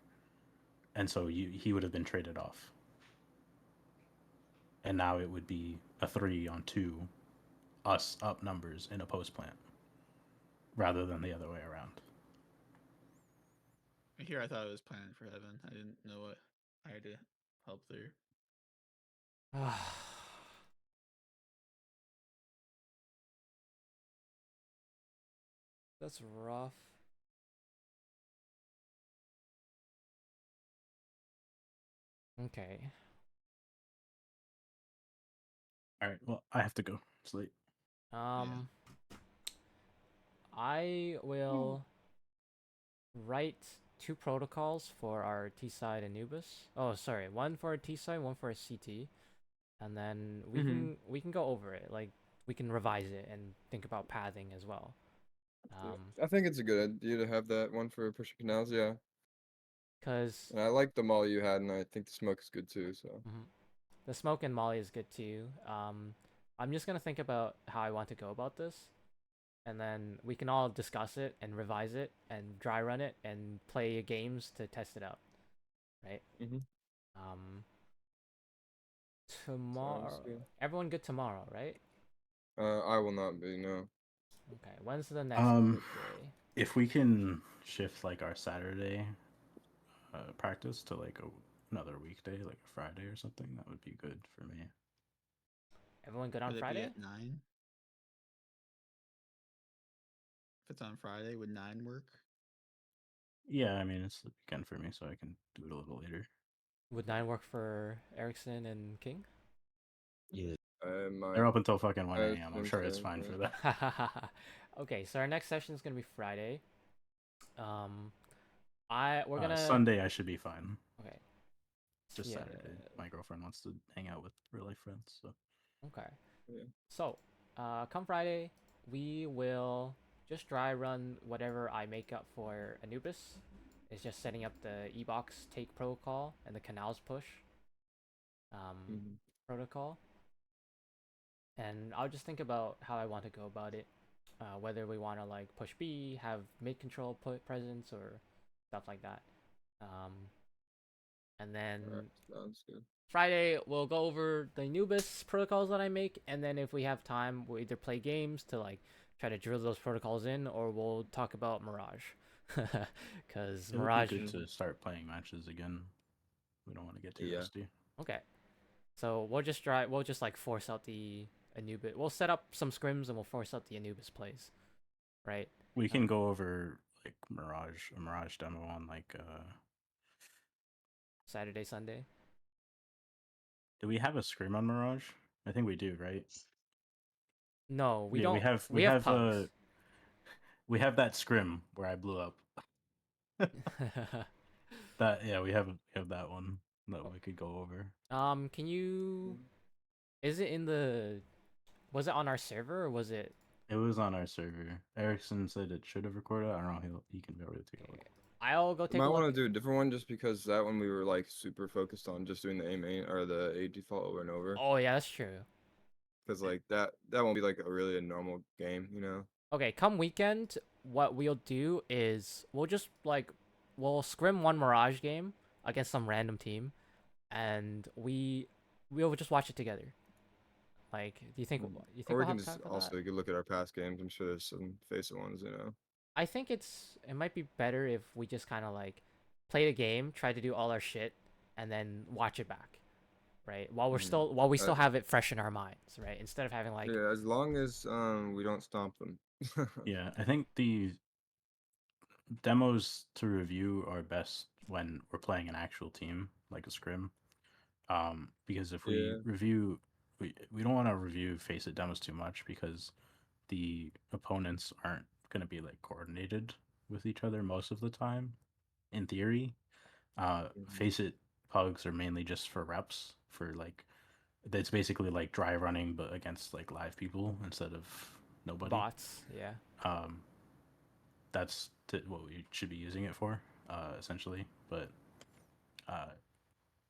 and so he would have been traded off, and now it would be a 3-on-2, us up numbers in a post plant, rather than the other way around. Here, I thought it was planning for heaven. I didn't know what I had to help there. That's rough. Okay. All right, well, I have to go. It's late. I will write 2 protocols for our T side Anubis. Oh, sorry, one for a T side, one for a CT, and then we can go over it. Like we can revise it and think about pathing as well. I think it's a good idea to have that one for pushing canals, yeah. Cause And I like the molly you had, and I think the smoke is good too. So the smoke and molly is good too. I'm just gonna think about how I want to go about this, and then we can all discuss it and revise it and dry run it and play games to test it out, right? Tomorrow, everyone good tomorrow, right? I will not be, no. Okay, when's the next day? If we can shift like our Saturday practice to like another weekday, like a Friday or something, that would be good for me. Everyone good on Would it be Friday? at 9? If it's on Friday, would 9 work? Yeah, I mean it's the weekend for me, so I can do it a little later. Would 9 work for Erickson and King? Yeah. They're up until fucking 1 I a.m. I'm think sure it's so, fine yeah. for that. Okay, so our next session is gonna be Friday. We're gonna Sunday I should be fine. Okay. Just Yeah. Saturday. My girlfriend wants to hang out with real life friends, so. Okay. Yeah. So, come Friday, we will just dry run whatever I make up for Anubis. It's just setting up the E-Box take protocol and the canals push protocol. And I'll just think about how I want to go about it. Whether we want to like push B, have mid control put presence or stuff like that. And then Sounds good. Friday we'll go over the Anubis protocols that I make, and then if we have time, we'll either play games to like try to drill those protocols in, or we'll talk about Mirage. Because Mirage It would be good to start playing matches again. We don't want to get too Yeah. rusty. Okay. So we'll just like force out the Anubis. We'll set up some scrims and we'll force out the Anubis plays. Right? We can go over like a Mirage demo on like Saturday, Sunday. do we have a scrim on Mirage? I think we do, right? No, we Yeah, don't. we have pugs. we have that scrim where I blew up. That we have that one. that we could go over. Can you? Is it in the? Was it on our server or was it? It was on our server. Erickson said it should have recorded. I don't know. He can be able to take a look. I'll go You take might a want look. to do a different one just because that one we were like super focused on just doing the A main or the A default over and over. Oh yeah, that's true. Because like that won't be like a normal game, you know. Okay, come weekend, what we'll do is we'll scrim one Mirage game against some random team, and we'll just watch it together. Like, do you think Or we'll we have can time just for also that? you could look at our past games. I'm sure there's some FACEIT ones, you know. I think it might be better if we just kind of like play the game, try to do all our shit, and then watch it back, right? While we still have it fresh in our minds, right? Instead of having like Yeah, as long as we don't stomp them. Yeah, I think the demos to review are best when we're playing an actual team, like a scrim. Because if we Yeah. review, we don't want to review FACEIT demos too much because the opponents aren't going to be like coordinated with each other most of the time. In theory, FACEIT pugs are mainly just for reps for like it's basically like dry running but against like live people instead of nobody. bots, yeah. That's what we should be using it for, essentially. But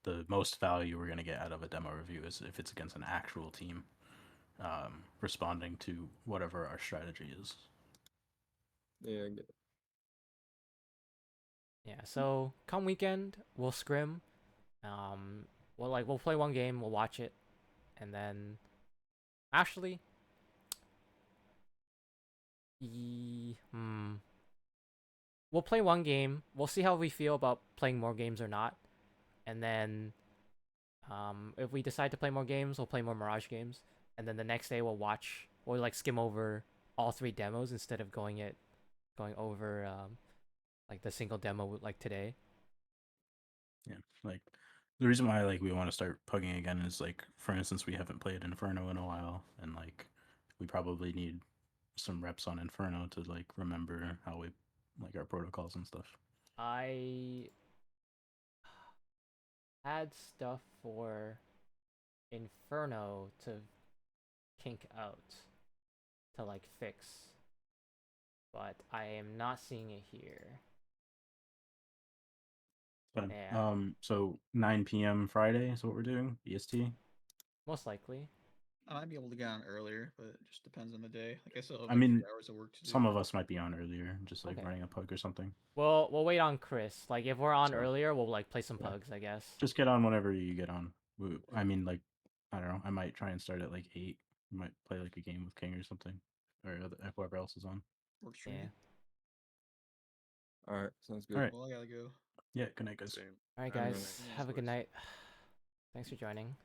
the most value we're going to get out of a demo review is if it's against an actual team responding to whatever our strategy is. Yeah, I get it. Yeah, so come weekend, we'll scrim. We'll play one game, we'll watch it, and then actually, we'll play one game. We'll see how we feel about playing more games or not, and then if we decide to play more games, we'll play more Mirage games, and then the next day we'll like skim over all 3 demos instead of going over like the single demo like today. Yeah, like the reason why like we want to start pugging again is like, for instance, we haven't played Inferno in a while, and like we probably need some reps on Inferno to like remember how we like our protocols and stuff. I had stuff for Inferno to kink out to like fix, but I am not seeing it here. But Yeah. so 9 p.m. Friday is what we're doing, EST. Most likely. I might be able to get on earlier, but it just depends on the day. Like I still have I like mean, 3 hours of work to do. some of us might be on earlier, just like Okay. running a pug or something. Well, we'll wait on Chris. Like if we're on So- earlier, we'll like play some Yeah. pugs, I guess. Just get on whenever you get on. I mean, like, I don't know. I might try and start at like 8. Might play like a game with King or something, or whoever else is on. Works for Yeah. me. All right, sounds good. All right. Well, I gotta go. Yeah. Good night, guys. Same. All right, Alright, guys. man. Have a good Boys. night. Thanks for joining.